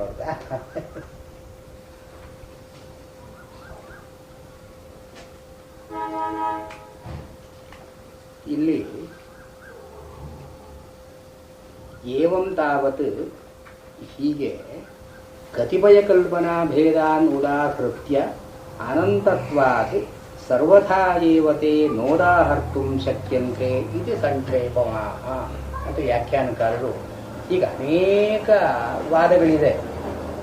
ನೋಡ್ದ. ಇಲ್ಲಿ ಏವಂ ತಾವತ್ ಹೀಗೆ ಕತಿಪಯ ಕಲ್ಪನಾ ಭೇದಾನ್ ಉದಾಹೃತ್ಯ ಅನಂತತ್ವಾತ್ ಸರ್ವಥಾ ಏವತೆ ನೋದಾಹರ್ತುಂ ಶಕ್ಯಂತೆ ಇದು ಸಂಕ್ಷೇಪವಾಹ ಅಂತ ವ್ಯಾಖ್ಯಾನಕಾರರು. ಈಗ ಅನೇಕ ವಾದಗಳಿದೆ.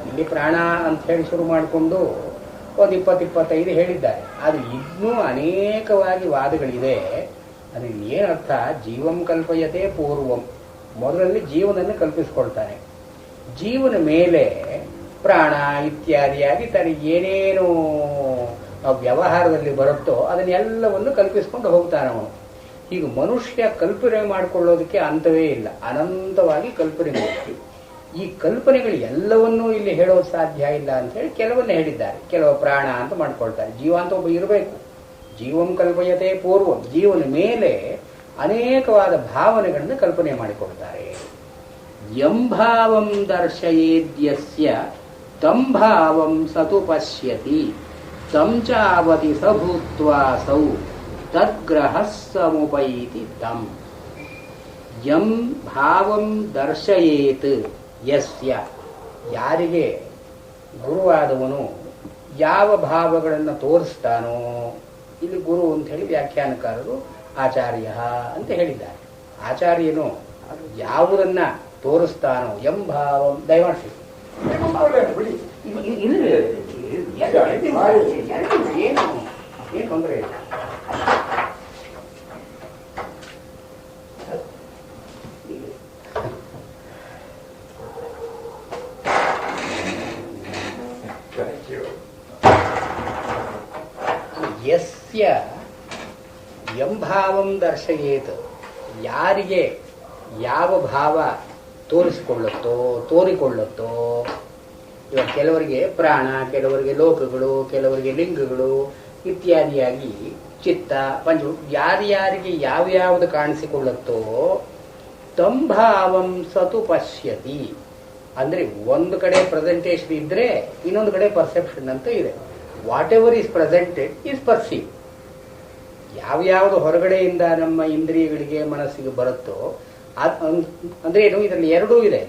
ಇಲ್ಲಿ ಪ್ರಾಣ ಅಂತ ಹೇಳಿ ಶುರು ಮಾಡಿಕೊಂಡು ಒಂದು 20-25 ಹೇಳಿದ್ದಾರೆ. ಆದರೆ ಇನ್ನೂ ಅನೇಕವಾಗಿ ವಾದಗಳಿದೆ. ಅದು ಏನರ್ಥ? ಜೀವಂ ಕಲ್ಪಯತೆ ಪೂರ್ವಂ, ಮೊದಲಲ್ಲಿ ಜೀವನನ್ನು ಕಲ್ಪಿಸ್ಕೊಳ್ತಾನೆ. ಜೀವನ ಮೇಲೆ ಪ್ರಾಣ ಇತ್ಯಾದಿಯಾಗಿ ತನಗೆ ಏನೇನು ವ್ಯವಹಾರದಲ್ಲಿ ಬರುತ್ತೋ ಅದನ್ನೆಲ್ಲವನ್ನು ಕಲ್ಪಿಸ್ಕೊಂಡು ಹೋಗ್ತಾನೆ ಅವನು. ಈಗ ಮನುಷ್ಯ ಕಲ್ಪನೆ ಮಾಡಿಕೊಳ್ಳೋದಕ್ಕೆ ಅಂತವೇ ಇಲ್ಲ, ಅನಂತವಾಗಿ ಕಲ್ಪನೆಗಳು. ಈ ಕಲ್ಪನೆಗಳು ಎಲ್ಲವನ್ನೂ ಇಲ್ಲಿ ಹೇಳೋದು ಸಾಧ್ಯ ಇಲ್ಲ ಅಂತ ಹೇಳಿ ಕೆಲವನ್ನೇ ಹೇಳಿದ್ದಾರೆ. ಕೆಲವು ಪ್ರಾಣ ಅಂತ ಮಾಡ್ಕೊಳ್ತಾರೆ. ಜೀವ ಅಂತ ಒಬ್ಬ ಇರಬೇಕು. ಜೀವಂ ಕಲ್ಪಯತೆ ಪೂರ್ವಂ, ಜೀವನ ಮೇಲೆ ಅನೇಕವಾದ ಭಾವನೆಗಳನ್ನು ಕಲ್ಪನೆ ಮಾಡಿಕೊಳ್ತಾರೆ. ಎಂಭಾವಂ ದರ್ಶಯೇದ್ಯಸ್ಯ ತಂಭಾವಂ ಸತು ಪಶ್ಯತಿ ತಂಚಾವತಿ ಸಭೂತ್ವಾ ಸೌ ತದ್ಗ್ರಹ ಸಮುಪೈತಿ ತಂ. ಯಂ ಭಾವಂ ದರ್ಶಯೇತ್ ಯಸ್ಯ, ಯಾರಿಗೆ ಗುರುವಾದವನು ಯಾವ ಭಾವಗಳನ್ನು ತೋರಿಸ್ತಾನೋ, ಇಲ್ಲಿ ಗುರು ಅಂತ ಹೇಳಿ ವ್ಯಾಖ್ಯಾನಕಾರರು ಆಚಾರ್ಯ ಅಂತ ಹೇಳಿದ್ದಾರೆ. ಆಚಾರ್ಯನು ಯಾವುದನ್ನ ತೋರಿಸ್ತಾನೋ ಎಂಭಾವಂ, ದಯಮಾಡಿಸಿ ಏನು ತೊಂದರೆ ಇಲ್ಲ. ಯಸ್ಯ ಎಂಭಾವಂ ದರ್ಶಯೇತ್, ಯಾರಿಗೆ ಯಾವ ಭಾವ ತೋರಿಕೊಳ್ಳುತ್ತೋ. ಇವಾಗ ಕೆಲವರಿಗೆ ಪ್ರಾಣ, ಕೆಲವರಿಗೆ ಲೋಕಗಳು, ಕೆಲವರಿಗೆ ಲಿಂಗಗಳು ಇತ್ಯಾದಿಯಾಗಿ ಚಿತ್ತ ಪಂಚ, ಯಾರ್ಯಾರಿಗೆ ಯಾವ್ಯಾವುದು ಕಾಣಿಸಿಕೊಳ್ಳುತ್ತೋ ತಂಭಾವಂ ಸತು ಪಶ್ಯತಿ. ಅಂದ್ರೆ ಒಂದು ಕಡೆ ಪ್ರೆಸೆಂಟೇಷನ್ ಇದ್ರೆ ಇನ್ನೊಂದು ಕಡೆ ಪರ್ಸೆಪ್ಷನ್ ಅಂತ ಇದೆ. Whatever is presented is perceive. ಯಾವ್ಯಾವುದು ಹೊರಗಡೆಯಿಂದ ನಮ್ಮ ಇಂದ್ರಿಯಗಳಿಗೆ ಮನಸ್ಸಿಗೆ ಬರುತ್ತೋ ಅಂದ್ರೆ ಏನು, ಇದರಲ್ಲಿ ಎರಡೂ ಇದೆ.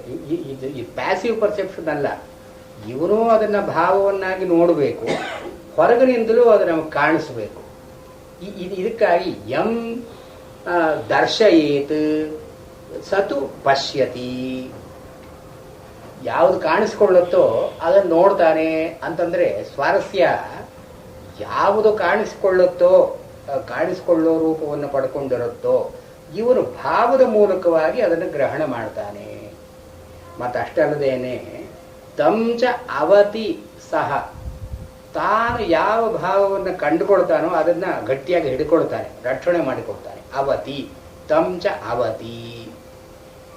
ಇದು ಪ್ಯಾಸಿವ್ ಪರ್ಸೆಪ್ಷನ್ ಅಲ್ಲ. ಇವನು ಅದನ್ನ ಭಾವವನ್ನಾಗಿ ನೋಡಬೇಕು, ಹೊರಗಿನಿಂದಲೂ ಅದು ನಮಗೆ ಕಾಣಿಸ್ಬೇಕು. ಇದಕ್ಕಾಗಿ ಎಂ ದರ್ಶಯೇತ್ ಸತು ಪಶ್ಯತಿ, ಯಾವುದು ಕಾಣಿಸ್ಕೊಳ್ಳುತ್ತೋ ಅದನ್ನು ನೋಡ್ತಾನೆ ಅಂತಂದ್ರೆ ಸ್ವಾರಸ್ಯ. ಯಾವುದು ಕಾಣಿಸಿಕೊಳ್ಳೋ ರೂಪವನ್ನು ಪಡ್ಕೊಂಡಿರುತ್ತೋ ಇವನು ಭಾವದ ಮೂಲಕವಾಗಿ ಅದನ್ನು ಗ್ರಹಣ ಮಾಡ್ತಾನೆ. ಮತ್ತಷ್ಟಲ್ಲದೇನೆ ತಂಚ ಅವತಿ ಸಹ, ತಾನು ಯಾವ ಭಾವವನ್ನು ಕಂಡುಕೊಳ್ತಾನೋ ಅದನ್ನ ಗಟ್ಟಿಯಾಗಿ ಹಿಡ್ಕೊಳ್ತಾನೆ, ರಕ್ಷಣೆ ಮಾಡಿಕೊಳ್ತಾನೆ. ಅವತಿ ತಂಚ ಅವತಿ.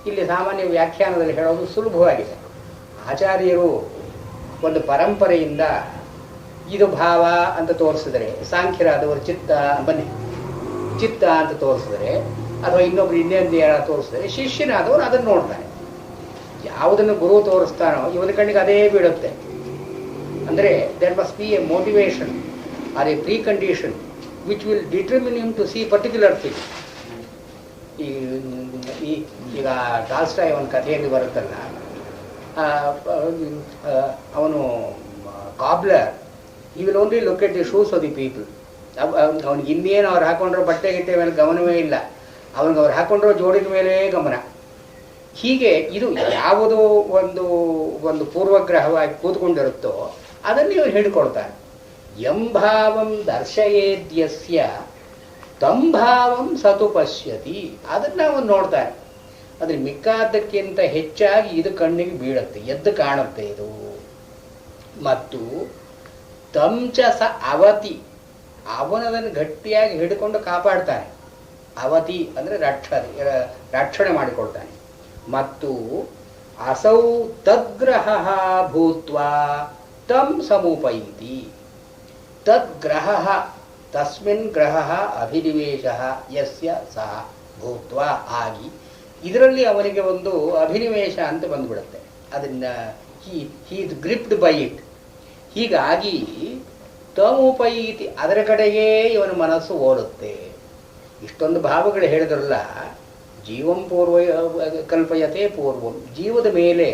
ಇಲ್ಲಿ ಸಾಮಾನ್ಯ ವ್ಯಾಖ್ಯಾನದಲ್ಲಿ ಹೇಳೋದು ಸುಲಭವಾಗಿದೆ. ಆಚಾರ್ಯರು ಒಂದು ಪರಂಪರೆಯಿಂದ ಇದು ಭಾವ ಅಂತ ತೋರಿಸಿದರೆ, ಸಾಂಖ್ಯರಾದವರು ಚಿತ್ತ ಅಂತ ತೋರಿಸಿದರೆ, ಅಥವಾ ಇನ್ನೊಬ್ರು ಇನ್ನೊಂದು ಯಾರ ತೋರಿಸಿದರೆ, ಶಿಷ್ಯನಾದವರು ಅದನ್ನು ನೋಡ್ತಾನೆ. ಯಾವುದನ್ನು ಗುರು ತೋರಿಸ್ತಾನೋ ಇವನ ಕಣ್ಣಿಗೆ ಅದೇ ಬೀಳುತ್ತೆ. ಅಂದರೆ there must be a motivation or a precondition which will determine him to see particular thing. ಈಗ ಟಾಲ್ಸ್ಟಾಯ್ ಒಂದು ಕಥೆಯಲ್ಲಿ ಬರುತ್ತಲ್ಲ, ಅವನು ಕಾಬ್ಲರ್, ಈ will only look at the shoes of the people. ಅವನಿಗೆ ಇನ್ನೇನು ಅವ್ರು ಹಾಕೊಂಡ್ರೋ ಬಟ್ಟೆ ಗಿಟ್ಟೆ ಮೇಲೆ ಗಮನವೇ ಇಲ್ಲ, ಅವನಿಗೆ ಅವ್ರು ಹಾಕೊಂಡ್ರೋ ಜೋಡಿನ ಮೇಲೆ ಗಮನ. ಹೀಗೆ ಇದು ಯಾವುದೋ ಒಂದು ಪೂರ್ವಗ್ರಹವಾಗಿ ಕೂತ್ಕೊಂಡಿರುತ್ತೋ ಅದನ್ನು ಇವರು ಹಿಡ್ಕೊಳ್ತಾನೆ. ಎಂಭಾವಂ ದರ್ಶಯೇದ್ಯಸ್ಯ ತಂಭಾವಂ ಸತು ಪಶ್ಯತಿ, ಅದನ್ನು ಅವನು ನೋಡ್ತಾನೆ. ಅದ್ರ ಮಿಕ್ಕಾದಕ್ಕಿಂತ ಹೆಚ್ಚಾಗಿ ಇದು ಕಣ್ಣಿಗೆ ಬೀಳುತ್ತೆ, ಎದ್ದು ಕಾಣುತ್ತೆ ಇದು. ಮತ್ತು ತಂಚ ಸ ಅವತಿ, ಅವನದನ್ನು ಗಟ್ಟಿಯಾಗಿ ಹಿಡ್ಕೊಂಡು ಕಾಪಾಡ್ತಾನೆ. ಅವತಿ ಅಂದ್ರೆ ರಕ್ಷಣೆ ಮಾಡಿಕೊಳ್ತಾನೆ. ಮತ್ತು ಅಸೌ ತದ್ಗ್ರಹ ಭೂತ್ವಾ ತಂ ಸಮುಪೈತಿ. ತದ್ಗ್ರಹ, ತಸ್ಮಿನ್ ಗ್ರಹ ಅಭಿನಿವೇಶ ಯಸ್ಯ ಸಹ ಭೂತ್ವಾ, ಆಗಿ ಇದರಲ್ಲಿ ಅವನಿಗೆ ಒಂದು ಅಭಿನಿವೇಶ ಅಂತ ಬಂದ್ಬಿಡುತ್ತೆ. ಅದನ್ನ he is gripped by it. ಹೀಗಾಗಿ ತಮುಪೈತಿ ಅದರ ಕಡೆಗೆ ಇವನ ಮನಸ್ಸು ಓಡುತ್ತೆ. ಇಷ್ಟೊಂದು ಭಾವಗಳು ಹೇಳಿದ್ರಲ್ಲ, ಜೀವಂ ಪೂರ್ವ ಕಲ್ಪಯತೆ ಪೂರ್ವಂ, ಜೀವದ ಮೇಲೆ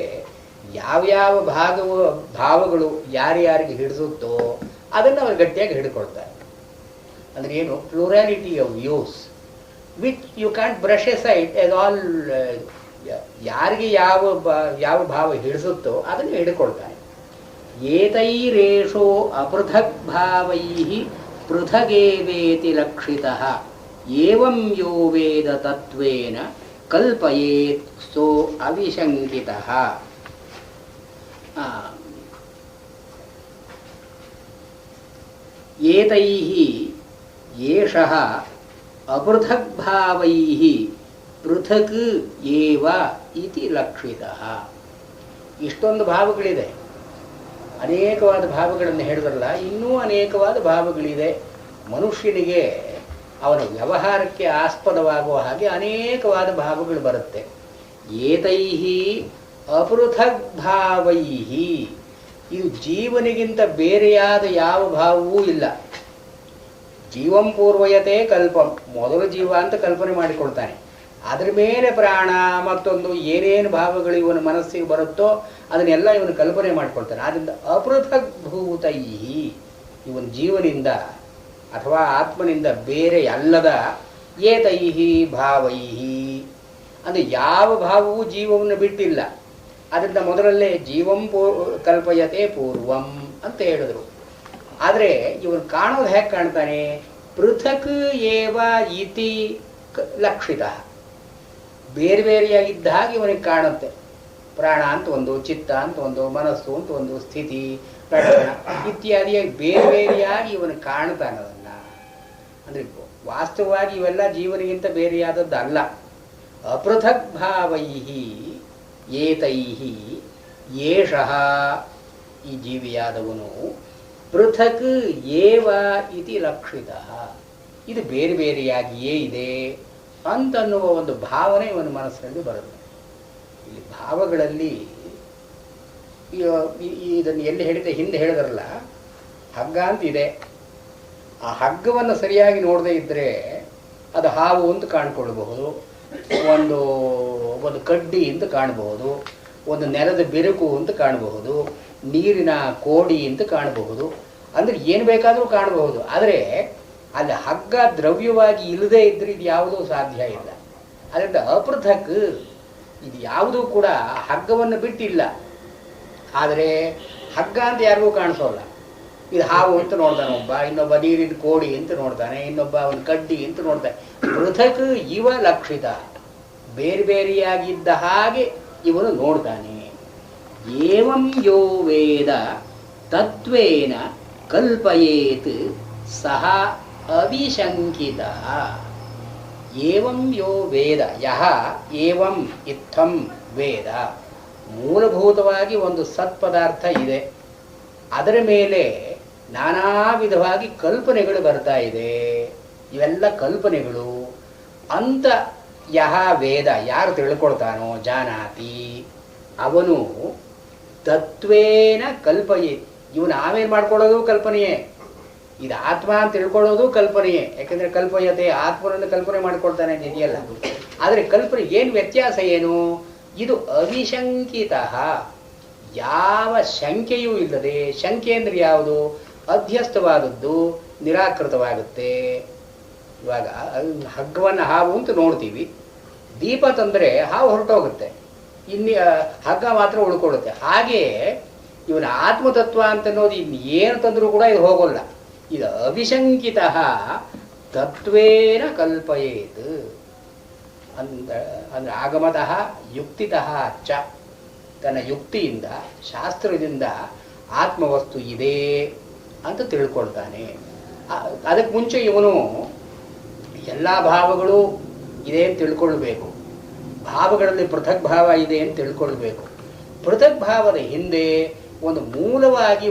ಯಾವ್ಯಾವ ಭಾವಗಳು ಯಾರ್ಯಾರಿಗೆ ಹಿಡಿಸುತ್ತೋ ಅದನ್ನು ಅವರು ಗಟ್ಟಿಯಾಗಿ ಹಿಡ್ಕೊಳ್ತಾರೆ. ಅಂದ್ರೆ ಏನು, plurality of views which you can't brush aside at all. ಯಾರಿಗೆ ಯಾವ ಭಾವ ಹಿಡಿಸುತ್ತೋ ಅದನ್ನು ಹಿಡ್ಕೊಳ್ತಾನೆ. ಏತೈರೇಷೋ ಅಪೃಥಕ್ ಭಾವೈ ಪೃಥಗೇವೇತಿ ಲಕ್ಷಿತಃ ಏವಂ ಯೋ ವೇದ ತತ್ವೇನ ಕಲ್ಪಯೇತ್ ಸೋ ಅವಿಶಂಕಿತಃ. ಏತೈಃ ಏಷಃ ಅಪೃಥಕ್ ಭಾವೈಃ ಪೃಥಕ್ ಏವ ಇತಿ ಲಕ್ಷಿತಃ. ಇಷ್ಟೊಂದು ಭಾವಗಳಿದೆ, ಅನೇಕವಾದ ಭಾವಗಳನ್ನು ಹೇಳಿದ್ರಲ್ಲ, ಇನ್ನೂ ಅನೇಕವಾದ ಭಾವಗಳಿದೆ. ಮನುಷ್ಯನಿಗೆ ಅವನ ವ್ಯವಹಾರಕ್ಕೆ ಆಸ್ಪದವಾಗುವ ಹಾಗೆ ಅನೇಕವಾದ ಭಾವಗಳು ಬರುತ್ತೆ. ಏತೈಹಿ ಅಪೃಥಕ್ ಭಾವೈಹಿ, ಇದು ಜೀವನಿಗಿಂತ ಬೇರೆಯಾದ ಯಾವ ಭಾವವೂ ಇಲ್ಲ. ಜೀವಂ ಪೂರ್ವಯತೆ ಕಲ್ಪಂ, ಮೊದಲು ಜೀವ ಅಂತ ಕಲ್ಪನೆ ಮಾಡಿಕೊಳ್ತಾನೆ. ಅದ್ರ ಮೇಲೆ ಪ್ರಾಣ ಮತ್ತೊಂದು ಏನೇನು ಭಾವಗಳು ಇವನ ಮನಸ್ಸಿಗೆ ಬರುತ್ತೋ ಅದನ್ನೆಲ್ಲ ಇವನು ಕಲ್ಪನೆ ಮಾಡ್ಕೊಳ್ತಾನೆ. ಆದ್ದರಿಂದ ಅಪೃಥಕ್ ಭೂತೈಹಿ, ಇವನ ಜೀವನಿಂದ ಅಥವಾ ಆತ್ಮನಿಂದ ಬೇರೆ ಅಲ್ಲದ ಏತೈಹಿ ಭಾವೈಹಿ, ಅಂದರೆ ಯಾವ ಭಾವವೂ ಜೀವವನ್ನು ಬಿಟ್ಟಿಲ್ಲ. ಅದರಿಂದ ಮೊದಲಲ್ಲೇ ಜೀವಂ ಕಲ್ಪಯತೆ ಪೂರ್ವಂ ಅಂತ ಹೇಳಿದ್ರು. ಆದರೆ ಇವನು ಕಾಣೋದು ಹೇಗೆ ಕಾಣ್ತಾನೆ, ಪೃಥಕ್ ಏವ ಇತಿ ಲಕ್ಷಿತ, ಬೇರೆ ಬೇರೆಯಾಗಿದ್ದ ಹಾಗೆ ಇವನಿಗೆ ಕಾಣುತ್ತೆ. ಪ್ರಾಣ ಅಂತ ಒಂದು, ಚಿತ್ತ ಅಂತ ಒಂದು, ಮನಸ್ಸು ಅಂತ ಒಂದು, ಸ್ಥಿತಿ ಪ್ರಕರಣ ಇತ್ಯಾದಿಯಾಗಿ ಬೇರೆ ಬೇರೆಯಾಗಿ ಇವನು ಕಾಣ್ತಾನೆ. ಅದನ್ನು ಅಂದರೆ ವಾಸ್ತವವಾಗಿ ಇವೆಲ್ಲ ಜೀವನಿಗಿಂತ ಬೇರೆಯಾದದ್ದಲ್ಲ. ಅಪೃಥಕ್ ಭಾವೈಹಿ ಏತೈಹಿ ಏಷಃ, ಈ ಜೀವಿಯಾದವನು ಪೃಥಕ್ ಏವ ಇತಿ ಲಕ್ಷಿತಃ, ಇದು ಬೇರೆ ಬೇರೆಯಾಗಿಯೇ ಇದೆ ಅಂತನ್ನುವ ಒಂದು ಭಾವನೆ ಇವನ ಮನಸ್ಸಿನಲ್ಲಿ ಬರುತ್ತೆ. ಈ ಭಾವಗಳಲ್ಲಿ ಇದನ್ನು ಎಲ್ಲಿ ಹೇಳಿದೆ, ಹಿಂದೆ ಹೇಳಿದ್ರಲ್ಲ, ಹಗ್ಗ ಅಂತ ಇದೆ. ಆ ಹಗ್ಗವನ್ನು ಸರಿಯಾಗಿ ನೋಡದೇ ಇದ್ದರೆ ಅದು ಹಾವು ಅಂತ ಕಾಣ್ಕೊಳ್ಬಹುದು, ಒಂದು ಒಂದು ಕಡ್ಡಿ ಅಂತ ಕಾಣಬಹುದು, ಒಂದು ನೆಲದ ಬಿರುಕು ಅಂತ ಕಾಣಬಹುದು, ನೀರಿನ ಕೋಡಿ ಅಂತ ಕಾಣಬಹುದು. ಅಂದರೆ ಏನು ಬೇಕಾದರೂ ಕಾಣಬಹುದು. ಆದರೆ ಅಲ್ಲಿ ಹಗ್ಗ ದ್ರವ್ಯವಾಗಿ ಇಲ್ಲದೇ ಇದ್ರೆ ಇದು ಯಾವುದೂ ಸಾಧ್ಯ ಇಲ್ಲ. ಅದರಿಂದ ಅಪೃಥಕ್, ಇದು ಯಾವುದೂ ಕೂಡ ಹಗ್ಗವನ್ನು ಬಿಟ್ಟಿಲ್ಲ. ಆದರೆ ಹಗ್ಗ ಅಂತ ಯಾರಿಗೂ ಕಾಣಿಸೋಲ್ಲ. ಇದು ಹಾವು ಅಂತ ನೋಡ್ತಾನೆ ಒಬ್ಬ, ಇನ್ನೊಬ್ಬ ನೀರಿನ ಕೋಡಿ ಅಂತ ನೋಡ್ತಾನೆ, ಇನ್ನೊಬ್ಬ ಒಂದು ಕಡ್ಡಿ ಅಂತ ನೋಡ್ತಾನೆ. ಪೃಥಕ್ ಇವ ಲಕ್ಷಿತ, ಬೇರೆ ಬೇರೆಯಾಗಿದ್ದ ಹಾಗೆ ಇವನು ನೋಡ್ತಾನೆ. ಏವಂ ಯೋ ವೇದ ತತ್ವೇನ ಕಲ್ಪಯೇತ್ ಸಹ ಅವಿಶಂಕಿತ. ಏವಂ ಯೋ ವೇದ, ಯಹ ಏವಂ ಇತ್ತಂ ವೇದ, ಮೂಲಭೂತವಾಗಿ ಒಂದು ಸತ್ಪದಾರ್ಥ ಇದೆ, ಅದರ ಮೇಲೆ ನಾನಾ ವಿಧವಾಗಿ ಕಲ್ಪನೆಗಳು ಬರ್ತಾ ಇದೆ. ಇವೆಲ್ಲ ಕಲ್ಪನೆಗಳು ಅಂತ ಯಹ ವೇದ, ಯಾರು ತಿಳ್ಕೊಳ್ತಾನೋ, ಜಾನಾತಿ, ಅವನು ತತ್ವೇನ ಕಲ್ಪಯೇ, ಇವನು ಆಮೇಲೆ ಮಾಡ್ಕೊಳ್ಳೋದು ಕಲ್ಪನೆಯೇ, ಇದು ಆತ್ಮ ಅಂತ ತಿಳ್ಕೊಳ್ಳೋದು ಕಲ್ಪನೆಯೇ. ಯಾಕೆಂದ್ರೆ ಕಲ್ಪಯತೆ, ಆತ್ಮನನ್ನು ಕಲ್ಪನೆ ಮಾಡ್ಕೊಳ್ತಾನೆ ಅಂತ ಇದೆಯಲ್ಲ. ಆದರೆ ಕಲ್ಪನೆ ಏನು ವ್ಯತ್ಯಾಸ ಏನು, ಇದು ಅವಿಶಂಕಿತ, ಯಾವ ಶಂಕೆಯೂ ಇಲ್ಲದೆ. ಶಂಕೆ ಅಂದ್ರೆ ಯಾವುದು, ಅಧ್ಯಸ್ಥವಾದದ್ದು ನಿರಾಕೃತವಾಗುತ್ತೆ. ಇವಾಗ ಹಗ್ಗವನ್ನು ಹಾವು ಅಂತ ನೋಡ್ತೀವಿ, ದೀಪ ತಂದರೆ ಹಾವು ಹೊರಟೋಗುತ್ತೆ, ಇನ್ನು ಹಗ್ಗ ಮಾತ್ರ ಉಳ್ಕೊಳ್ಳುತ್ತೆ. ಹಾಗೆ ಇವನ ಆತ್ಮತತ್ವ ಅಂತನ್ನೋದು ಇನ್ನು ಏನು ತಂದರೂ ಕೂಡ ಇದು ಹೋಗೋಲ್ಲ. ಇದು ಅವಿಶಂಕಿತ ತತ್ವೇನ ಕಲ್ಪಯೇತ್ ಅಂದ್ರೆ ಆಗಮತಃ ಯುಕ್ತಿತಃ ಚ, ತನ್ನ ಯುಕ್ತಿಯಿಂದ ಶಾಸ್ತ್ರದಿಂದ ಆತ್ಮವಸ್ತು ಇದೆ ಅಂತ ತಿಳ್ಕೊಳ್ತಾನೆ. ಅದಕ್ಕೆ ಮುಂಚೆ ಇವನು ಎಲ್ಲ ಭಾವಗಳು ಇದೆ ಅಂತ ತಿಳ್ಕೊಳ್ಬೇಕು, ಭಾವಗಳಲ್ಲಿ ಪೃಥಕ್ ಭಾವ ಇದೆ ಅಂತ ತಿಳ್ಕೊಳ್ಬೇಕು. ಪೃಥಕ್ ಭಾವದ ಹಿಂದೆ ಒಂದು ಮೂಲವಾಗಿ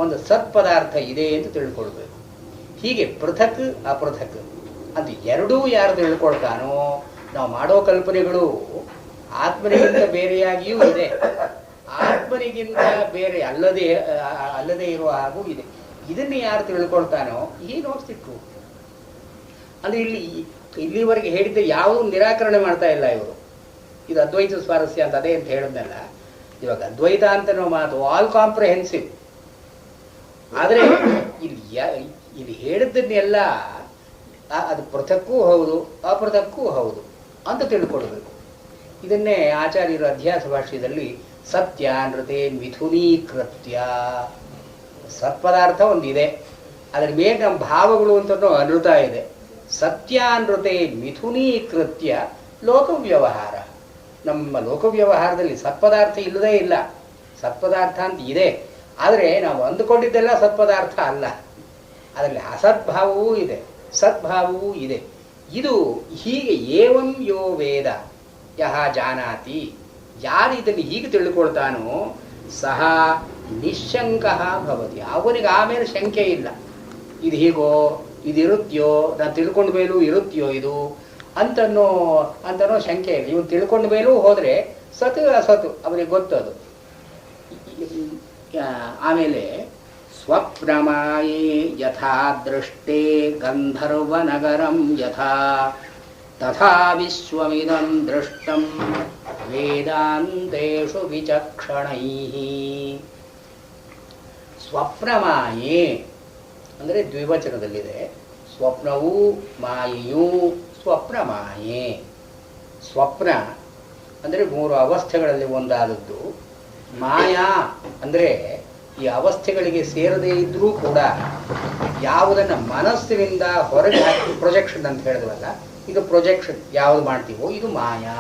ಒಂದು ಸತ್ಪದಾರ್ಥ ಇದೆ ಅಂತ ತಿಳ್ಕೊಳ್ಬೇಕು. ಹೀಗೆ ಪೃಥಕ್ ಅಪೃಥಕ್ ಅಂತ ಎರಡೂ ಯಾರು ತಿಳ್ಕೊಳ್ತಾನೋ, ನಾವು ಮಾಡೋ ಕಲ್ಪನೆಗಳು ಆತ್ಮನಿಗಿಂತ ಬೇರೆಯಾಗಿಯೂ ಇದೆ, ಪರಮಾತ್ಮನಿಗಿಂತ ಬೇರೆ ಅಲ್ಲದೆ ಇರುವ ಹಾಗೂ ಇದೆ. ಇದನ್ನು ಯಾರು ತಿಳ್ಕೊಳ್ತಾನೋ ಈ ನೋಟ್ಸ್ ಇಟ್ರು ಅಂದ್ರೆ ಇಲ್ಲಿವರೆಗೆ ಹೇಳಿದ್ದೆ ಯಾವುದೂ ನಿರಾಕರಣೆ ಮಾಡ್ತಾ ಇಲ್ಲ ಇವರು. ಇದು ಅದ್ವೈತ ಸ್ವಾರಸ್ಯ ಅಂತ ಅದೇ ಅಂತ ಹೇಳಿದ್ನಲ್ಲ. ಇವಾಗ ಅದ್ವೈತ ಅಂತ ಮಾತು ಆಲ್ ಕಾಂಪ್ರಿಹೆನ್ಸಿವ್. ಆದರೆ ಇಲ್ಲಿ ಹೇಳಿದ್ದನ್ನೆಲ್ಲ ಅದು ಪೃಥಕ್ಕೂ ಹೌದು ಅಪೃಥಕ್ಕೂ ಹೌದು ಅಂತ ತಿಳ್ಕೊಳ್ಬೇಕು. ಇದನ್ನೇ ಆಚಾರ್ಯರು ಅಧ್ಯಾಸ ಭಾಷ್ಯದಲ್ಲಿ ಸತ್ಯಾನೃತೆ ಮಿಥುನೀಕೃತ್ಯ, ಸತ್ಪದಾರ್ಥ ಒಂದಿದೆ, ಅದರ ಮೇಲೆ ನಮ್ಮ ಭಾವಗಳು ಅಂತ ಅನೃತ ಇದೆ. ಸತ್ಯಾನೃತೆ ಮಿಥುನೀಕೃತ್ಯ ಲೋಕವ್ಯವಹಾರ. ನಮ್ಮ ಲೋಕವ್ಯವಹಾರದಲ್ಲಿ ಸತ್ಪದಾರ್ಥ ಇಲ್ಲದೇ ಇಲ್ಲ, ಸತ್ಪದಾರ್ಥ ಅಂತ ಇದೆ. ಆದರೆ ನಾವು ಅಂದುಕೊಂಡಿದ್ದೆಲ್ಲ ಸತ್ಪದಾರ್ಥ ಅಲ್ಲ, ಅದರಲ್ಲಿ ಅಸದ್ಭಾವವೂ ಇದೆ ಸದ್ಭಾವವೂ ಇದೆ. ಇದು ಹೀಗೆ ಏವಂ ಯೋ ವೇದ ಯಹ ಜಾನಾತಿ, ಯಾರು ಇದನ್ನು ಹೀಗೆ ತಿಳ್ಕೊಳ್ತಾನೋ ಸಹ ನಿಶಂಕಃ ಭವತಿ, ಅವನಿಗೆ ಆಮೇಲೆ ಶಂಕೆ ಇಲ್ಲ. ಇದು ಹೀಗೋ ಇದಿರುತ್ತೆಯೋ, ನಾನು ತಿಳ್ಕೊಂಡ ಮೇಲೂ ಇರುತ್ತೆಯೋ ಇದು ಅಂತನೋ ಶಂಕೆ ಇಲ್ಲ. ಇವನು ತಿಳ್ಕೊಂಡ ಮೇಲೂ ಹೋದರೆ ಸತು ಅಸತು ಅವನಿಗೆ ಗೊತ್ತದು. ಆಮೇಲೆ ಸ್ವಪ್ನಮಾಯೇ ಯಥಾ ದೃಷ್ಟೇ ಗಂಧರ್ವನಗರಂ ಯಥಾ ತಥಾ ವಿಶ್ವಮಿದಂ ದೃಷ್ಟಂ ವೇದಾಂತೇಷು ವಿಚಕ್ಷಣೈಃ. ಸ್ವಪ್ನಮಾಯೇ ಅಂದರೆ ದ್ವಿವಚನದಲ್ಲಿದೆ. ಸ್ವಪ್ನವೂ ಮಾಯೆಯೂ ಸ್ವಪ್ನಮಾಯೆ. ಸ್ವಪ್ನ ಅಂದರೆ 3 ಅವಸ್ಥೆಗಳಲ್ಲಿ ಒಂದಾದದ್ದು. ಮಾಯಾ ಅಂದರೆ ಈ ಅವಸ್ಥೆಗಳಿಗೆ ಸೇರದೇ ಇದ್ರೂ ಕೂಡ ಯಾವುದನ್ನು ಮನಸ್ಸಿನಿಂದ ಹೊರಗೆ ಹಾಕಿ ಪ್ರೊಜೆಕ್ಷನ್ ಅಂತ ಹೇಳಿದ್ವಲ್ಲ, ಇದು ಪ್ರೊಜೆಕ್ಷನ್ ಯಾವುದು ಮಾಡ್ತೀವೋ ಇದು ಮಾಯಾ.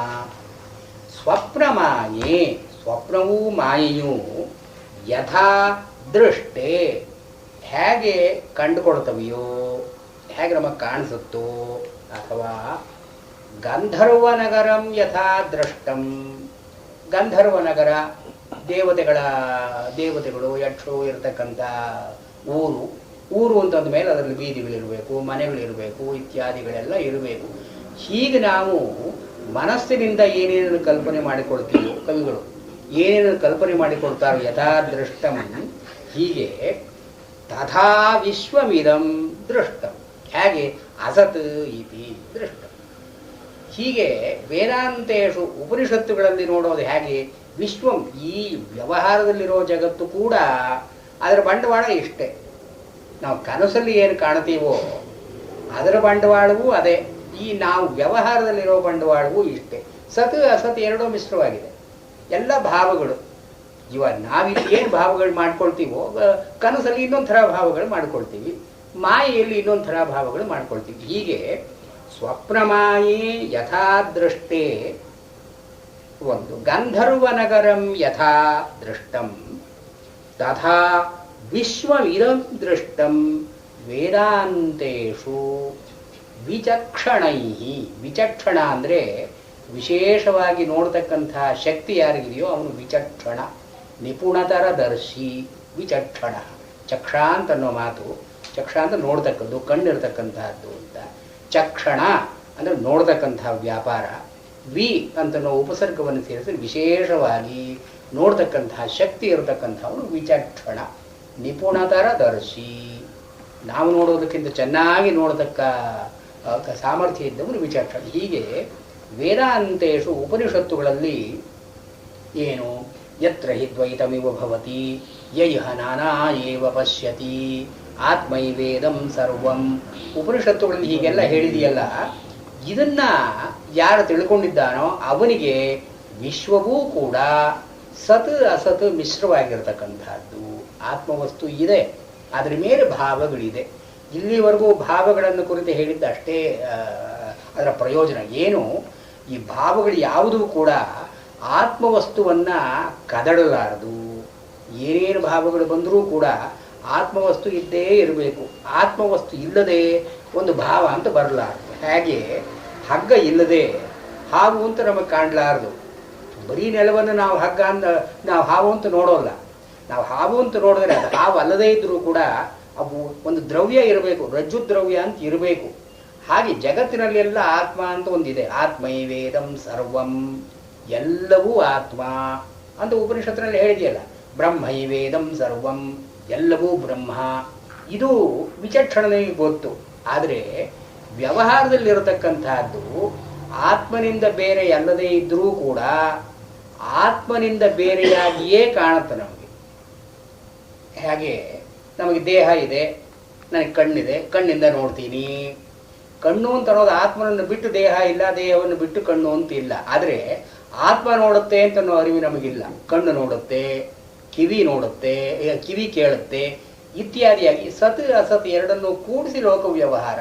ಸ್ವಪ್ನ ಮಾಯೆ, ಸ್ವಪ್ನವೂ ಮಾಯೆಯೂ ಯಥಾ ದೃಷ್ಟೇ ಹೇಗೆ ಕಂಡುಕೊಳ್ತವೆಯೋ, ಹೇಗೆ ನಮಗೆ ಕಾಣಿಸುತ್ತೋ, ಅಥವಾ ಗಂಧರ್ವನಗರಂ ಯಥಾ ದೃಷ್ಟಂ. ಗಂಧರ್ವನಗರ ದೇವತೆಗಳು ಯಕ್ಷರು ಇರತಕ್ಕಂಥ ಊರು ಅಂತಂದ ಮೇಲೆ ಅದರಲ್ಲಿ ಬೀದಿಗಳಿರಬೇಕು, ಮನೆಗಳಿರಬೇಕು, ಇತ್ಯಾದಿಗಳೆಲ್ಲ ಇರಬೇಕು. ಹೀಗೆ ನಾವು ಮನಸ್ಸಿನಿಂದ ಏನೇನು ಕಲ್ಪನೆ ಮಾಡಿಕೊಳ್ತೀವೋ, ಕವಿಗಳು ಏನೇನು ಕಲ್ಪನೆ ಮಾಡಿಕೊಳ್ತಾರೋ ಯಥಾ ದೃಷ್ಟಂ, ಹೀಗೆ ತಥಾ ವಿಶ್ವಮಿದಂ ದೃಷ್ಟಂ, ಹೇಗೆ ಅಸತ್ ಇತಿ ದೃಷ್ಟಂ. ಹೀಗೆ ವೇದಾಂತೇಶು ಉಪನಿಷತ್ತುಗಳಲ್ಲಿ ನೋಡೋದು ಹೇಗೆ ವಿಶ್ವಂ, ಈ ವ್ಯವಹಾರದಲ್ಲಿರೋ ಜಗತ್ತು ಕೂಡ ಅದರ ಬಂಡವಾಳ ಇಷ್ಟೇ. ನಾವು ಕನಸಲ್ಲಿ ಏನು ಕಾಣ್ತೀವೋ ಅದರ ಬಂಡವಾಳವೂ ಅದೇ, ಈ ನಾವು ವ್ಯವಹಾರದಲ್ಲಿರೋ ಬಂಡವಾಳವೂ ಇಷ್ಟೇ. ಸತ್ ಅಸತ್ ಎರಡೂ ಮಿಶ್ರವಾಗಿದೆ. ಎಲ್ಲ ಭಾವಗಳು. ಇವಾಗ ನಾವಿಲ್ಲಿ ಏನು ಭಾವಗಳು ಮಾಡ್ಕೊಳ್ತೀವೋ ಕನಸಲ್ಲಿ ಇನ್ನೊಂದು ಥರ ಭಾವಗಳು ಮಾಡ್ಕೊಳ್ತೀವಿ, ಮಾಯೆಯಲ್ಲಿ ಇನ್ನೊಂದು ಥರ ಭಾವಗಳು ಮಾಡ್ಕೊಳ್ತೀವಿ. ಹೀಗೆ ಸ್ವಪ್ನಮಾಯೇ ಯಥಾ ದೃಷ್ಟೇ ಒಂದು, ಗಂಧರ್ವನಗರಂ ಯಥಾ ದೃಷ್ಟಂ ತಥಾ ವಿಶ್ವಮಿದಂ ದೃಷ್ಟಂ ವೇದಾಂತೇಷು ವಿಚಕ್ಷಣೈಃ. ವಿಚಕ್ಷಣ ಅಂದರೆ ವಿಶೇಷವಾಗಿ ನೋಡ್ತಕ್ಕಂಥ ಶಕ್ತಿ ಯಾರಿಗಿದೆಯೋ ಅವನು ವಿಚಕ್ಷಣ, ನಿಪುಣತರ ದರ್ಶಿ. ವಿಚಕ್ಷಣ, ಚಕ್ಷ ಅಂತ ಅನ್ನೋ ಮಾತು, ಚಕ್ಷ ಅಂತ ನೋಡ್ತಕ್ಕದ್ದು, ಕಣ್ಣಿರ್ತಕ್ಕಂತಹದ್ದು ಅಂತ. ಚಕ್ಷಣ ಅಂದರೆ ನೋಡ್ತಕ್ಕಂಥ ವ್ಯಾಪಾರ. ವಿ ಅಂತನೋ ಉಪಸರ್ಗವನ್ನು ಸೇರಿಸಿ ವಿಶೇಷವಾಗಿ ನೋಡ್ತಕ್ಕಂತಹ ಶಕ್ತಿ ಇರತಕ್ಕಂಥವನು ವಿಚಕ್ಷಣ, ನಿಪುಣತರ ದರ್ಶಿ. ನಾವು ನೋಡೋದಕ್ಕಿಂತ ಚೆನ್ನಾಗಿ ನೋಡತಕ್ಕ ಸಾಮರ್ಥ್ಯ ಇದ್ದವನು ವಿಚಕ್ಷಣ. ಹೀಗೆ ವೇದಾಂತೇಶು ಉಪನಿಷತ್ತುಗಳಲ್ಲಿ ಏನು ಯತ್ರ ಹಿ ದ್ವೈತಮಿವ ಭವತಿ ಯೈಹ ನಾನಾ ಏವ ಪಶ್ಯತಿ ಆತ್ಮೈವೇದಂ ಸರ್ವಂ. ಉಪನಿಷತ್ತುಗಳಲ್ಲಿ ಹೀಗೆಲ್ಲ ಹೇಳಿದೆಯಲ್ಲ, ಇದನ್ನ ಯಾರು ತಿಳ್ಕೊಂಡಿದ್ದಾನೋ ಅವನಿಗೆ ವಿಶ್ವವೂ ಕೂಡ ಸತ್ ಅಸತ್ ಮಿಶ್ರವಾಗಿರ್ತಕ್ಕಂಥದ್ದು. ಆತ್ಮವಸ್ತು ಇದೆ, ಅದರ ಮೇಲೆ ಭಾವಗಳಿದೆ. ಇಲ್ಲಿವರೆಗೂ ಭಾವಗಳನ್ನು ಕುರಿತು ಹೇಳಿದ್ದ ಅಷ್ಟೇ ಅದರ ಪ್ರಯೋಜನ. ಏನು, ಈ ಭಾವಗಳು ಯಾವುದೂ ಕೂಡ ಆತ್ಮವಸ್ತುವನ್ನು ಕದಡಲಾರದು. ಏನೇನು ಭಾವಗಳು ಬಂದರೂ ಕೂಡ ಆತ್ಮವಸ್ತು ಇದ್ದೇ ಇರಬೇಕು. ಆತ್ಮವಸ್ತು ಇಲ್ಲದೆ ಒಂದು ಭಾವ ಅಂತ ಬರಲಾರದು. ಹೇಗೆ ಹಗ್ಗ ಇಲ್ಲದೆ ಹಾವು ಅಂತ ನಮಗೆ ಕಾಣಲಾರದು. ಬರೀ ನೆಲವನ್ನು ನಾವು ಹಗ್ಗ ಅಂತ ನಾವು ಹಾವು ಅಂತ ನೋಡೋಲ್ಲ. ನಾವು ಹಾವು ಅಂತ ನೋಡಿದ್ರೆ ಅದು ಹಾವು ಅಲ್ಲದೇ ಇದ್ರೂ ಕೂಡ ಅವು ಒಂದು ದ್ರವ್ಯ ಇರಬೇಕು, ರಜ್ಜು ದ್ರವ್ಯ ಅಂತ ಇರಬೇಕು. ಹಾಗೆ ಜಗತ್ತಿನಲ್ಲೆಲ್ಲ ಆತ್ಮ ಅಂತ ಒಂದಿದೆ. ಆತ್ಮೈವೇದಂ ಸರ್ವಂ, ಎಲ್ಲವೂ ಆತ್ಮ ಅಂತ ಉಪನಿಷತ್ತಿನಲ್ಲಿ ಹೇಳಿದೆಯಲ್ಲ. ಬ್ರಹ್ಮೈವೇದಂ ಸರ್ವಂ, ಎಲ್ಲವೂ ಬ್ರಹ್ಮ. ಇದು ವಿಚಕ್ಷಣನಿಗೆ ಗೊತ್ತು. ಆದರೆ ವ್ಯವಹಾರದಲ್ಲಿರತಕ್ಕಂತಹದ್ದು ಆತ್ಮನಿಂದ ಬೇರೆ ಅಲ್ಲದೇ ಇದ್ರೂ ಕೂಡ ಆತ್ಮನಿಂದ ಬೇರೆಯಾಗಿಯೇ ಕಾಣುತ್ತೆ ನಮಗೆ. ಹಾಗೆ ನಮಗೆ ದೇಹ ಇದೆ, ನನಗೆ ಕಣ್ಣಿದೆ, ಕಣ್ಣಿಂದ ನೋಡ್ತೀನಿ. ಕಣ್ಣು ಅಂತ ಅನ್ನೋದು ಆತ್ಮನನ್ನು ಬಿಟ್ಟು ದೇಹ ಇಲ್ಲ, ದೇಹವನ್ನು ಬಿಟ್ಟು ಕಣ್ಣು ಅಂತ ಇಲ್ಲ. ಆದರೆ ಆತ್ಮ ನೋಡುತ್ತೆ ಅಂತ ಅನ್ನೋ ಅರಿವು ನಮಗಿಲ್ಲ. ಕಣ್ಣು ನೋಡುತ್ತೆ, ಕಿವಿ ನೋಡುತ್ತೆ, ಕಿವಿ ಕೇಳುತ್ತೆ ಇತ್ಯಾದಿಯಾಗಿ ಸತ್ ಅಸತ್ ಎರಡನ್ನು ಕೂಡಿಸಿ ಲೋಕ ವ್ಯವಹಾರ.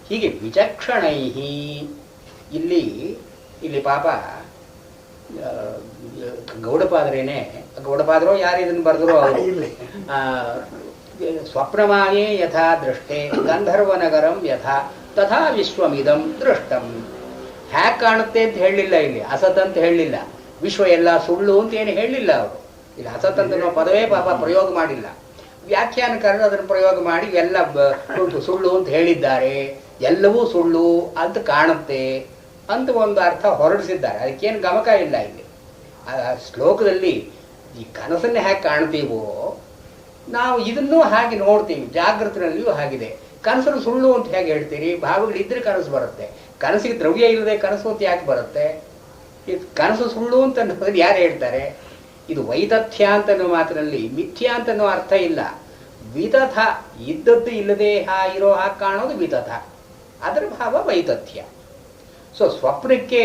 ಹೀಗೆ ವಿಚಕ್ಷಣೈಹಿ. ಇಲ್ಲಿ ಪಾಪ ಗೌಡಪಾದ್ರೇನೆ, ಗೌಡಪಾದ್ರೋ ಯಾರು ಇದನ್ನು ಬರೆದ್ರು ಅವರು, ಸ್ವಪ್ನಮಾಯೇ ಯಥಾ ದೃಷ್ಟೇ ಗಂಧರ್ವನಗರಂ ಯಥಾ ತಥಾ ವಿಶ್ವಮಿದಂ ದೃಷ್ಟಂ. ಹ್ಯಾಕ್ ಕಾಣುತ್ತೆ ಅಂತ ಹೇಳಲಿಲ್ಲ, ಇಲ್ಲಿ ಅಸತ್ ಅಂತ ಹೇಳಲಿಲ್ಲ, ವಿಶ್ವ ಎಲ್ಲ ಸುಳ್ಳು ಅಂತ ಏನು ಹೇಳಲಿಲ್ಲ ಅವರು. ಇಲ್ಲಿ ಅಸತ್ ಅಂತ ನಾವು ಪದವೇ ಪಾಪ ಪ್ರಯೋಗ ಮಾಡಿಲ್ಲ. ವ್ಯಾಖ್ಯಾನಕಾರರು ಅದನ್ನು ಪ್ರಯೋಗ ಮಾಡಿ ಎಲ್ಲ ಸುಳ್ಳು ಅಂತ ಹೇಳಿದ್ದಾರೆ, ಎಲ್ಲವೂ ಸುಳ್ಳು ಅಂತ ಕಾಣುತ್ತೆ ಅಂತ ಒಂದು ಅರ್ಥ ಹೊರಡಿಸಿದ್ದಾರೆ. ಅದಕ್ಕೇನು ಗಮಕ ಇಲ್ಲ. ಇಲ್ಲಿ ಆ ಶ್ಲೋಕದಲ್ಲಿ ಈ ಕನಸನ್ನೇ ಹೇಗೆ ಕಾಣ್ತೀವೋ ನಾವು ಇದನ್ನೂ ಹಾಗೆ ನೋಡ್ತೀವಿ. ಜಾಗೃತಿನಲ್ಲಿಯೂ ಹಾಗಿದೆ. ಕನಸನ್ನು ಸುಳ್ಳು ಅಂತ ಹೇಗೆ ಹೇಳ್ತೀರಿ? ಭಾವಗಳಿದ್ರೆ ಕನಸು ಬರುತ್ತೆ. ಕನಸಿಗೆ ದ್ರವ್ಯ ಇಲ್ಲದೆ ಕನಸು ಅಂತ ಯಾಕೆ ಬರುತ್ತೆ? ಕನಸು ಸುಳ್ಳು ಅಂತ ಅನ್ನೋದನ್ನು ಯಾರು ಹೇಳ್ತಾರೆ? ಇದು ವೈತಥ್ಯ ಅಂತನೋ ಮಾತಿನಲ್ಲಿ ಮಿಥ್ಯಾ ಅಂತನೋ ಅರ್ಥ ಇಲ್ಲ. ವಿತಥ, ಇದ್ದದ್ದು ಇಲ್ಲದೆ ಇರೋ ಹಾಗೆ ಕಾಣೋದು ವಿತಥ, ಅದರ ಭಾವ ವೈತಥ್ಯ. ಸೊ ಸ್ವಪ್ನಕ್ಕೆ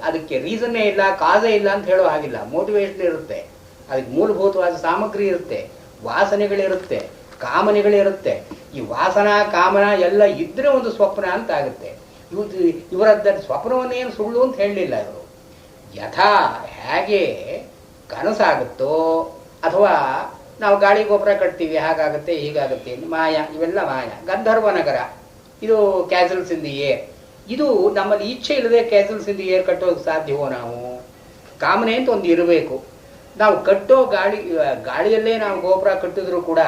ಅದಕ್ಕೆ ರೀಸನ್ನೇ ಇಲ್ಲ, ಕಾಸೇ ಇಲ್ಲ ಅಂತ ಹೇಳೋ ಹಾಗಿಲ್ಲ. ಮೋಟಿವೇಶನ್ ಇರುತ್ತೆ, ಅದಕ್ಕೆ ಮೂಲಭೂತವಾದ ಸಾಮಗ್ರಿ ಇರುತ್ತೆ, ವಾಸನೆಗಳಿರುತ್ತೆ, ಕಾಮನೆಗಳಿರುತ್ತೆ. ಈ ವಾಸನಾ ಕಾಮನ ಎಲ್ಲ ಇದ್ರೆ ಒಂದು ಸ್ವಪ್ನ ಅಂತ ಆಗುತ್ತೆ. ಇವರದ್ದ ಸ್ವಪ್ನವನ್ನೇನು ಸುಳ್ಳು ಅಂತ ಹೇಳಲಿಲ್ಲ ಇವರು. ಯಥಾ ಹೇಗೆ ಕನಸಾಗುತ್ತೋ, ಅಥವಾ ನಾವು ಗಾಳಿ ಗೊಬ್ಬರ ಕಟ್ತೀವಿ ಹಾಗಾಗುತ್ತೆ ಹೀಗಾಗುತ್ತೆ, ಮಾಯ, ಇವೆಲ್ಲ ಮಾಯ. ಗಂಧರ್ವ ನಗರ ಇದು ಕ್ಯಾಸಲ್ಸ್ ಇನ್ ದಿ ಏರ್. ಇದು ನಮ್ಮಲ್ಲಿ ಇಚ್ಛೆ ಇಲ್ಲದೆ ಕ್ಯಾಸಲ್ಸ್ ಇನ್ ದಿ ಏರ್ ಕಟ್ಟೋಕೆ ಸಾಧ್ಯವೋ? ನಾವು ಕಾಮನೆ ಅಂತ ಒಂದು ಇರಬೇಕು. ನಾವು ಕಟ್ಟೋ ಗಾಳಿಯಲ್ಲೇ ನಾವು ಗೋಪುರ ಕಟ್ಟಿದ್ರು ಕೂಡ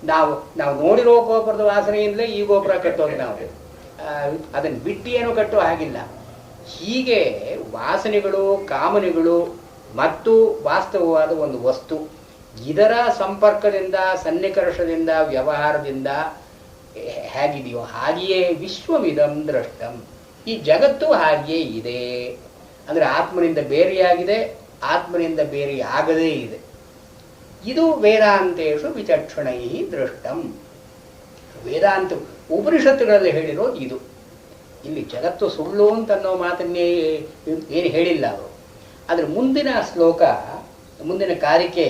ನಾವು ನೋಡಿರೋ ಗೋಪುರದ ವಾಸನೆಯಿಂದಲೇ ಈ ಗೋಪುರ ಕಟ್ಟೋದು. ನಾವು ಅದನ್ನು ಬಿಟ್ಟು ಏನೂ ಕಟ್ಟೋ ಹಾಗಿಲ್ಲ. ಹೀಗೆ ವಾಸನೆಗಳು, ಕಾಮನೆಗಳು ಮತ್ತು ವಾಸ್ತವವಾದ ಒಂದು ವಸ್ತು ಇದರ ಸಂಪರ್ಕದಿಂದ, ಸನ್ನಿಕರ್ಷದಿಂದ, ವ್ಯವಹಾರದಿಂದ ಹೇಗಿದೆಯೋ ಹಾಗೆಯೇ ವಿಶ್ವಮಿದಂ ದೃಷ್ಟಂ. ಈ ಜಗತ್ತು ಹಾಗೆಯೇ ಇದೆ. ಅಂದರೆ ಆತ್ಮನಿಂದ ಬೇರೆಯಾಗಿದೆ, ಆತ್ಮನಿಂದ ಬೇರೆಯಾಗದೇ ಇದೆ. ಇದು ವೇದಾಂತೇಶು ವಿಚಕ್ಷಣೈ ದೃಷ್ಟಂ. ವೇದಾಂತ ಉಪನಿಷತ್ತುಗಳಲ್ಲಿ ಹೇಳಿರೋದು ಇದು. ಇಲ್ಲಿ ಜಗತ್ತು ಸುಳ್ಳು ಅಂತನ್ನೋ ಮಾತನ್ನೇ ಏನು ಹೇಳಿಲ್ಲ ಅವರು. ಆದರೆ ಮುಂದಿನ ಶ್ಲೋಕ, ಮುಂದಿನ ಕಾರಿಕೆ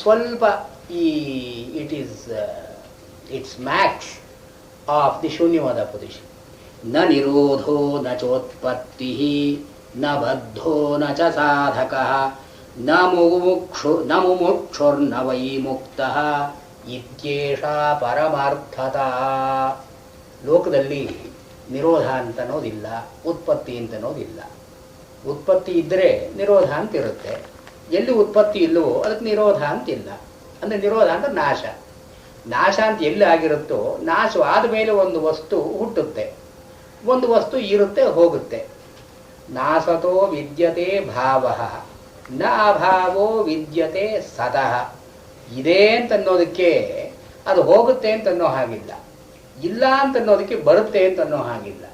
ಸ್ವಲ್ಪ it smacks of the Shunyavada position. ನ ನಿರೋಧೋ ನ ಚೋತ್ಪತ್ತಿ ನ ಬದ್ಧೋ ನ ಚ ಸಾಧಕಃ ನ ಮುಮುಕ್ಷುರ್ನ ವೈ ಮುಕ್ತಃ ಇತ್ಯೇಷಾ ಪರಮಾರ್ಥತಾ. ಲೋಕದಲ್ಲಿ ನಿರೋಧ ಅಂತನೋದಿಲ್ಲ, ಉತ್ಪತ್ತಿ ಅಂತನೋದಿಲ್ಲ. ಉತ್ಪತ್ತಿ ಇದ್ದರೆ ನಿರೋಧ ಅಂತಿರುತ್ತೆ. ಎಲ್ಲಿ ಉತ್ಪತ್ತಿ ಇಲ್ಲವೋ ಅದಕ್ಕೆ ನಿರೋಧ ಅಂತಿಲ್ಲ. ಅಂದರೆ ನಿರೋಧ ಅಂದ್ರೆ ನಾಶ. ನಾಶ ಅಂತ ಎಲ್ಲಿ ಆಗಿರುತ್ತೋ, ನಾಶವಾದ ಮೇಲೆ ಒಂದು ವಸ್ತು ಹುಟ್ಟುತ್ತೆ, ಒಂದು ವಸ್ತು ಇರುತ್ತೆ, ಹೋಗುತ್ತೆ. ನಾಸತೋ ವಿದ್ಯತೆ ಭಾವ ನ ಅಭಾವೋ ವಿದ್ಯತೆ ಸತಃ. ಇದೆ ಅಂತನ್ನೋದಕ್ಕೆ ಅದು ಹೋಗುತ್ತೆ ಅಂತನ್ನೋ ಹಾಗಿಲ್ಲ, ಇಲ್ಲ ಅಂತನ್ನೋದಕ್ಕೆ ಬರುತ್ತೆ ಅಂತನ್ನೋ ಹಾಗಿಲ್ಲ.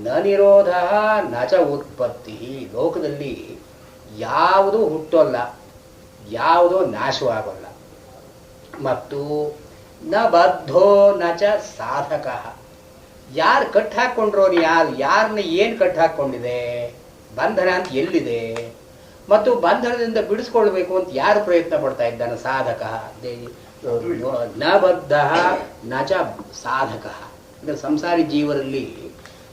ನ ನಿರೋಧ ನ ಚ ಉತ್ಪತ್ತಿ. ಲೋಕದಲ್ಲಿ ಯಾವುದೂ ಹುಟ್ಟೋಲ್ಲ, ಯಾವುದೋ ನಾಶವಾಗೋಲ್ಲ. ಮತ್ತು ನ ಬದ್ಧೋ ನ ಚ ಸಾಧಕ. ಯಾರು ಕಟ್ಟು ಹಾಕ್ಕೊಂಡ್ರೋರು, ಯಾರನ್ನ ಏನು ಕಟ್ಟು ಹಾಕ್ಕೊಂಡಿದೆ? ಬಂಧನ ಅಂತ ಎಲ್ಲಿದೆ? ಮತ್ತು ಬಂಧನದಿಂದ ಬಿಡಿಸ್ಕೊಳ್ಬೇಕು ಅಂತ ಯಾರು ಪ್ರಯತ್ನ ಪಡ್ತಾ ಇದ್ದಾನೆ? ಸಾಧಕ. ನ ಬದ್ಧ ನ ಚ ಸಾಧಕ. ಅಂದರೆ ಸಂಸಾರಿ ಜೀವರಲ್ಲಿ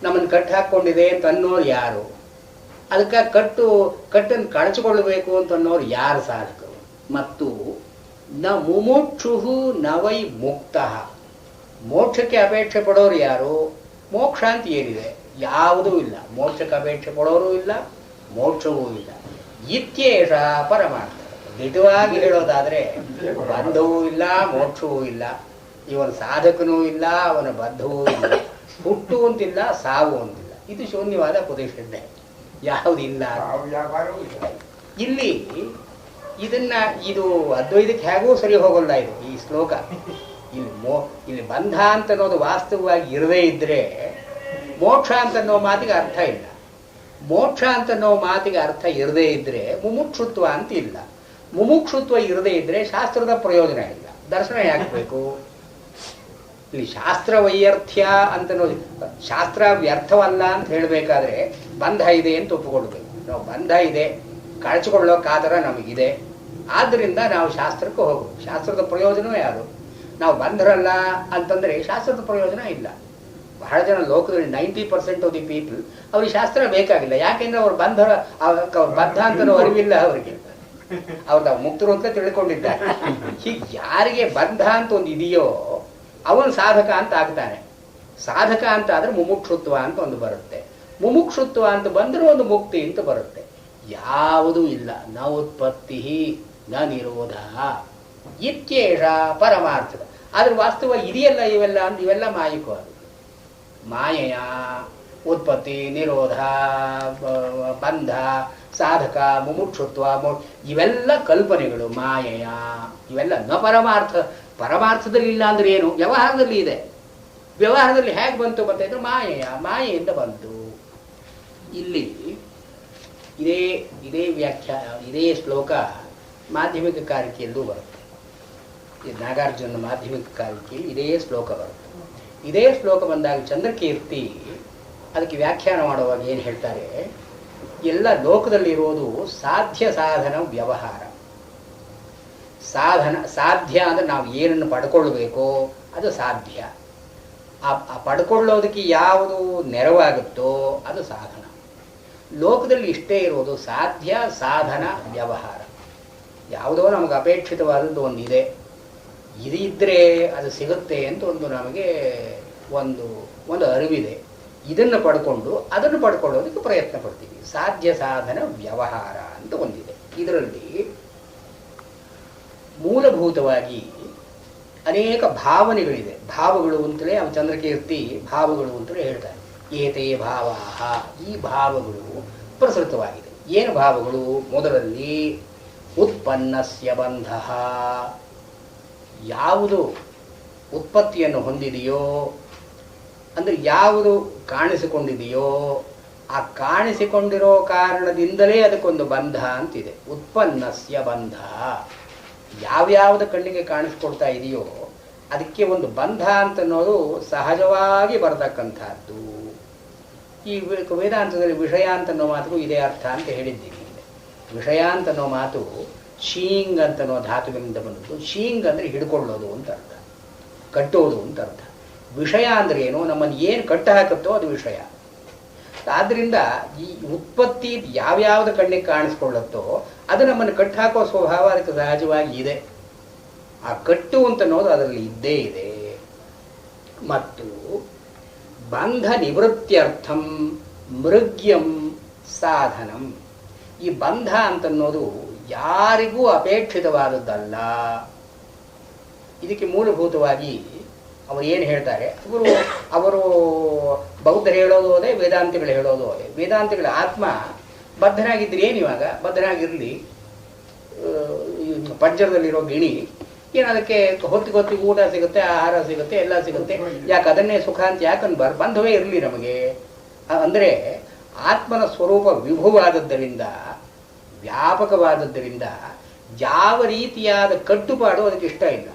ನಮ್ಮನ್ನು ಕಟ್ಟು ಹಾಕ್ಕೊಂಡಿದೆ ಅಂತ ಅನ್ನೋರು ಯಾರು? ಅದಕ್ಕೆ ಕಟ್ಟನ್ನು ಕಳಚಿಕೊಳ್ಳಬೇಕು ಅಂತ ಅನ್ನೋರು ಯಾರು ಸಾಧಕರು? ಮತ್ತು ನ ಮುಮುಕ್ಷು ನ ವೈ ಮುಕ್ತ. ಮೋಕ್ಷಕ್ಕೆ ಅಪೇಕ್ಷೆ ಪಡೋರು ಯಾರು? ಮೋಕ್ಷ ಅಂತ ಏನಿದೆ? ಯಾವುದೂ ಇಲ್ಲ. ಮೋಕ್ಷಕ್ಕೆ ಅಪೇಕ್ಷೆ ಪಡೋರು ಇಲ್ಲ, ಮೋಕ್ಷವೂ ಇಲ್ಲ. ಇತ್ಯೇಷ ಪರಮಾರ್ಥ. ದಿಟವಾಗಿ ಹೇಳೋದಾದ್ರೆ ಬಂಧವೂ ಇಲ್ಲ, ಮೋಕ್ಷವೂ ಇಲ್ಲ, ಇವನ ಸಾಧಕನೂ ಇಲ್ಲ, ಅವನ ಬದ್ಧವೂ ಇಲ್ಲ, ಹುಟ್ಟು ಅಂತಿಲ್ಲ, ಸಾವು ಅಂತಿಲ್ಲ. ಇದು ಶೂನ್ಯವಾದ ಪ್ರದೇಶದ್ದೇ. ಯಾವುದಿಲ್ಲ. ಇಲ್ಲಿ ಇದು ಅದ್ವೈತಕ್ಕೆ ಹೇಗೂ ಸರಿ ಹೋಗಲ್ಲ ಇದು ಈ ಶ್ಲೋಕ. ಇಲ್ಲಿ ಬಂಧ ಅಂತ ಅನ್ನೋದು ವಾಸ್ತವವಾಗಿ ಇರದೇ ಇದ್ರೆ ಮೋಕ್ಷ ಅಂತ ಅನ್ನೋ ಮಾತಿಗೆ ಅರ್ಥ ಇಲ್ಲ. ಮೋಕ್ಷ ಅಂತ ಅನ್ನೋ ಮಾತಿಗೆ ಅರ್ಥ ಇರದೇ ಇದ್ರೆ ಮುಮುಕ್ಷುತ್ವ ಅಂತ ಇಲ್ಲ. ಮುಮುಕ್ಷುತ್ವ ಇರದೇ ಇದ್ರೆ ಶಾಸ್ತ್ರದ ಪ್ರಯೋಜನ ಇಲ್ಲ. ದರ್ಶನ ಯಾಕಬೇಕು? ಇಲ್ಲಿ ಶಾಸ್ತ್ರ ವೈಯರ್ಥ್ಯ ಅಂತ ಶಾಸ್ತ್ರ ವ್ಯರ್ಥವಲ್ಲ ಅಂತ ಹೇಳಬೇಕಾದ್ರೆ ಬಂಧ ಇದೆ ಅಂತ ಒಪ್ಪಿಕೊಳ್ಬೇಕು. ನಾವು ಬಂಧ ಇದೆ, ಕಳಚಿಕೊಳ್ಳೋ ಕಾತರ ನಮಗಿದೆ, ಆದ್ದರಿಂದ ನಾವು ಶಾಸ್ತ್ರಕ್ಕೆ ಹೋಗು. ಶಾಸ್ತ್ರದ ಪ್ರಯೋಜನವೇ ಯಾರು? ನಾವು ಬಂಧರಲ್ಲ ಅಂತಂದ್ರೆ ಶಾಸ್ತ್ರದ ಪ್ರಯೋಜನ ಇಲ್ಲ. ಬಹಳ ಜನ ಲೋಕದಲ್ಲಿ 90% ಆಫ್ ದಿ ಪೀಪಲ್ ಅವ್ರಿಗೆ ಶಾಸ್ತ್ರ ಬೇಕಾಗಿಲ್ಲ. ಯಾಕೆಂದ್ರೆ ಅವ್ರು ಬದ್ಧ ಅಂತ ಅರಿವಿಲ್ಲ ಅವರಿಗೆ. ಅವ್ರು ಮುಕ್ತರು ಅಂತ ತಿಳ್ಕೊಂಡಿದ್ದಾರೆ. ಹೀಗೆ ಯಾರಿಗೆ ಬಂಧ ಅಂತ ಒಂದು ಇದೆಯೋ ಅವನು ಸಾಧಕ ಅಂತ ಆಗ್ತಾನೆ. ಸಾಧಕ ಅಂತ ಆದ್ರೆ ಮುಮುಕ್ಷುತ್ವ ಅಂತ ಒಂದು ಬರುತ್ತೆ. ಮುಮುಕ್ಷುತ್ವ ಅಂತ ಬಂದ್ರೆ ಒಂದು ಮುಕ್ತಿ ಅಂತ ಬರುತ್ತೆ. ಯಾವುದೂ ಇಲ್ಲ. ನ ಉತ್ಪತ್ತಿ ನ ನಿರೋಧ ಇತ್ಯೇಷ ಪರಮಾರ್ಥದ. ಆದ್ರೆ ವಾಸ್ತವ ಇದೆಯಲ್ಲ ಇವೆಲ್ಲ ಮಾಯಿಕ. ಮಾಯೆಯ ಉತ್ಪತ್ತಿ, ನಿರೋಧ, ಬಂಧ, ಸಾಧಕ, ಮುಮುಕ್ಷುತ್ವ ಇವೆಲ್ಲ ಕಲ್ಪನೆಗಳು. ಮಾಯೆಯ ಇವೆಲ್ಲ ನ ಪರಮಾರ್ಥ. ಪರಮಾರ್ಥದಲ್ಲಿ ಇಲ್ಲ ಅಂದ್ರೆ ಏನು? ವ್ಯವಹಾರದಲ್ಲಿ ಇದೆ. ವ್ಯವಹಾರದಲ್ಲಿ ಹೇಗೆ ಬಂತು ಇದ್ರೆ ಮಾಯೆಯಿಂದ ಬಂತು. ಇಲ್ಲಿ ಇದೇ ಇದೇ ಶ್ಲೋಕ ಮಾಧ್ಯಮಿಕ ಕಾರಿಕೆಯಲ್ಲೂ ಬರುತ್ತೆ. ನಾಗಾರ್ಜುನ ಮಾಧ್ಯಮಿಕ ಕಾರಿಕೆಯಲ್ಲಿ ಇದೇ ಶ್ಲೋಕ ಬರುತ್ತೆ. ಇದೇ ಶ್ಲೋಕ ಬಂದಾಗ ಚಂದ್ರಕೀರ್ತಿ ಅದಕ್ಕೆ ವ್ಯಾಖ್ಯಾನ ಮಾಡುವಾಗ ಏನು ಹೇಳ್ತಾರೆ? ಎಲ್ಲ ಲೋಕದಲ್ಲಿರೋದು ಸಾಧ್ಯ ಸಾಧನ ವ್ಯವಹಾರ. ಸಾಧ್ಯ ಅಂದ್ರೆ ನಾವು ಏನನ್ನು ಪಡ್ಕೊಳ್ಬೇಕೋ ಅದು ಸಾಧ್ಯ. ಆ ಪಡ್ಕೊಳ್ಳೋದಕ್ಕೆ ಯಾವುದು ನೆರವಾಗುತ್ತೋ ಅದು ಸಾಧನ. ಲೋಕದಲ್ಲಿ ಇಷ್ಟೇ ಇರೋದು ಸಾಧ್ಯ, ಸಾಧನ, ವ್ಯವಹಾರ. ಯಾವುದೋ ನಮಗೆ ಅಪೇಕ್ಷಿತವಾದದ್ದು ಒಂದಿದೆ, ಇದಿದ್ರೆ ಅದು ಸಿಗುತ್ತೆ ಅಂತ ನಮಗೆ ಒಂದು ಅರಿವಿದೆ. ಇದನ್ನು ಪಡ್ಕೊಂಡು ಅದನ್ನು ಪಡ್ಕೊಳ್ಳೋದಕ್ಕೆ ಪ್ರಯತ್ನ ಪಡ್ತೀವಿ. ಸಾಧ್ಯ, ಸಾಧನ, ವ್ಯವಹಾರ ಅಂತ ಒಂದಿದೆ. ಇದರಲ್ಲಿ ಮೂಲಭೂತವಾಗಿ ಅನೇಕ ಭಾವನೆಗಳಿದೆ. ಭಾವಗಳು ಅಂತಲೇ ಅವ ಚಂದ್ರಕೀರ್ತಿ ಭಾವಗಳು ಅಂತಲೇ ಹೇಳ್ತಾರೆ. ಏತೇ ಭಾವಾಹ, ಈ ಭಾವಗಳು ಪ್ರಸೃತವಾಗಿದೆ. ಏನು ಭಾವಗಳು? ಮೊದಲಲ್ಲಿ ಉತ್ಪನ್ನಸ್ಯ ಬಂಧ. ಯಾವುದು ಉತ್ಪತ್ತಿಯನ್ನು ಹೊಂದಿದೆಯೋ ಅಂದ್ರೆ ಯಾವುದು ಕಾಣಿಸಿಕೊಂಡಿದೆಯೋ ಆ ಕಾಣಿಸಿಕೊಂಡಿರೋ ಕಾರಣದಿಂದಲೇ ಅದಕ್ಕೊಂದು ಬಂಧ ಅಂತಿದೆ. ಉತ್ಪನ್ನಸ್ಯ ಬಂಧ. ಯಾವ್ಯಾವುದು ಕಣ್ಣಿಗೆ ಕಾಣಿಸ್ಕೊಳ್ತಾ ಇದೆಯೋ ಅದಕ್ಕೆ ಒಂದು ಬಂಧ ಅಂತ ಅನ್ನೋದು ಸಹಜವಾಗಿ ಬರತಕ್ಕಂಥದ್ದು. ಈ ವೇದಾಂತದಲ್ಲಿ ವಿಷಯ ಅಂತ ಅನ್ನೋ ಮಾತಿಗೂ ಇದೇ ಅರ್ಥ ಅಂತ ಹೇಳಿದ್ದೀನಿ. ವಿಷಯ ಅಂತ ಅನ್ನೋ ಮಾತು ಶೀಂಗ್ ಅಂತ ಅನ್ನೋ ಧಾತುವಿನಿಂದ ಬಂದದ್ದು. ಶೀಂಗ್ ಅಂದ್ರೆ ಹಿಡ್ಕೊಳ್ಳೋದು ಅಂತ ಅರ್ಥ, ಕಟ್ಟೋದು ಅಂತ ಅರ್ಥ. ವಿಷಯ ಅಂದ್ರೆ ಏನು? ನಮ್ಮನ್ನು ಏನು ಕಟ್ಟ ಹಾಕುತ್ತೋ ಅದು ವಿಷಯ. ಆದ್ರಿಂದ ಈ ಉತ್ಪತ್ತಿ ಯಾವ್ಯಾವ್ದು ಕಣ್ಣಿಗೆ ಕಾಣಿಸ್ಕೊಳ್ಳುತ್ತೋ ಅದು ನಮ್ಮನ್ನು ಕಟ್ಟು ಹಾಕೋ ಸ್ವಭಾವ ಅದಕ್ಕೆ ಸಹಜವಾಗಿ ಇದೆ. ಆ ಕಟ್ಟು ಅಂತ ಅನ್ನೋದು ಅದರಲ್ಲಿ ಇದ್ದೇ ಇದೆ. ಮತ್ತು ಬಂಧ ನಿವೃತ್ತ್ಯರ್ಥಂ ಮೃಗ್ಯಂ ಸಾಧನಂ. ಈ ಬಂಧ ಅಂತನ್ನೋದು ಯಾರಿಗೂ ಅಪೇಕ್ಷಿತವಾದದ್ದಲ್ಲ. ಇದಕ್ಕೆ ಮೂಲಭೂತವಾಗಿ ಅವರು ಏನು ಹೇಳ್ತಾರೆ? ಅವರು ಬೌದ್ಧರು ಹೇಳೋದು ಅದೇ, ವೇದಾಂತಿಗಳು ಹೇಳೋದು ಅದೇ. ವೇದಾಂತಿಗಳ ಆತ್ಮ ಬದ್ಧನಾಗಿದ್ರೆ ಏನು, ಇವಾಗ ಬದ್ಧನಾಗಿರಲಿ. ಪಂಜರದಲ್ಲಿರೋ ಗಿಣಿ ಏನು, ಅದಕ್ಕೆ ಹೊತ್ತಿಗೆ ಊಟ ಸಿಗುತ್ತೆ, ಆಹಾರ ಸಿಗುತ್ತೆ, ಎಲ್ಲ ಸಿಗುತ್ತೆ. ಯಾಕೆ ಅದನ್ನೇ ಸುಖ ಅಂತ ಯಾಕನ್ಬಾರ್ದು? ಬಂಧವೇ ಇರಲಿ ನಮಗೆ. ಅಂದರೆ ಆತ್ಮನ ಸ್ವರೂಪ ವಿಭುವಾದದ್ದರಿಂದ, ವ್ಯಾಪಕವಾದದ್ದರಿಂದ ಯಾವ ರೀತಿಯಾದ ಕಟ್ಟುಪಾಡು ಅದಕ್ಕೆ ಇಷ್ಟ ಇಲ್ಲ.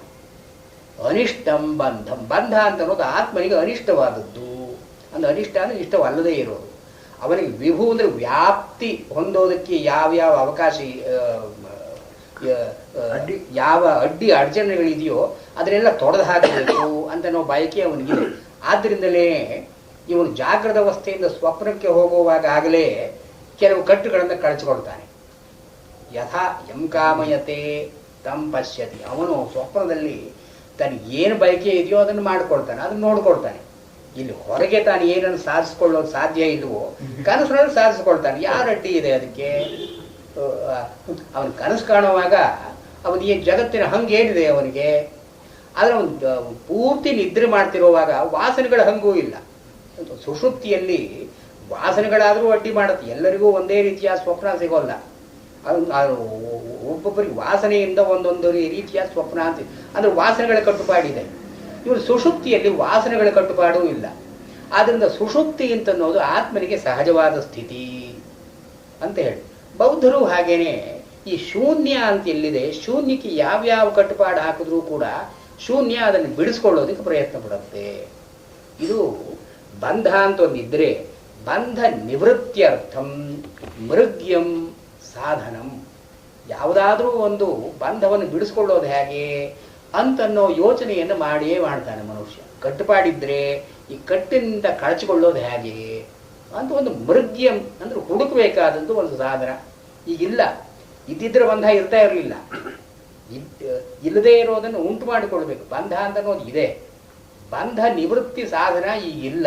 ಅನಿಷ್ಟಂ ಬಂಧಂ. ಬಂಧ ಅಂತ ಅನ್ನೋದು ಆತ್ಮನಿಗೆ ಅನಿಷ್ಟವಾದದ್ದು. ಅಂದ್ರೆ ಅನಿಷ್ಟ ಅಂದರೆ ಇಷ್ಟವಲ್ಲದೇ ಇರೋದು. ಅವನಿಗೆ ವಿಭು ಅಂದರೆ ವ್ಯಾಪ್ತಿ ಹೊಂದೋದಕ್ಕೆ ಯಾವ್ಯಾವ ಅವಕಾಶ, ಯಾವ ಅಡಚಣೆಗಳಿದೆಯೋ ಅದನ್ನೆಲ್ಲ ತೊಡೆದು ಹಾಕಬೇಕು ಅಂತ ನಾವು ಬಯಕೆ ಅವನಿಗಿದೆ. ಆದ್ದರಿಂದಲೇ ಇವನು ಜಾಗೃತ ಅವಸ್ಥೆಯಿಂದ ಸ್ವಪ್ನಕ್ಕೆ ಹೋಗುವಾಗ ಆಗಲೇ ಕೆಲವು ಕಟ್ಟುಗಳನ್ನು ಕಳಚಿಕೊಳ್ತಾನೆ. ಯಥಾ ಯಂ ಕಾಮಯತೆ ತಂ ಪಶ್ಯತಿ. ಅವನು ಸ್ವಪ್ನದಲ್ಲಿ ತನಗೆ ಏನು ಬಯಕೆ ಇದೆಯೋ ಅದನ್ನು ಮಾಡಿಕೊಳ್ತಾನೆ, ಅದನ್ನು ನೋಡ್ಕೊಳ್ತಾನೆ. ಇಲ್ಲಿ ಹೊರಗೆ ತಾನು ಏನನ್ನು ಸಾಧಿಸ್ಕೊಳ್ಳೋದು ಸಾಧ್ಯ ಇಲ್ವೋ ಕನಸಿನಲ್ಲಿ ಸಾಧಿಸ್ಕೊಳ್ತಾನೆ. ಯಾರು ಅಡ್ಡಿ ಇದೆ ಅದಕ್ಕೆ? ಅವನು ಕನಸು ಕಾಣುವಾಗ ಅವನಿಗೆ ಜಗತ್ತಿನ ಹಂಗೇನಿದೆ ಅವನಿಗೆ. ಆದರೆ ಅವನು ಪೂರ್ತಿ ನಿದ್ರೆ ಮಾಡ್ತಿರುವಾಗ ವಾಸನೆಗಳ ಹಂಗೂ ಇಲ್ಲ. ಸುಷುಪ್ತಿಯಲ್ಲಿ ವಾಸನೆಗಳಾದರೂ ಅಡ್ಡಿ ಮಾಡುತ್ತೆ. ಎಲ್ಲರಿಗೂ ಒಂದೇ ರೀತಿಯ ಸ್ವಪ್ನ ಸಿಗೋಲ್ಲ. ಒಬ್ಬೊಬ್ಬರಿಗೆ ವಾಸನೆಯಿಂದ ಒಂದೊಂದು ರೀತಿಯ ಸ್ವಪ್ನ ಅಂತ, ಅಂದ್ರೆ ವಾಸನೆಗಳ ಕಟ್ಟುಪಾಡಿದೆ. ಇವರು ಸುಷುಪ್ತಿಯಲ್ಲಿ ವಾಸನೆಗಳ ಕಟ್ಟುಪಾಡೂ ಇಲ್ಲ. ಆದ್ರಿಂದ ಸುಷುಪ್ತಿ ಅಂತ ಅನ್ನೋದು ಆತ್ಮನಿಗೆ ಸಹಜವಾದ ಸ್ಥಿತಿ ಅಂತ ಹೇಳಿ. ಬೌದ್ಧರು ಹಾಗೇನೆ ಈ ಶೂನ್ಯ ಅಂತ ಎಲ್ಲಿದೆ, ಶೂನ್ಯಕ್ಕೆ ಯಾವ್ಯಾವ ಕಟ್ಟುಪಾಡು ಹಾಕಿದ್ರೂ ಕೂಡ ಶೂನ್ಯ ಅದನ್ನು ಬಿಡಿಸ್ಕೊಳ್ಳೋದಕ್ಕೆ ಪ್ರಯತ್ನ ಪಡುತ್ತೆ. ಇದು ಬಂಧ ಅಂತ ಒಂದಿದ್ರೆ ಬಂಧ ನಿವೃತ್ತ್ಯರ್ಥಂ ಮೃಗ್ಯಂ ಸಾಧನಂ. ಯಾವುದಾದ್ರೂ ಒಂದು ಬಂಧವನ್ನು ಬಿಡಿಸ್ಕೊಳ್ಳೋದು ಹೇಗೆ ಅಂತನ್ನೋ ಯೋಚನೆಯನ್ನು ಮಾಡಿಯೇ ಮಾಡ್ತಾನೆ ಮನುಷ್ಯ. ಕಟ್ಟುಪಾಡಿದ್ರೆ ಈ ಕಟ್ಟಿನಿಂದ ಕಳಚಿಕೊಳ್ಳೋದು ಹೇಗೆ ಅಂತ ಒಂದು ಮೃಗ್ಯಂ ಅಂದ್ರೆ ಹುಡುಕಬೇಕಾದಂತೂ ಒಂದು ಸಾಧನ. ಈಗಿಲ್ಲ, ಇದ್ದಿದ್ರೆ ಬಂಧ ಇರ್ತಾ ಇರಲಿಲ್ಲ. ಇಲ್ಲದೆ ಇರೋದನ್ನು ಉಂಟು ಮಾಡಿಕೊಳ್ಬೇಕು. ಬಂಧ ಅಂತ ಅನ್ನೋದು ಇದೆ, ಬಂಧ ನಿವೃತ್ತಿ ಸಾಧನ ಈಗಿಲ್ಲ.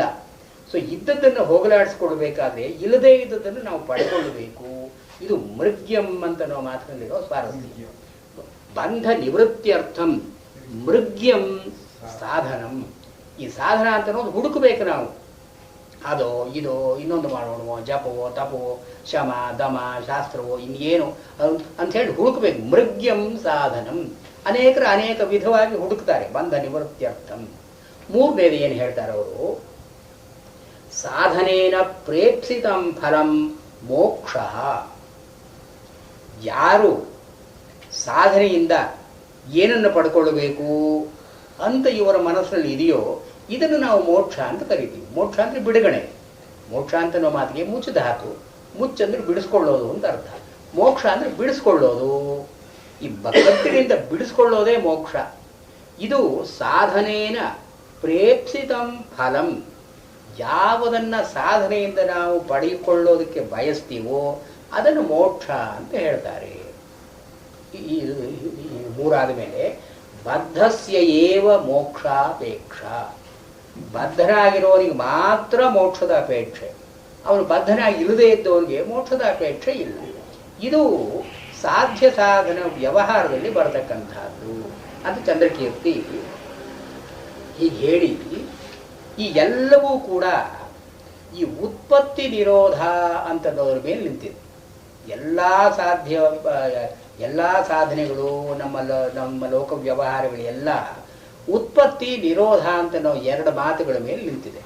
ಸೊ ಇದ್ದದ್ದನ್ನು ಹೋಗಲಾಡಿಸ್ಕೊಡ್ಬೇಕಾದ್ರೆ ಇಲ್ಲದೇ ಇದ್ದದ್ದನ್ನು ನಾವು ಪಡ್ಕೊಳ್ಬೇಕು. ಇದು ಮೃಗ್ಯಂ ಅಂತ ನಾವು ಮಾತನಾಡಿರೋ ಸ್ವಾರಸ್ಯ. ಬಂಧ ನಿವೃತ್ತ್ಯರ್ಥಂ ಮೃಗ್ಯಂ ಸಾಧನಂ. ಈ ಸಾಧನ ಅಂತ ಅನ್ನೋದು ಹುಡುಕಬೇಕು ನಾವು. ಅದೋ ಇದೋ ಇನ್ನೊಂದು ಮಾಡೋಣವೋ, ಜಪವೋ ತಪವೋ ಶಮ ದಮ ಶಾಸ್ತ್ರವೋ ಇನ್ನೇನು ಅಂತ ಹೇಳಿ ಹುಡುಕಬೇಕು. ಮೃಗ್ಯಂ ಸಾಧನಂ. ಅನೇಕರು ಅನೇಕ ವಿಧವಾಗಿ ಹುಡುಕ್ತಾರೆ ಬಂಧ ನಿವೃತ್ತ್ಯರ್ಥಂ. ಮೂರನೇದು ಏನು ಹೇಳ್ತಾರೆ ಅವರು, ಸಾಧನೇನ ಪ್ರೇಪ್ಸಿತಂ ಫಲಂ ಮೋಕ್ಷ. ಯಾರು ಸಾಧನೆಯಿಂದ ಏನನ್ನು ಪಡ್ಕೊಳ್ಬೇಕು ಅಂತ ಇವರ ಮನಸ್ಸಿನಲ್ಲಿ ಇದೆಯೋ ಇದನ್ನು ನಾವು ಮೋಕ್ಷ ಅಂತ ಕರಿತೀವಿ. ಮೋಕ್ಷ ಅಂದ್ರೆ ಬಿಡುಗಡೆ. ಮೋಕ್ಷ ಅಂತ ಅನ್ನೋ ಮಾತಿಗೆ ಮುಚ್ಚ ಧಾತು. ಮುಚ್ಚ ಅಂದ್ರೆ ಬಿಡಿಸ್ಕೊಳ್ಳೋದು ಅಂತ ಅರ್ಥ. ಮೋಕ್ಷ ಅಂದ್ರೆ ಬಿಡಿಸ್ಕೊಳ್ಳೋದು. ಈ ಭಗವಂತನಿಂದ ಬಿಡಿಸ್ಕೊಳ್ಳೋದೇ ಮೋಕ್ಷ. ಇದು ಸಾಧನೇನ ಪ್ರೇಪ್ಸಿತಂ ಫಲಂ. ಯಾವುದನ್ನ ಸಾಧನೆಯಿಂದ ನಾವು ಪಡೆದುಕೊಳ್ಳೋದಕ್ಕೆ ಬಯಸ್ತೀವೋ ಅದನ್ನು ಮೋಕ್ಷ ಅಂತ ಹೇಳ್ತಾರೆ. ಮೂರಾದ ಮೇಲೆ ಬದ್ಧಸ್ಯ ಏವ ಮೋಕ್ಷಾಪೇಕ್ಷ. ಬದ್ಧನಾಗಿರೋನಿಗೆ ಮಾತ್ರ ಮೋಕ್ಷದ ಅಪೇಕ್ಷೆ. ಅವನು ಬದ್ಧನಾಗಿ ಇಲ್ಲದೇ ಇದ್ದವನಿಗೆ ಮೋಕ್ಷದ ಅಪೇಕ್ಷೆ ಇಲ್ಲ. ಇದು ಸಾಧ್ಯ ಸಾಧನ ವ್ಯವಹಾರದಲ್ಲಿ ಬರತಕ್ಕಂಥದ್ದು ಅಂತ ಚಂದ್ರಕೀರ್ತಿ ಹೀಗೆ ಹೇಳಿ, ಈ ಎಲ್ಲವೂ ಕೂಡ ಈ ಉತ್ಪತ್ತಿ ನಿರೋಧ ಅಂತದವ್ರ ಮೇಲೆ ನಿಂತಿದೆ. ಎಲ್ಲ ಸಾಧನೆಗಳು ನಮ್ಮ ಲೋಕ ವ್ಯವಹಾರಗಳೆಲ್ಲ ಉತ್ಪತ್ತಿ ನಿರೋಧ ಅಂತ ನಾವು ಎರಡು ಮಾತುಗಳ ಮೇಲೆ ನಿಂತಿದೆ.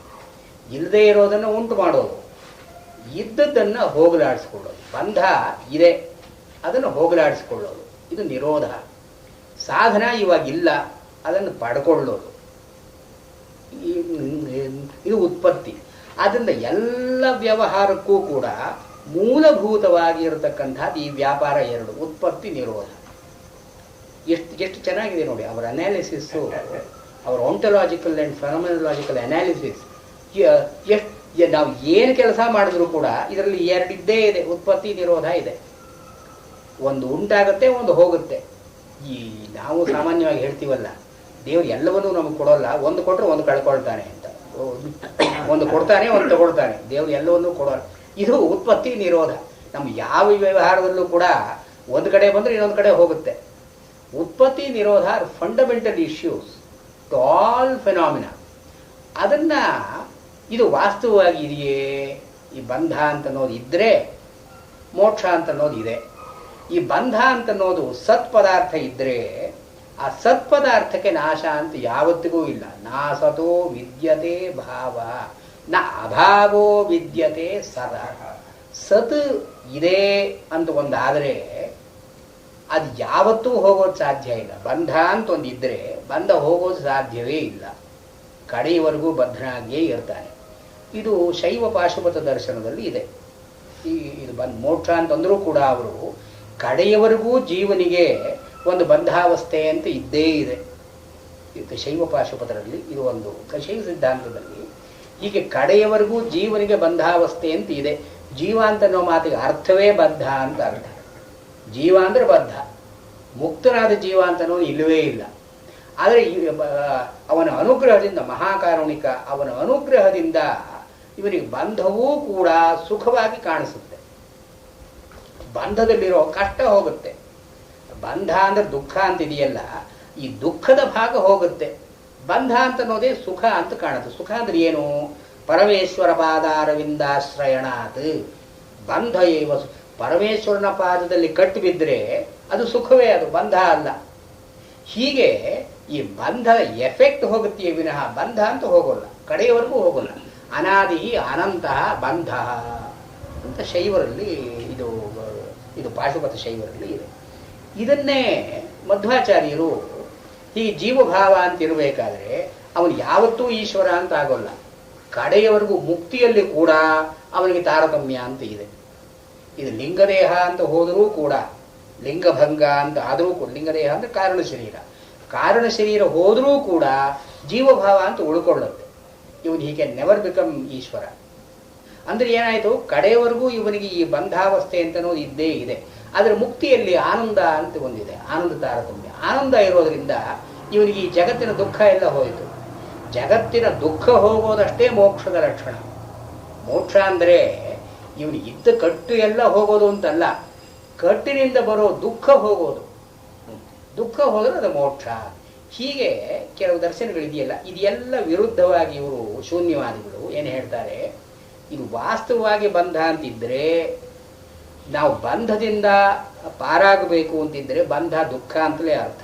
ಇಲ್ಲದೆ ಇರೋದನ್ನು ಉಂಟು ಮಾಡೋದು, ಇದ್ದದ್ದನ್ನು ಹೋಗಲಾಡಿಸ್ಕೊಳ್ಳೋದು. ಬಂಧ ಇದೆ, ಅದನ್ನು ಹೋಗಲಾಡಿಸ್ಕೊಳ್ಳೋದು, ಇದು ನಿರೋಧ. ಸಾಧನ ಇವಾಗಿಲ್ಲ, ಅದನ್ನು ಪಡ್ಕೊಳ್ಳೋದು, ಇದು ಉತ್ಪತ್ತಿ. ಆದ್ದರಿಂದ ಎಲ್ಲ ವ್ಯವಹಾರಕ್ಕೂ ಕೂಡ ಮೂಲಭೂತವಾಗಿ ಇರತಕ್ಕಂಥದ್ದು ಈ ವ್ಯಾಪಾರ ಎರಡು, ಉತ್ಪತ್ತಿ ನಿರೋಧ. ಎಷ್ಟು ಚೆನ್ನಾಗಿದೆ ನೋಡಿ ಅವರ ಅನಾಲಿಸಿಸ್ಸು, ಅವರ ಆಂಟೊಲಾಜಿಕಲ್ ಆ್ಯಂಡ್ ಫೆನೊಮೆನಾಲಜಿಕಲ್ ಅನಾಲಿಸಿಸ್. ನಾವು ಏನು ಕೆಲಸ ಮಾಡಿದ್ರು ಕೂಡ ಇದರಲ್ಲಿ ಎರಡಿದ್ದೇ ಇದೆ, ಉತ್ಪತ್ತಿ ನಿರೋಧ ಇದೆ. ಒಂದು ಉಂಟಾಗುತ್ತೆ, ಒಂದು ಹೋಗುತ್ತೆ. ಈ ನಾವು ಸಾಮಾನ್ಯವಾಗಿ ಹೇಳ್ತೀವಲ್ಲ, ದೇವರು ಎಲ್ಲವನ್ನೂ ನಮಗೆ ಕೊಡೋಲ್ಲ, ಒಂದು ಕೊಟ್ಟರೆ ಒಂದು ಕಳ್ಕೊಳ್ತಾನೆ ಅಂತ. ಒಂದು ಕೊಡ್ತಾನೆ, ಒಂದು ತಗೊಳ್ತಾನೆ. ದೇವರು ಎಲ್ಲವನ್ನೂ ಕೊಡೋಲ್ಲ. ಇದು ಉತ್ಪತ್ತಿ ನಿರೋಧ. ನಮ್ಮ ಯಾವ ವ್ಯವಹಾರದಲ್ಲೂ ಕೂಡ ಒಂದು ಕಡೆ ಬಂದರೆ ಇನ್ನೊಂದು ಕಡೆ ಹೋಗುತ್ತೆ. ಉತ್ಪತ್ತಿ ನಿರೋಧ are fundamental issues to all phenomena. ಅದನ್ನ ಇದು ವಾಸ್ತವವಾಗಿ ಇದೆಯೇ? ಈ ಬಂಧ ಅಂತ ಅನ್ನೋದು ಇದ್ರೆ ಮೋಕ್ಷ ಅಂತ ಅನ್ನೋದು ಇದೆ. ಈ ಬಂಧ ಅಂತ ಅನ್ನೋದು ಸತ್ಪದಾರ್ಥ ಇದ್ರೆ ಆ ಸತ್ಪದಾರ್ಥಕ್ಕೆ ನಾಶ ಅಂತ ಯಾವತ್ತಿಗೂ ಇಲ್ಲ. ನಾಸತೋ ವಿದ್ಯತೆ ಭಾವ ನ ಅಭಾವೋ ವಿದ್ಯತೆ ಸದ. ಸತ್ ಇದೆ ಅಂತ ಒಂದಾದರೆ ಅದು ಯಾವತ್ತೂ ಹೋಗೋದು ಸಾಧ್ಯ ಇಲ್ಲ. ಬಂಧ ಅಂತ ಒಂದಿದ್ರೆ ಬಂಧ ಹೋಗೋದು ಸಾಧ್ಯವೇ ಇಲ್ಲ. ಕಡೆಯವರೆಗೂ ಬದ್ಧನಾಗಿಯೇ ಇರ್ತಾನೆ. ಇದು ಶೈವ ಪಾಶುಪತ ದರ್ಶನದಲ್ಲಿ ಇದೆ. ಇದು ಮೋಕ್ಷ ಅಂತಂದ್ರೂ ಕೂಡ ಅವರು ಕಡೆಯವರೆಗೂ ಜೀವನಿಗೆ ಒಂದು ಬಂಧಾವಸ್ಥೆ ಅಂತ ಇದ್ದೇ ಇದೆ. ಇದು ಶೈವ ಪಾಶುಪತರಲ್ಲಿ ಇದು ಒಂದು ಶೈವ ಸಿದ್ಧಾಂತದಲ್ಲಿ ಹೀಗೆ ಕಡೆಯವರೆಗೂ ಜೀವನಿಗೆ ಬಂಧಾವಸ್ಥೆ ಅಂತ ಇದೆ. ಜೀವ ಅಂತ ಅನ್ನೋ ಮಾತಿಗೆ ಅರ್ಥವೇ ಬದ್ಧ ಅಂತ ಅರ್ಥ. ಜೀವ ಅಂದ್ರೆ ಬದ್ಧ. ಮುಕ್ತನಾದ ಜೀವ ಅಂತನೋ ಇಲ್ಲವೇ ಇಲ್ಲ. ಆದರೆ ಅವನ ಅನುಗ್ರಹದಿಂದ, ಮಹಾಕಾರುಣಿಕ ಅವನ ಅನುಗ್ರಹದಿಂದ ಇವನಿಗೆ ಬಂಧವೂ ಕೂಡ ಸುಖವಾಗಿ ಕಾಣಿಸುತ್ತೆ. ಬಂಧದಲ್ಲಿರೋ ಕಷ್ಟ ಹೋಗುತ್ತೆ. ಬಂಧ ಅಂದ್ರೆ ದುಃಖ ಅಂತ ಇದೆಯಲ್ಲ, ಈ ದುಃಖದ ಭಾಗ ಹೋಗುತ್ತೆ. ಬಂಧ ಅಂತ ಅನ್ನೋದೇ ಸುಖ ಅಂತ ಕಾಣುತ್ತೆ. ಸುಖ ಅಂದ್ರೆ ಏನು? ಪರಮೇಶ್ವರ ಪಾದಾರವಿಂದಾಶ್ರಯಣಾತ್ ಬಂಧ ಏವ ಪರಮೇಶ್ವರನ ಪಾದದಲ್ಲಿ ಕಟ್ಟಿ ಬಿದ್ದರೆ ಅದು ಸುಖವೇ, ಅದು ಬಂಧ ಅಲ್ಲ. ಹೀಗೆ ಈ ಬಂಧದ ಎಫೆಕ್ಟ್ ಹೋಗುತ್ತೆಯೇ ವಿನಃ ಬಂಧ ಅಂತ ಹೋಗೋಲ್ಲ, ಕಡೆಯವರೆಗೂ ಹೋಗೋಲ್ಲ. ಅನಾದಿ ಅನಂತ ಬಂಧ ಅಂತ ಶೈವರಲ್ಲಿ ಇದು ಪಾಶುಪತ ಶೈವರಲ್ಲಿ ಇದೆ. ಇದನ್ನೇ ಮಧ್ವಾಚಾರ್ಯರು ಹೀಗೆ ಜೀವಭಾವ ಅಂತ ಇರಬೇಕಾದ್ರೆ ಅವನು ಯಾವತ್ತೂ ಈಶ್ವರ ಅಂತ ಆಗೋಲ್ಲ. ಕಡೆಯವರೆಗೂ ಮುಕ್ತಿಯಲ್ಲಿ ಕೂಡ ಅವನಿಗೆ ತಾರತಮ್ಯ ಅಂತ ಇದೆ. ಇದು ಲಿಂಗದೇಹ ಅಂತ ಹೋದರೂ ಕೂಡ, ಲಿಂಗಭಂಗ ಅಂತ ಆದರೂ ಕೂಡ, ಲಿಂಗದೇಹ ಅಂದ್ರೆ ಕಾರಣ ಶರೀರ ಹೋದರೂ ಕೂಡ ಜೀವಭಾವ ಅಂತ ಉಳ್ಕೊಳ್ಳುತ್ತೆ. ಇವನು ಹೀಗೆ ನೆವರ್ ಬಿಕಮ್ ಈಶ್ವರ. ಅಂದ್ರೆ ಏನಾಯ್ತು, ಕಡೆಯವರೆಗೂ ಇವನಿಗೆ ಈ ಬಂಧಾವಸ್ಥೆ ಅಂತನೋದು ಇದ್ದೇ ಇದೆ. ಆದರೆ ಮುಕ್ತಿಯಲ್ಲಿ ಆನಂದ ಅಂತ ಒಂದಿದೆ, ಆನಂದ ತಾರತಮ್ಯ. ಆನಂದ ಇರೋದ್ರಿಂದ ಇವನಿಗೆ ಈ ಜಗತ್ತಿನ ದುಃಖ ಎಲ್ಲ ಹೋಯಿತು. ಜಗತ್ತಿನ ದುಃಖ ಹೋಗೋದಷ್ಟೇ ಮೋಕ್ಷದ ಲಕ್ಷಣ. ಮೋಕ್ಷ ಅಂದ್ರೆ ಇವನು ಇದ್ದ ಕಟ್ಟು ಎಲ್ಲ ಹೋಗೋದು ಅಂತಲ್ಲ, ಕಟ್ಟಿನಿಂದ ಬರೋ ದುಃಖ ಹೋಗೋದು. ದುಃಖ ಹೋದ್ರೆ ಅದು ಮೋಕ್ಷ. ಹೀಗೆ ಕೆಲವು ದರ್ಶನಗಳಿದೆಯಲ್ಲ, ಇದೆಲ್ಲ ವಿರುದ್ಧವಾಗಿ ಇವರು ಶೂನ್ಯವಾದಿಗಳು ಏನು ಹೇಳ್ತಾರೆ, ಇದು ವಾಸ್ತವವಾಗಿ ಬಂಧ ಅಂತಿದ್ರೆ, ನಾವು ಬಂಧದಿಂದ ಪಾರಾಗಬೇಕು ಅಂತಿದ್ರೆ ಬಂಧ ದುಃಖ ಅಂತಲೇ ಅರ್ಥ.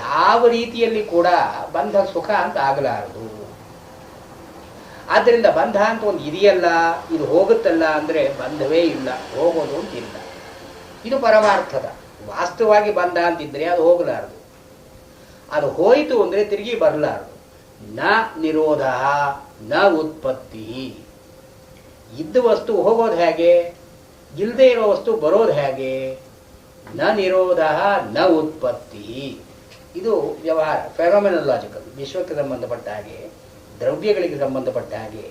ಯಾವ ರೀತಿಯಲ್ಲಿ ಕೂಡ ಬಂಧ ಸುಖ ಅಂತ ಆಗಲಾರದು. ಆದ್ದರಿಂದ ಬಂಧ ಅಂತ ಒಂದು ಇದೆಯಲ್ಲ, ಇದು ಹೋಗುತ್ತಲ್ಲ ಅಂದ್ರೆ ಬಂಧವೇ ಇಲ್ಲ, ಹೋಗೋದು ಅಂತಿಲ್ಲ. ಇದು ಪರಮಾರ್ಥದ. ವಾಸ್ತವವಾಗಿ ಬಂಧ ಅಂತಿದ್ರೆ ಅದು ಹೋಗಲಾರದು. ಅದು ಹೋಯಿತು ಅಂದ್ರೆ ತಿರುಗಿ ಬರಲಾರದು. ನ ನಿರೋಧ ನ ಉತ್ಪತ್ತಿ. ಇದ್ದ ವಸ್ತು ಹೋಗೋದು ಹೇಗೆ, ಇಲ್ಲದೆ ಇರೋ ವಸ್ತು ಬರೋದು ಹೇಗೆ? ನ ನಿರೋಧ ನ ಉತ್ಪತ್ತಿ. ಇದು ವ್ಯವಹಾರ, ಫೆನೋಮೆನಾಲಜಿಕಲ್. ವಿಶ್ವಕ್ಕೆ ಸಂಬಂಧಪಟ್ಟ ಹಾಗೆ, ದ್ರವ್ಯಗಳಿಗೆ ಸಂಬಂಧಪಟ್ಟ ಹಾಗೆ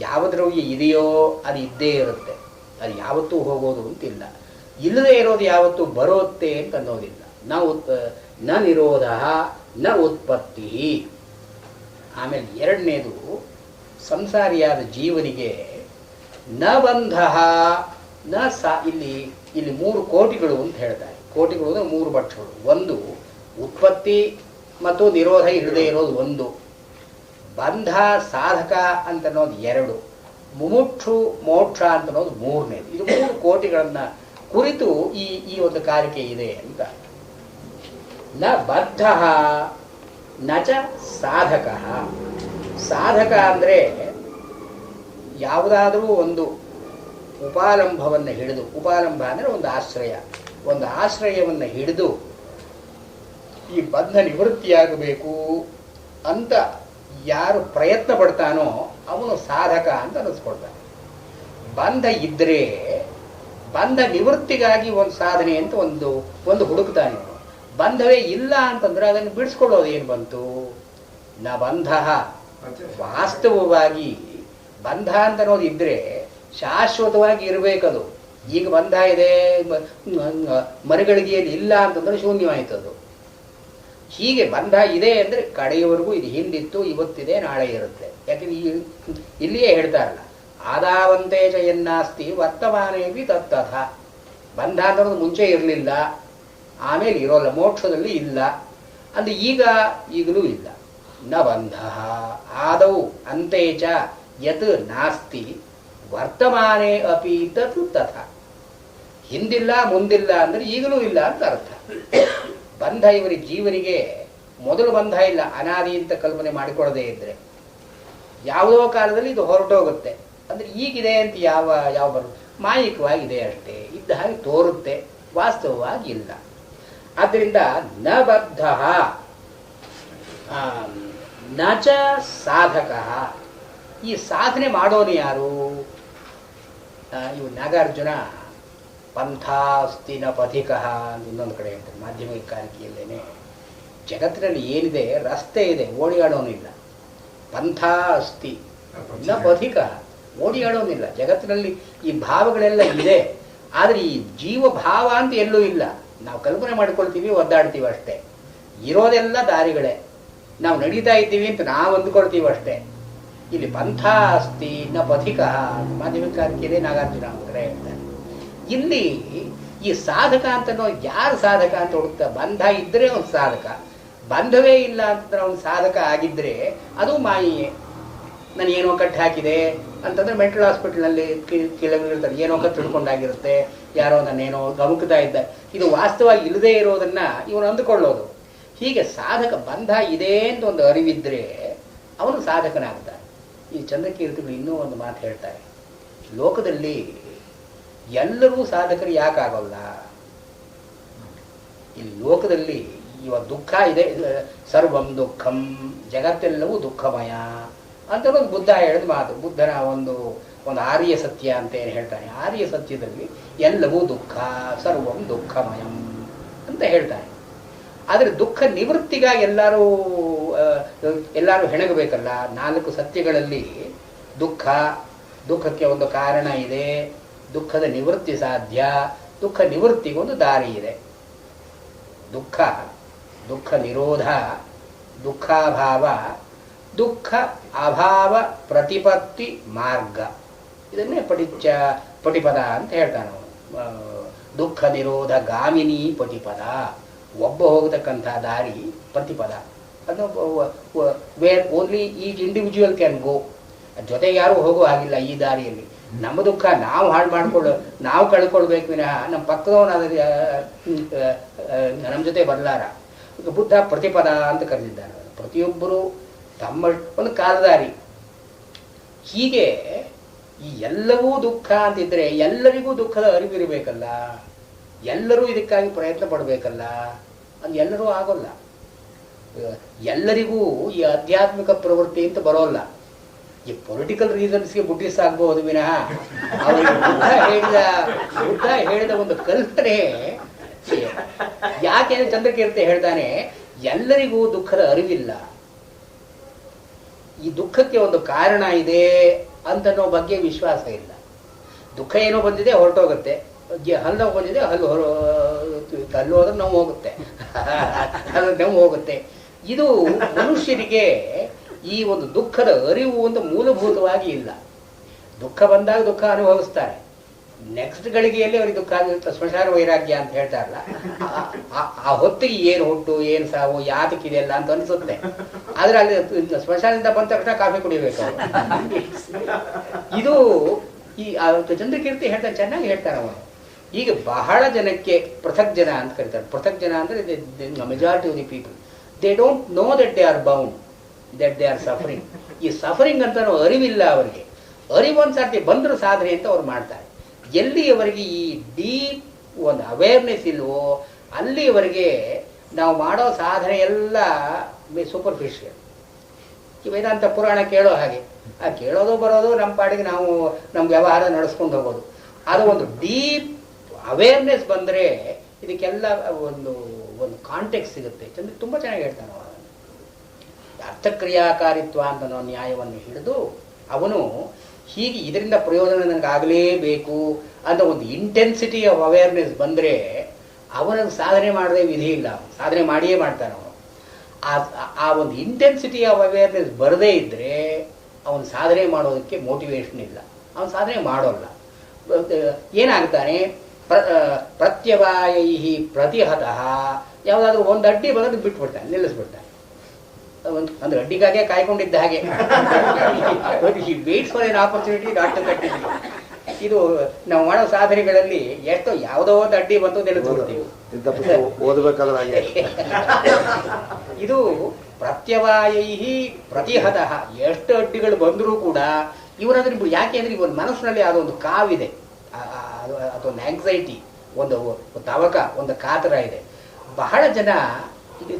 ಯಾವ ದ್ರವ್ಯ ಇದೆಯೋ ಅದು ಇದ್ದೇ ಇರುತ್ತೆ, ಅದು ಯಾವತ್ತೂ ಹೋಗೋದು ಅಂತಿಲ್ಲ. ಇಲ್ಲದೆ ಇರೋದು ಯಾವತ್ತೂ ಬರುತ್ತೆ ಅಂತ ಅನ್ನೋದಿಲ್ಲ. ನ ನಿರೋಧ ನ ಉತ್ಪತ್ತಿ. ಆಮೇಲೆ ಎರಡನೇದು, ಸಂಸಾರಿಯಾದ ಜೀವನಿಗೆ ನ ಬಂಧ ನ ಇಲ್ಲಿ 3 ಕೋಟಿಗಳು ಅಂತ ಹೇಳ್ತಾರೆ. ಕೋಟಿಗಳು ಅಂದ್ರೆ 3 ಪಕ್ಷಗಳು. ಒಂದು ಉತ್ಪತ್ತಿ ಮತ್ತು ನಿರೋಧ ಇಲ್ಲದೆ ಇರೋದು ಒಂದು, ಬಂಧ ಸಾಧಕ ಅಂತ ಅನ್ನೋದು 2, ಮುಮುಕ್ಷು ಮೋಕ್ಷ ಅಂತ ಅನ್ನೋದು 3ನೇದು. ಇದು 3 ಕೋಟಿಗಳನ್ನ ಕುರಿತು ಈ ಒಂದು ಕಾರಿಕೆ ಇದೆ ಅಂತ. ನ ಬದ್ಧ ನ ಚ ಸಾಧಕ. ಸಾಧಕ ಅಂದ್ರೆ ಯಾವುದಾದರೂ ಒಂದು ಉಪಾಲಂಭವನ್ನು ಹಿಡಿದು, ಉಪಾಲಂಭ ಅಂದ್ರೆ ಒಂದು ಆಶ್ರಯವನ್ನು ಹಿಡಿದು ಈ ಬಂಧ ನಿವೃತ್ತಿಯಾಗಬೇಕು ಅಂತ ಯಾರು ಪ್ರಯತ್ನ ಪಡ್ತಾನೋ ಅವನು ಸಾಧಕ ಅಂತ ಅನ್ನಿಸ್ಕೊಳ್ತಾನೆ. ಬಂಧ ಇದ್ರೆ ಬಂಧ ನಿವೃತ್ತಿಗಾಗಿ ಒಂದು ಸಾಧನೆ ಅಂತ ಒಂದು ಹುಡುಕ್ತಾನೆ. ಬಂಧವೇ ಇಲ್ಲ ಅಂತಂದ್ರೆ ಅದನ್ನು ಬಿಡಿಸ್ಕೊಳ್ಳೋದು ಏನು ಬಂತು? ನ ಬಂಧ. ವಾಸ್ತವವಾಗಿ ಬಂಧ ಅಂತ ಅನ್ನೋದು ಇದ್ರೆ ಶಾಶ್ವತವಾಗಿ ಇರಬೇಕದು. ಈಗ ಬಂಧ ಇದೆ, ಮರಗಳಿಗೆ ಇಲ್ಲ ಅಂತಂದ್ರೆ ಶೂನ್ಯವಾಯ್ತದು. ಹೀಗೆ ಬಂಧ ಇದೆ ಅಂದ್ರೆ ಕಡೆಯವರೆಗೂ ಇದು ಹಿಂದಿತ್ತು, ಇವತ್ತಿದೆ, ನಾಳೆ ಇರುತ್ತೆ. ಯಾಕಂದ್ರೆ ಇಲ್ಲಿಯೇ ಹೇಳ್ತಾರಲ್ಲ, ಆದಾವಂತೇಜ ಎನ್ನಾಸ್ತಿ ವರ್ತಮಾನೇವಿ ತತ್ತಥ. ಬಂಧ ಅನ್ನೋದು ಮುಂಚೆ ಇರಲಿಲ್ಲ, ಆಮೇಲೆ ಇರೋಲ್ಲ, ಮೋಕ್ಷದಲ್ಲಿ ಇಲ್ಲ ಅಂದ್ರೆ ಈಗಲೂ ಇಲ್ಲ. ನ ಬಂಧ ಆದೌ ಅಂತೇಚ ಯತ್ ನಾಸ್ತಿ ವರ್ತಮಾನೇ ಅಪಿ ತತ್ ತಥ. ಹಿಂದಿಲ್ಲ ಮುಂದಿಲ್ಲ ಅಂದ್ರೆ ಈಗಲೂ ಇಲ್ಲ ಅಂತ ಅರ್ಥ. ಬಂಧ ಇವರಿಗೆ ಜೀವನಿಗೆ ಮೊದಲು ಬಂಧ ಇಲ್ಲ, ಅನಾದಿ ಅಂತ ಕಲ್ಪನೆ ಮಾಡಿಕೊಳ್ಳದೆ ಇದ್ರೆ ಯಾವುದೋ ಕಾಲದಲ್ಲಿ ಇದು ಹೊರಟೋಗುತ್ತೆ. ಅಂದ್ರೆ ಈಗಿದೆ ಅಂತ ಯಾವ ಬರುತ್ತೆ, ಮಾಯಿಕವಾಗಿದೆ ಅಷ್ಟೇ, ಇದ್ದ ಹಾಗೆ ತೋರುತ್ತೆ, ವಾಸ್ತವವಾಗಿ ಇಲ್ಲ. ಆದ್ದರಿಂದ ನ ಬದ್ಧ ನ ಚ ಸಾಧಕ. ಈ ಸಾಧನೆ ಮಾಡೋನು ಯಾರು? ಇವು ನಾಗಾರ್ಜುನ ಪಂಥಾಸ್ತಿ ನ ಪಥಿಕ ಅಂತ ಇನ್ನೊಂದು ಕಡೆ ಹೇಳ್ತಾರೆ ಮಾಧ್ಯಮಿಕ ಕಾರಿಕೆಯಲ್ಲೇನೆ. ಜಗತ್ತಿನಲ್ಲಿ ಏನಿದೆ, ರಸ್ತೆ ಇದೆ, ಓಡಿಯಾಡೋನಿಲ್ಲ. ಪಂಥ ಅಸ್ತಿ ನ ಪಥಿಕ, ಓಡಿಯಾಡೋನಿಲ್ಲ. ಜಗತ್ತಿನಲ್ಲಿ ಈ ಭಾವಗಳೆಲ್ಲ ಇದೆ, ಆದರೆ ಈ ಜೀವಭಾವ ಅಂತ ಎಲ್ಲೂ ಇಲ್ಲ. ನಾವು ಕಲ್ಪನೆ ಮಾಡ್ಕೊಳ್ತೀವಿ, ಒದ್ದಾಡ್ತೀವಿ ಅಷ್ಟೇ. ಇರೋದೆಲ್ಲ ದಾರಿಗಳೇ, ನಾವು ನಡೀತಾ ಇದ್ದೀವಿ ಅಂತ ನಾವು ಅಂದ್ಕೊಳ್ತೀವಿ ಅಷ್ಟೇ. ಇಲ್ಲಿ ಪಂಥ ಅಸ್ತಿ ನ ಪಥಿಕ ಮಾಧ್ಯಮಿಕ ಕಾರಿಕೆಯಲ್ಲೇ ನಾಗಾರ್ಜುನ ಅಂತ ಹೇಳ್ತಾರೆ. ಇಲ್ಲಿ ಈ ಸಾಧಕ ಅಂತನೋ ಯಾರು ಸಾಧಕ ಅಂತ ಹುಡುಕ್ತಾ? ಬಂಧ ಇದ್ರೆ ಅವನು ಸಾಧಕ, ಬಂಧವೇ ಇಲ್ಲ ಅಂತಂದ್ರೆ ಅವನು ಸಾಧಕ ಆಗಿದ್ರೆ ಅದು ಮಾಯೆಯೇ. ನನಗೇನೋ ಕಟ್ಟು ಹಾಕಿದೆ ಅಂತಂದ್ರೆ ಮೆಂಟಲ್ ಹಾಸ್ಪಿಟಲ್ನಲ್ಲಿ ಕೆಲವರು ಇರ್ತಾರೆ, ಏನೋ ಕಟ್ಟು ತಿಳ್ಕೊಂಡಾಗಿರುತ್ತೆ, ಯಾರೋ ನನ್ನೇನೋ ಗಮುಕ್ತಾ ಇದ್ದ. ಇದು ವಾಸ್ತವವಾಗಿ ಇಲ್ಲದೇ ಇರೋದನ್ನ ಇವನು ಅಂದುಕೊಳ್ಳೋದು. ಹೀಗೆ ಸಾಧಕ ಬಂಧ ಇದೆ ಅಂತ ಒಂದು ಅರಿವಿದ್ರೆ ಅವನು ಸಾಧಕನಾಗ್ತಾನೆ. ಈ ಚಂದ್ರಕೀರ್ತಿಗಳು ಇನ್ನೂ ಒಂದು ಮಾತು ಹೇಳ್ತಾರೆ, ಲೋಕದಲ್ಲಿ ಎಲ್ಲರೂ ಸಾಧಕರು ಯಾಕಾಗಲ್ಲ? ಈ ಲೋಕದಲ್ಲಿ ಇವಾಗ ದುಃಖ ಇದೆ, ಸರ್ವಂ ದುಃಖಂ, ಜಗತ್ತೆಲ್ಲವೂ ದುಃಖಮಯ ಅಂತ ಒಂದು ಬುದ್ಧ ಹೇಳಿದ ಮಾತು. ಬುದ್ಧನ ಒಂದು ಆರ್ಯ ಸತ್ಯ ಅಂತ ಏನು ಹೇಳ್ತಾನೆ, ಆರ್ಯ ಸತ್ಯದಲ್ಲಿ ಎಲ್ಲವೂ ದುಃಖ, ಸರ್ವಂ ದುಃಖಮಯಂ ಅಂತ ಹೇಳ್ತಾನೆ. ಆದರೆ ದುಃಖ ನಿವೃತ್ತಿಗಾಗಿ ಎಲ್ಲರೂ ಹೆಣಗಬೇಕಲ್ಲ. 4 ಸತ್ಯಗಳಲ್ಲಿ ದುಃಖಕ್ಕೆ ಒಂದು ಕಾರಣ ಇದೆ, ದುಃಖದ ನಿವೃತ್ತಿ ಸಾಧ್ಯ, ದುಃಖ ನಿವೃತ್ತಿಗೆ ಒಂದು ದಾರಿ ಇದೆ. ದುಃಖ ನಿರೋಧ, ದುಃಖಾಭಾವ, ದುಃಖ ಅಭಾವ ಪ್ರತಿಪತ್ತಿ ಮಾರ್ಗ, ಇದನ್ನೇ ಪಟಿಪದ ಅಂತ ಹೇಳ್ತಾನೆ ಅವನು. ದುಃಖ ನಿರೋಧ ಗಾಮಿನಿ ಪಟಿಪದ, ಒಬ್ಬ ಹೋಗತಕ್ಕಂಥ ದಾರಿ ಪ್ರತಿಪದ. ಅದು where only each individual can go. ಜೊತೆಗೆ ಯಾರು ಹೋಗೋ ಹಾಗಿಲ್ಲ ಈ ದಾರಿಯಲ್ಲಿ. ನಮ್ಮ ದುಃಖ ನಾವು ನಾವು ಕಳ್ಕೊಳ್ಬೇಕು ವಿನಃ ನಮ್ಮ ಪಕ್ಕದವನು ನಮ್ಮ ಜೊತೆ ಬರಲಾರ. ಬುದ್ಧ ಪ್ರತಿಪದ ಅಂತ ಕರೆದಿದ್ದಾನೆ. ಪ್ರತಿಯೊಬ್ಬರು ತಮ್ಮ ಒಂದು ಕಾಲದಾರಿ. ಹೀಗೆ ಈ ಎಲ್ಲವೂ ದುಃಖ ಅಂತಿದ್ರೆ ಎಲ್ಲರಿಗೂ ದುಃಖದ ಅರಿವಿರಬೇಕಲ್ಲ, ಎಲ್ಲರೂ ಇದಕ್ಕಾಗಿ ಪ್ರಯತ್ನ ಪಡಬೇಕಲ್ಲ. ಅದು ಎಲ್ಲರೂ ಆಗೋಲ್ಲ. ಎಲ್ಲರಿಗೂ ಈ ಆಧ್ಯಾತ್ಮಿಕ ಪ್ರವೃತ್ತಿ ಅಂತ ಬರೋಲ್ಲ. ಈ ಪೊಲಿಟಿಕಲ್ ರೀಸನ್ಸ್ಗೆ ಬುದ್ಧಿಸ್ಟ್ ಆಗ್ಬಹುದು ವಿನಃ ಅವರಿಗೆ ಬುದ್ಧ ಹೇಳಿದ ಒಂದು ಕಲ್ಪನೆ ಯಾಕೆ ಚಂದ್ರಕೀರ್ತಿ ಹೇಳ್ತಾನೆ, ಎಲ್ಲರಿಗೂ ದುಃಖದ ಅರಿವಿಲ್ಲ. ಈ ದುಃಖಕ್ಕೆ ಒಂದು ಕಾರಣ ಇದೆ ಅಂತನೋ ಬಗ್ಗೆ ವಿಶ್ವಾಸ ಇಲ್ಲ. ದುಃಖ ಏನೋ ಬಂದಿದೆ ಹೊರಟೋಗುತ್ತೆ, ಹಲ್ಲು ನೋವು ಬಂದಿದೆ ಹಲ್ಲು ಹೋದ್ರೆ ನೋವು ಹೋಗುತ್ತೆ, ನೋವು ಹೋಗುತ್ತೆ. ಇದು ಮನುಷ್ಯರಿಗೆ ಈ ಒಂದು ದುಃಖದ ಅರಿವು ಒಂದು ಮೂಲಭೂತವಾಗಿ ಇಲ್ಲ. ದುಃಖ ಬಂದಾಗ ದುಃಖ ಅನುಭವಿಸ್ತಾರೆ, ನೆಕ್ಸ್ಟ್ ಗಳಿಗೆಯಲ್ಲಿ ಅವರಿಗೆ ದುಃಖ ಆಗಿರುತ್ತೆ. ಸ್ಮಶಾನ ವೈರಾಗ್ಯ ಅಂತ ಹೇಳ್ತಾರಲ್ಲ, ಆ ಹೊತ್ತಿಗೆ ಏನು ಹುಟ್ಟು ಏನು ಸಾವು ಯಾತಕ್ಕಿದೆಯಲ್ಲ ಅಂತ ಅನಿಸುತ್ತೆ. ಆದ್ರೆ ಅಲ್ಲಿ ಸ್ಮಶಾನದಿಂದ ಬಂದ ತಕ್ಷಣ ಕಾಫಿ ಕುಡಿಬೇಕು. ಇದು ಈ ಚಂದ್ರಕೀರ್ತಿ ಹೇಳ್ತಾನೆ, ಚೆನ್ನಾಗಿ ಹೇಳ್ತಾನೆ ಅವನು. ಈಗ ಬಹಳ ಜನಕ್ಕೆ ಪೃಥಕ್ ಜನ ಅಂತ ಕರೀತಾರೆ. ಪೃಥಕ್ ಜನ ಅಂದ್ರೆ majority of the people they don't know that they are bound, that they are suffering. ಈ ಸಫರಿಂಗ್ ಅಂತ ಅರಿವಿಲ್ಲ ಅವರಿಗೆ. ಅರಿವೊಂದ್ಸರ್ತಿ ಬಂದ್ರು ಸಾಧನೆ ಅಂತ ಅವ್ರು ಮಾಡ್ತಾರೆ. ಎಲ್ಲಿಯವರೆಗೆ ಈ ಡೀಪ್ ಒಂದು ಅವೇರ್ನೆಸ್ ಇಲ್ವೋ ಅಲ್ಲಿಯವರೆಗೆ ನಾವು ಮಾಡೋ ಸಾಧನೆ ಎಲ್ಲ ಸೂಪರ್ಫಿಷಿಯಲ್. ಈ ವೇದಾಂತ ಪುರಾಣ ಕೇಳೋ ಹಾಗೆ, ಕೇಳೋದು ಬರೋದು ನಮ್ಮ ಪಾಡಿಗೆ ನಾವು ನಮ್ಮ ವ್ಯವಹಾರ ನಡೆಸ್ಕೊಂಡು ಹೋಗೋದು. ಅದು ಒಂದು ಡೀಪ್ ಅವೇರ್ನೆಸ್ ಬಂದರೆ ಇದಕ್ಕೆಲ್ಲ ಒಂದು ಕಾಂಟೆಕ್ಸ್ಟ್ ಸಿಗುತ್ತೆ. ತುಂಬ ಚೆನ್ನಾಗಿ ಹೇಳ್ತಾನೆ ಅವನು. ಅರ್ಥಕ್ರಿಯಾಕಾರಿತ್ವ ಅಂತ ನಾವು ನ್ಯಾಯವನ್ನು ಹಿಡಿದು ಅವನು ಹೀಗೆ ಇದರಿಂದ ಪ್ರಯೋಜನ ನನಗಾಗಲೇಬೇಕು ಅಂತ ಒಂದು ಇಂಟೆನ್ಸಿಟಿ ಆಫ್ ಅವೇರ್ನೆಸ್ ಬಂದರೆ ಅವನಿಗೆ ಸಾಧನೆ ಮಾಡದೆ ವಿಧಿ ಇಲ್ಲ. ಸಾಧನೆ ಮಾಡಿಯೇ ಮಾಡ್ತಾನೆ ಅವನು. ಆ ಒಂದು ಇಂಟೆನ್ಸಿಟಿ ಆಫ್ ಅವೇರ್ನೆಸ್ ಬರದೇ ಇದ್ದರೆ ಅವನು ಸಾಧನೆ ಮಾಡೋದಕ್ಕೆ ಮೋಟಿವೇಶನ್ ಇಲ್ಲ, ಅವನು ಸಾಧನೆ ಮಾಡೋಲ್ಲ. ಏನಾಗ್ತಾನೆ, ಪ್ರತ್ಯವಾಯೈ ಪ್ರತಿಹತಃ, ಯಾವುದಾದ್ರೂ ಒಂದು ಅಡ್ಡಿ ಬಂದ್ರೆ ಬಿಟ್ಬಿಡ್ತಾನೆ, ನಿಲ್ಲಿಸ್ಬಿಡ್ತಾನೆ. ಒಂದು ಅಡ್ಡಿಗಾಗೆ ಕಾಯ್ಕೊಂಡಿದ್ದ ಹಾಗೆ, waits for an opportunity not to cut it. ಇದು ನಾವು ಮಾಡೋ ಸಾಧನೆಗಳಲ್ಲಿ ಎಷ್ಟೋ ಯಾವುದೋ ಒಂದು ಅಡ್ಡಿ ಬಂತು ನಿಲ್ಲಿಸ್ಬಿಡ್ತೀವಿ. ಇದು ಪ್ರತ್ಯವಾಯೈ ಪ್ರತಿಹತಃ, ಎಷ್ಟು ಅಡ್ಡಿಗಳು ಬಂದರೂ ಕೂಡ ಇವನಾದ್ರೆ ಯಾಕೆ ಅಂದ್ರೆ ಇವನ ಮನಸ್ಸಿನಲ್ಲಿ ಅದೊಂದು ಕಾವಿದೆ, ಅದೊಂದು ಆಂಗ್ಸೈಟಿ, ಒಂದು ತವಕ, ಒಂದು ಕಾತರ ಇದೆ. ಬಹಳ ಜನ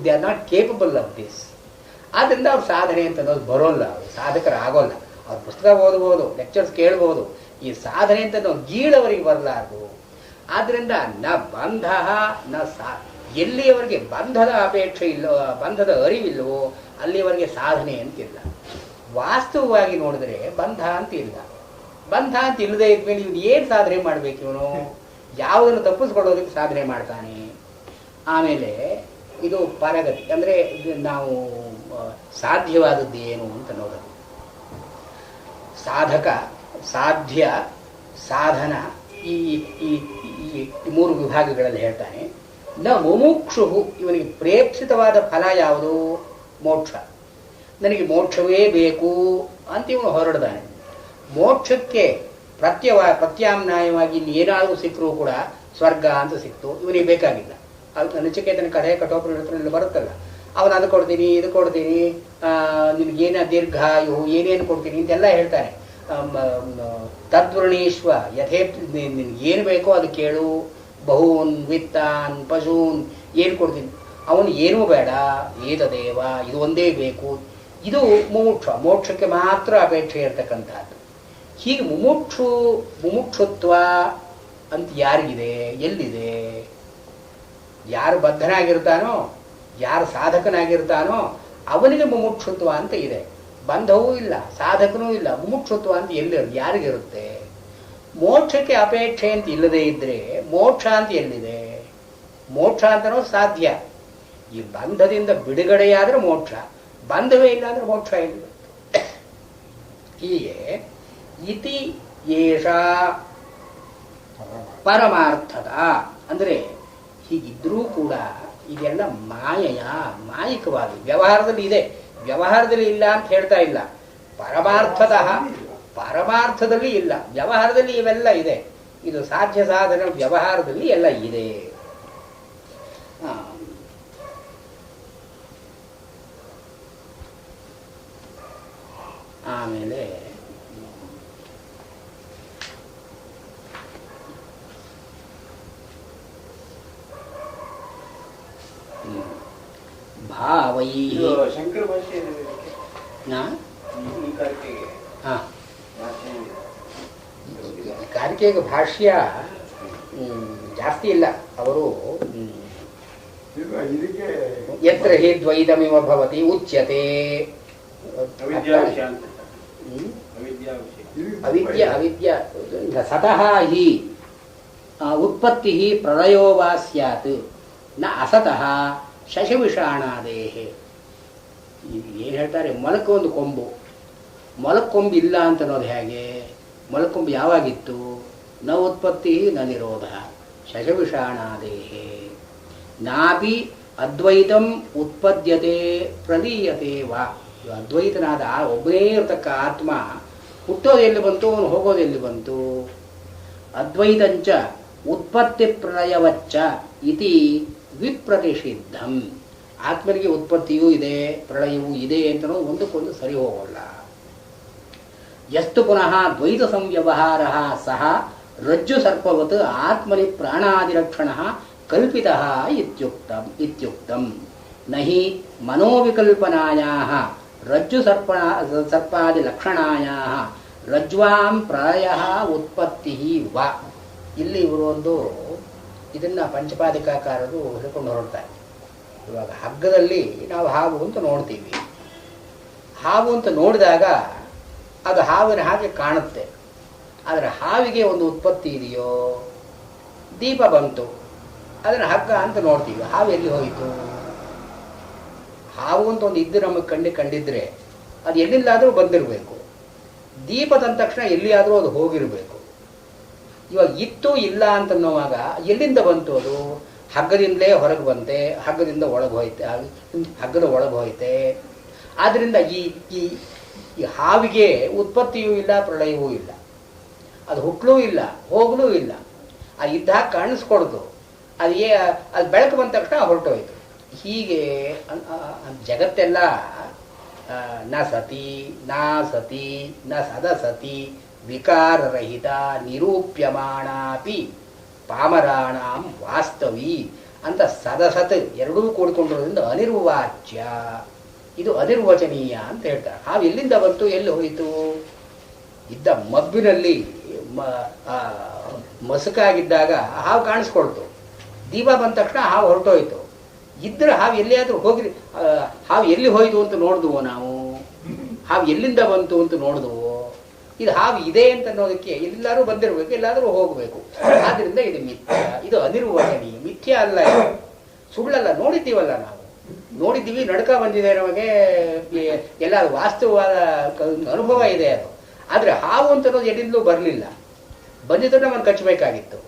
they are not capable of this. ಆದ್ರಿಂದ ಅವ್ರ ಸಾಧನೆ ಅಂತ ಅನ್ನೋದು ಬರೋಲ್ಲ, ಅವ್ರು ಸಾಧಕರಾಗೋಲ್ಲ. ಅವ್ರ ಪುಸ್ತಕ ಓದ್ಬೋದು, ಲೆಕ್ಚರ್ಸ್ ಕೇಳ್ಬೋದು, ಈ ಸಾಧನೆ ಅಂತ ನಾವು ಗೀಳವರಿಗೆ ಬರಲಾರ್ದು. ಆದ್ರಿಂದ ನ ಬಂಧ ನ ಎಲ್ಲಿಯವರೆಗೆ ಬಂಧದ ಅಪೇಕ್ಷೆ ಇಲ್ಲವೋ, ಬಂಧದ ಅರಿವಿಲ್ಲವೋ ಅಲ್ಲಿಯವರೆಗೆ ಸಾಧನೆ ಅಂತಿಲ್ಲ. ವಾಸ್ತವವಾಗಿ ನೋಡಿದ್ರೆ ಬಂಧ ಅಂತ ಇಲ್ಲ. ಬಂಧ ಅಂತ ಇಲ್ಲದೆ ಇದ್ಮೇಲೆ ಇವನು ಏನು ಸಾಧನೆ ಮಾಡ್ಬೇಕು? ಇವನು ಯಾವುದನ್ನು ತಪ್ಪಿಸ್ಕೊಳ್ಳೋದಕ್ಕೆ ಸಾಧನೆ ಮಾಡ್ತಾನೆ. ಆಮೇಲೆ ಇದು ಪರಗತಿ ಅಂದರೆ ನಾವು ಸಾಧ್ಯವಾದದ್ದು ಏನು ಅಂತ ನೋಡೋದು. ಸಾಧಕ, ಸಾಧ್ಯ, ಸಾಧನ, ಈ ಈ ಮೂರು ವಿಭಾಗಗಳಲ್ಲಿ ಹೇಳ್ತಾನೆ. ನ ಮುಮುಕ್ಷು, ಇವನಿಗೆ ಪ್ರೇಕ್ಷಿತವಾದ ಫಲ ಯಾವುದು? ಮೋಕ್ಷ. ನನಗೆ ಮೋಕ್ಷವೇ ಬೇಕು ಅಂತ ಇವನು ಹೊರಡ್ತಾನೆ. ಮೋಕ್ಷಕ್ಕೆ ಪ್ರತ್ಯಾಮ್ನಾಯವಾಗಿ ಏನಾದರೂ ಸಿಕ್ಕರೂ ಕೂಡ ಸ್ವರ್ಗ ಅಂತ ಸಿಕ್ತು, ಇವನಿಗೆ ಬೇಕಾಗಿಲ್ಲ. ಅದು ನಚಿಕೇತನ ಕಥೆ ಕಠೋಪನಿಷತ್ತಿನಲ್ಲಿ ಬರುತ್ತಲ್ಲ, ಅವನು ಅದು ಕೊಡ್ತೀನಿ ಇದು ಕೊಡ್ತೀನಿ, ನಿನಗೇನ ದೀರ್ಘಾಯು ಏನೇನು ಕೊಡ್ತೀನಿ ಅಂತೆಲ್ಲ ಹೇಳ್ತಾನೆ. ತದ್ವರ್ಣೀಶ್ವ ಯಥೇ, ನಿನ್ಗೇನು ಬೇಕೋ ಅದು ಕೇಳು, ಬಹೂನ್ ವಿತ್ತಾನ್ ಪಶೂನ್ ಏನು ಕೊಡ್ತೀನಿ. ಅವನು ಏನೂ ಬೇಡ, ಏತದೇವ ಇದು ಒಂದೇ ಬೇಕು. ಇದು ಮೋಕ್ಷಕ್ಕೆ ಮಾತ್ರ ಅಪೇಕ್ಷೆ ಇರ್ತಕ್ಕಂಥದ್ದು. ಹೀಗೆ ಮುಮುಕ್ಷುತ್ವ ಅಂತ ಯಾರಿಗಿದೆ, ಎಲ್ಲಿದೆ? ಯಾರು ಬದ್ಧನಾಗಿರ್ತಾನೋ, ಯಾರು ಸಾಧಕನಾಗಿರ್ತಾನೋ ಅವನಿಗೆ ಮುಮುಕ್ಷುತ್ವ ಅಂತ ಇದೆ. ಬಂಧವೂ ಇಲ್ಲ, ಸಾಧಕನೂ ಇಲ್ಲ, ಮುಮುಕ್ಷುತ್ವ ಅಂತ ಎಲ್ಲಿ ಯಾರಿಗಿರುತ್ತೆ? ಮೋಕ್ಷಕ್ಕೆ ಅಪೇಕ್ಷೆ ಅಂತ ಇಲ್ಲದೆ ಇದ್ರೆ ಮೋಕ್ಷ ಅಂತ ಎಲ್ಲಿದೆ? ಮೋಕ್ಷ ಅಂತನೋ ಸಾಧ್ಯ. ಈ ಬಂಧದಿಂದ ಬಿಡುಗಡೆಯಾದ್ರೆ ಮೋಕ್ಷ, ಬಂಧವೇ ಇಲ್ಲ ಅಂದ್ರೆ ಮೋಕ್ಷ ಇಲ್ಲ. ಹೀಗೆ ಇತಿ ಏಷ ಪರಮಾರ್ಥದ ಅಂದ್ರೆ ಹೀಗಿದ್ರೂ ಕೂಡ ಇದೆಲ್ಲ ಮಾಯಿಕವಾದ ವ್ಯವಹಾರದಲ್ಲಿ ಇದೆ, ವ್ಯವಹಾರದಲ್ಲಿ ಇಲ್ಲ ಅಂತ ಹೇಳ್ತಾ ಇಲ್ಲ. ಪರಮಾರ್ಥದಲ್ಲಿ ಇಲ್ಲ, ವ್ಯವಹಾರದಲ್ಲಿ ಇವೆಲ್ಲ ಇದೆ. ಇದು ಸಾಧ್ಯ ಸಾಧನ ವ್ಯವಹಾರದಲ್ಲಿ ಎಲ್ಲ ಇದೆ. ಆಮೇಲೆ ಭಾವೈ ಶಂಕರ ಭಾಷೆ ಕಾರಿಕೆಗೆ ಭಾಷ್ಯ ಜಾಸ್ತಿ ಇಲ್ಲ. ಅವರು ಯತ್ರ ಹಿ ದ್ವೈತಮಿವ ಭವತಿ ಉಚ್ಯತೆ, ಅವಿದ್ಯಾ ಸತಃ ಹಿ ಉತ್ಪತ್ತಿ ಪ್ರಳಯೋ ವಾ ಸ್ಯಾತ್ ನ ಅಸತಃ ಶಶವಿಷಾಣಾದೇಹೆ. ಏನು ಹೇಳ್ತಾರೆ? ಮೊಲಕ್ಕೆ ಒಂದು ಕೊಂಬು, ಮೊಲಕ್ಕೊಂಬು ಇಲ್ಲ ಅಂತ ಅನ್ನೋದು ಹೇಗೆ? ಮೊಲಕ್ಕೊಂಬು ಯಾವಾಗಿತ್ತು? ನ ಉತ್ಪತ್ತಿ ನ ನಿರೋಧ ಶಶವಿಷಾಣಾದೇಹೆ. ನಾಪಿ ಅದ್ವೈತಂ ಉತ್ಪದ್ಯತೆ ಪ್ರಲೀಯತೆ ವಾ. ಅದ್ವೈತನಾದ ಒಬ್ಬನೇ ಇರತಕ್ಕ ಆತ್ಮ ಹುಟ್ಟೋದು ಎಲ್ಲಿ ಬಂತು, ಅವನು ಹೋಗೋದು ಎಲ್ಲಿ ಬಂತು? ಅದ್ವೈತಂಚ ಉತ್ಪತ್ತಿ ಪ್ರಳಯವಚ್ಚ ಇತಿ ವಿಪ್ರತಿಷಿದ್ಧಂ. ಆತ್ಮನಿಗೆ ಉತ್ಪತ್ತಿಯೂ ಇದೆ ಪ್ರಳಯವೂ ಇದೆ ಅಂತ ಒಂದಕ್ಕೊಂದು ಸರಿ ಹೋಗೋಲ್ಲ. ಯಸ್ತು ಪುನಃ ದ್ವೈತ ಸಂವ್ಯವಹಾರ ಸಹ ರಜ್ಜು ಸರ್ಪವತ್ ಆತ್ಮನಿ ಪ್ರಾಣಾದಿಲಕ್ಷಣ ಕಲ್ಪಿತ ಇತ್ಯುಕ್ತಂ ನಹಿ ಮನೋವಿಕಲ್ಪನಾಯಾಃ ರಜ್ಜು ಸರ್ಪಾದಿಲಕ್ಷಣಾಯಾಃ ರಜ್ವಾಂ ಪ್ರಳಯಃ ಉತ್ಪತ್ತಿ ವಾ. ಇಲ್ಲಿ ಇವರು ಒಂದು ಇದನ್ನ ಪಂಚಪಾದಿಕಾಕಾರರು ಹೇಳ್ಕೊಂಡು ಹೊರಡ್ತಾರೆ. ಇವಾಗ ಹಗ್ಗದಲ್ಲಿ ನಾವು ಹಾವು ಅಂತ ನೋಡ್ತೀವಿ. ಹಾವು ಅಂತ ನೋಡಿದಾಗ ಅದು ಹಾವಿನ ಹಾಗೆ ಕಾಣುತ್ತೆ. ಆದರೆ ಹಾವಿಗೆ ಒಂದು ಉತ್ಪತ್ತಿ ಇದೆಯೋ? ದೀಪ ಬಂತು, ಅದನ್ನು ಹಗ್ಗ ಅಂತ ನೋಡ್ತೀವಿ. ಹಾವು ಎಲ್ಲಿ ಹೋಯಿತು? ಹಾವು ಅಂತ ಒಂದು ಇದ್ದು ನಮಗೆ ಕಂಡಿದ್ರೆ ಅದು ಎಲ್ಲಿಂದಾದರೂ ಬಂದಿರಬೇಕು. ದೀಪ ತಂದ ತಕ್ಷಣ ಎಲ್ಲಿಯಾದರೂ ಅದು ಹೋಗಿರಬೇಕು. ಇವಾಗ ಇತ್ತು ಇಲ್ಲ ಅಂತನ್ನುವಾಗ ಎಲ್ಲಿಂದ ಬಂತು ಅದು? ಹಗ್ಗದಿಂದಲೇ ಹೊರಗೆ ಬಂತೆ, ಹಗ್ಗದಿಂದ ಒಳಗೆ ಹೋಯ್ತೆ, ಹಗ್ಗದ ಒಳಗೆ ಹೋಯ್ತೆ. ಆದ್ದರಿಂದ ಈ ಹಾವಿಗೆ ಉತ್ಪತ್ತಿಯೂ ಇಲ್ಲ ಪ್ರಳಯವೂ ಇಲ್ಲ. ಅದು ಹುಟ್ಟಲೂ ಇಲ್ಲ ಹೋಗಲೂ ಇಲ್ಲ. ಅದು ಇದ್ದಾಗ ಕಾಣಿಸ್ಕೊಡ್ತು, ಅದು ಬೆಳಕು ಬಂದ ತಕ್ಷಣ ಹೊರಟೋಯ್ತು. ಹೀಗೆ ಜಗತ್ತೆಲ್ಲ ನ ಸತಿ ನಾ ಸತಿ ನ ಸದಸತಿ ವಿಕಾರರಹಿತ ನಿರೂಪ್ಯಮಾಣಾಪಿ ಪಾಮರಾಣಾಂ ವಾಸ್ತವಿ ಅಂತ ಸದಸತ್ ಎರಡೂ ಕೂಡಿಕೊಂಡಿರೋದ್ರಿಂದ ಅನಿರ್ವಾಚ್ಯ, ಇದು ಅನಿರ್ವಚನೀಯ ಅಂತ ಹೇಳ್ತಾರೆ. ಹಾವು ಎಲ್ಲಿಂದ ಬಂತು, ಎಲ್ಲಿ ಹೋಯಿತು? ಇದ್ದ ಮಬ್ಬಿನಲ್ಲಿ ಮಸುಕಾಗಿದ್ದಾಗ ಹಾವು ಕಾಣಿಸ್ಕೊಳ್ತು. ದೀಪ ಬಂದ ತಕ್ಷಣ ಹಾವು ಹೊರಟೋಯ್ತು. ಇದ್ರೆ ಹಾವು ಎಲ್ಲಿಯಾದ್ರೂ ಹೋಗಿ ಹಾವು ಎಲ್ಲಿ ಹೋಯ್ತು ಅಂತ ನೋಡಿದ್ವು ನಾವು? ಹಾವು ಎಲ್ಲಿಂದ ಬಂತು ಅಂತ ನೋಡಿದ್ವು? ಇದು ಹಾವು ಇದೆ ಅಂತ ಅನ್ನೋದಕ್ಕೆ ಎಲ್ಲಾದ್ರೂ ಬಂದಿರಬೇಕು, ಎಲ್ಲಾದ್ರೂ ಹೋಗಬೇಕು. ಆದ್ರಿಂದ ಇದು ಮಿಥ್ಯ, ಇದು ಅನಿರ್ವಚನೀಯ. ಮಿಥ್ಯ ಅಲ್ಲ, ಸುಳ್ಳಲ್ಲ. ನೋಡಿದ್ದೀವಲ್ಲ, ನಾವು ನೋಡಿದ್ದೀವಿ, ನಡ್ಕ ಬಂದಿದೆ ನಮಗೆ, ಎಲ್ಲ ವಾಸ್ತವವಾದ ಅನುಭವ ಇದೆ ಅದು. ಆದರೆ ಹಾವು ಅಂತ ಅನ್ನೋದು ಎಲ್ಲಿಂದಲೂ ಬರಲಿಲ್ಲ. ಬಂದಿದ್ರೆ ನಮ್ಮನ್ನು ಕಚ್ಚಬೇಕಾಗಿತ್ತು.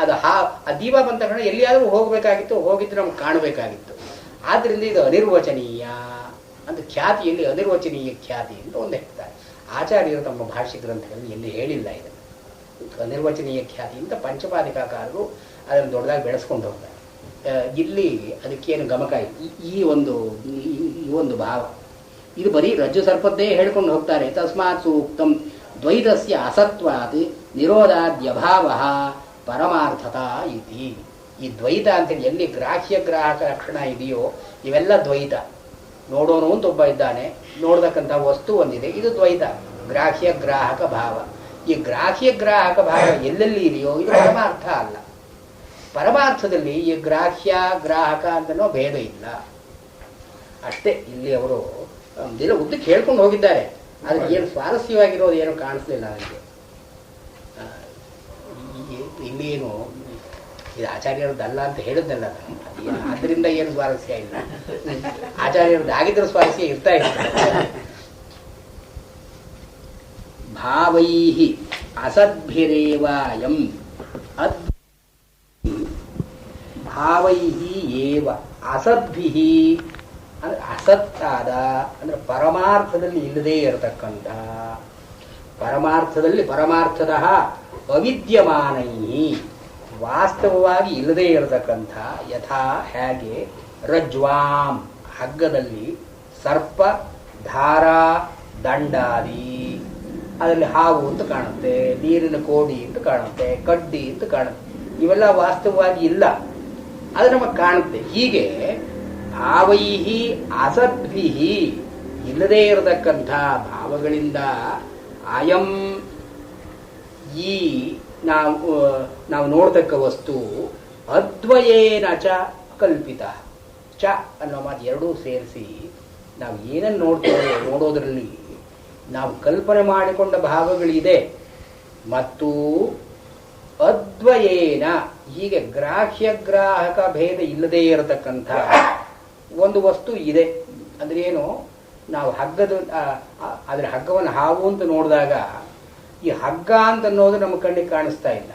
ಅದು ಆ ದೀಪ ಬಂದ ತಕ್ಷಣ ಎಲ್ಲಿಯಾದರೂ ಹೋಗಬೇಕಾಗಿತ್ತು, ಹೋಗಿದ್ದು ನಮ್ಗೆ ಕಾಣಬೇಕಾಗಿತ್ತು. ಆದ್ದರಿಂದ ಇದು ಅನಿರ್ವಚನೀಯ. ಅಂತ ಖ್ಯಾತಿಯಲ್ಲಿ ಅನಿರ್ವಚನೀಯ ಖ್ಯಾತಿ ಅಂತ ಒಂದು ಹೇಳ್ತಾರೆ. ಆಚಾರ್ಯರು ತಮ್ಮ ಭಾಷ್ಯ ಗ್ರಂಥಗಳಲ್ಲಿ ಎಲ್ಲಿ ಹೇಳಿಲ್ಲ ಇದನ್ನು. ಅನಿರ್ವಚನೀಯ ಖ್ಯಾತಿ ಅಂತ ಪಂಚಪಾದಿಕಾಕಾರರು ಅದನ್ನು ದೊಡ್ಡದಾಗಿ ಬೆಳೆಸ್ಕೊಂಡು ಹೋಗ್ತಾರೆ. ಇಲ್ಲಿ ಅದಕ್ಕೇನು ಗಮಕ ಈ ಒಂದು ಭಾವ ಇದು ಬರೀ ರಜ್ಜು ಸರ್ಪದ್ದೇ ಹೇಳ್ಕೊಂಡು ಹೋಗ್ತಾರೆ. ತಸ್ಮಾತ್ ಸೂಕ್ತಂ ದ್ವೈತಸ್ಯ ಅಸತ್ವಾತ್ ನಿರೋಧಾದ್ಯಭಾವ ಪರಮಾರ್ಥತಾ ಇತಿ. ಈ ದ್ವೈತ ಅಂತೇಳಿ ಎಲ್ಲಿ ಗ್ರಾಹ್ಯ ಗ್ರಾಹಕ ಲಕ್ಷಣ ಇದೆಯೋ ಇವೆಲ್ಲ ದ್ವೈತ. ನೋಡೋನು ಅಂತ ಒಬ್ಬ ಇದ್ದಾನೆ, ನೋಡ್ತಕ್ಕಂಥ ವಸ್ತು ಒಂದಿದೆ, ಇದು ದ್ವೈತ, ಗ್ರಾಹ್ಯ ಗ್ರಾಹಕ ಭಾವ. ಈ ಗ್ರಾಹ್ಯ ಗ್ರಾಹಕ ಭಾವ ಎಲ್ಲೆಲ್ಲಿ ಇದೆಯೋ ಇದು ಪರಮಾರ್ಥ ಅಲ್ಲ. ಪರಮಾರ್ಥದಲ್ಲಿ ಈ ಗ್ರಾಹ್ಯ ಗ್ರಾಹಕ ಅಂತನೋ ಭೇದ ಇಲ್ಲ ಅಷ್ಟೇ. ಇಲ್ಲಿ ಅವರು ಇದೆಲ್ಲ ಉದ್ದಕ್ಕೆ ಹೇಳ್ಕೊಂಡು ಹೋಗಿದ್ದಾರೆ. ಆದರೆ ಏನು ಸ್ವಾರಸ್ಯವಾಗಿರೋದು ಏನೋ ಕಾಣಿಸ್ಲಿಲ್ಲ ನನಗೆ. ಇಲ್ಲಿ ಏನು ಇದು ಆಚಾರ್ಯರದ್ದಲ್ಲ ಅಂತ ಹೇಳಿದ್ನಲ್ಲ, ಅದರಿಂದ ಏನು ಸ್ವಾರಸ್ಯ ಇಲ್ಲ. ಆಚಾರ್ಯರದ್ದು ಆಗಿದ್ರೂ ಸ್ವಾರಸ್ಯ ಇರ್ತಾ ಇರ್ತಾರೆ. ಭಾವೈಹಿ ಅಸದ್ಭಿರೇವಾಯಂ ಭಾವೈಹಿ ಏವ ಅಸದ್ಭಿಹಿ ಅಂದ್ರೆ ಅಸತ್ತಾದ ಅಂದ್ರೆ ಪರಮಾರ್ಥದಲ್ಲಿ ಇಲ್ಲದೇ ಇರತಕ್ಕಂಥ, ಪರಮಾರ್ಥದಲ್ಲಿ ಪರಮಾರ್ಥದ ಅವಿದ್ಯಮಾನೈಹಿ ವಾಸ್ತವವಾಗಿ ಇಲ್ಲದೇ ಇರತಕ್ಕಂಥ, ಯಥಾ ಹೇಗೆ ರಜ್ವಾಂ ಹಗ್ಗದಲ್ಲಿ ಸರ್ಪ ಧಾರಾ ದಂಡಾದಿ ಅದರಲ್ಲಿ ಹಾವು ಅಂತ ಕಾಣುತ್ತೆ, ನೀರಿನ ಕೋಡಿ ಅಂತ ಕಾಣುತ್ತೆ, ಕಡ್ಡಿ ಅಂತ ಕಾಣುತ್ತೆ. ಇವೆಲ್ಲ ವಾಸ್ತವವಾಗಿ ಇಲ್ಲ, ಅದು ನಮಗೆ ಕಾಣುತ್ತೆ. ಹೀಗೆ ಭಾವೈಹಿ ಅಸದ್ಭಿಹಿ ಇಲ್ಲದೇ ಇರತಕ್ಕಂಥ ಭಾವಗಳಿಂದ ಅಯಂ ಈ ನಾವು ನೋಡ್ತಕ್ಕ ವಸ್ತು ಅದ್ವಯೇನ ಚ ಕಲ್ಪಿತ. ಚ ಅನ್ನೋ ಮಾತು ಎರಡೂ ಸೇರಿಸಿ ನಾವು ಏನನ್ನು ನೋಡ್ತೇವೆ ನೋಡೋದ್ರಲ್ಲಿ ನಾವು ಕಲ್ಪನೆ ಮಾಡಿಕೊಂಡ ಭಾವಗಳಿದೆ ಮತ್ತು ಅದ್ವಯೇನ ಹೀಗೆ ಗ್ರಾಹ್ಯ ಗ್ರಾಹಕ ಭೇದ ಇಲ್ಲದೇ ಇರತಕ್ಕಂಥ ಒಂದು ವಸ್ತು ಇದೆ. ಅಂದ್ರೆ ಏನು, ನಾವು ಅದರ ಹಗ್ಗವನ್ನು ಹಾವು ಅಂತ ನೋಡಿದಾಗ ಈ ಹಗ್ಗ ಅಂತ ಅನ್ನೋದು ನಮ್ಮ ಕಣ್ಣಿಗೆ ಕಾಣಿಸ್ತಾ ಇಲ್ಲ.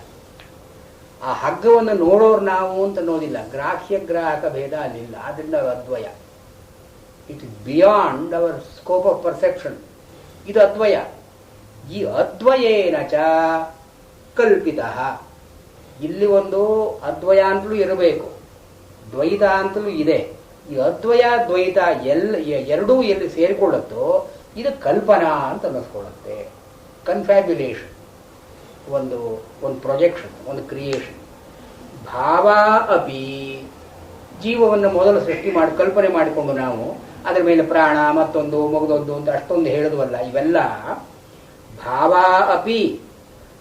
ಆ ಹಗ್ಗವನ್ನು ನೋಡೋರು ನಾವು ಅಂತ ಅನ್ನೋದಿಲ್ಲ. ಗ್ರಾಹ್ಯ ಗ್ರಾಹಕ ಭೇದ ಅಲ್ಲಿಲ್ಲ. ಆದ್ರಿಂದ ಅದ್ವಯ, it is beyond our scope of perception. ಇದು ಅದ್ವಯ. ಈ ಅದ್ವಯೇನ ಚ ಕಲ್ಪಿತ. ಇಲ್ಲಿ ಒಂದು ಅದ್ವಯ ಅಂತಲೂ ಇರಬೇಕು, ದ್ವೈತ ಅಂತಲೂ ಇದೆ. ಈ ಅದ್ವಯ ದ್ವೈತ ಎರಡೂ ಎಲ್ಲಿ ಸೇರಿಕೊಳ್ಳುತ್ತೋ ಇದು ಕಲ್ಪನಾ ಅಂತ ಅನ್ನಿಸ್ಕೊಳ್ಳುತ್ತೆ. ಕನ್ಫ್ಯಾಬ್ಯುಲೇಷನ್, ಒಂದು ಪ್ರೊಜೆಕ್ಷನ್, ಒಂದು ಕ್ರಿಯೇಷನ್. ಭಾವ ಅಪಿ ಜೀವವನ್ನು ಮೊದಲು ಸೃಷ್ಟಿ ಮಾಡಿ ಕಲ್ಪನೆ ಮಾಡಿಕೊಂಡು ನಾವು ಅದರ ಮೇಲೆ ಪ್ರಾಣ ಮತ್ತೊಂದು ಮಗದೊಂದು ಅಂತ ಅಷ್ಟೊಂದು ಹೇಳಿದ್ವಲ್ಲ, ಇವೆಲ್ಲ ಭಾವ ಅಪಿ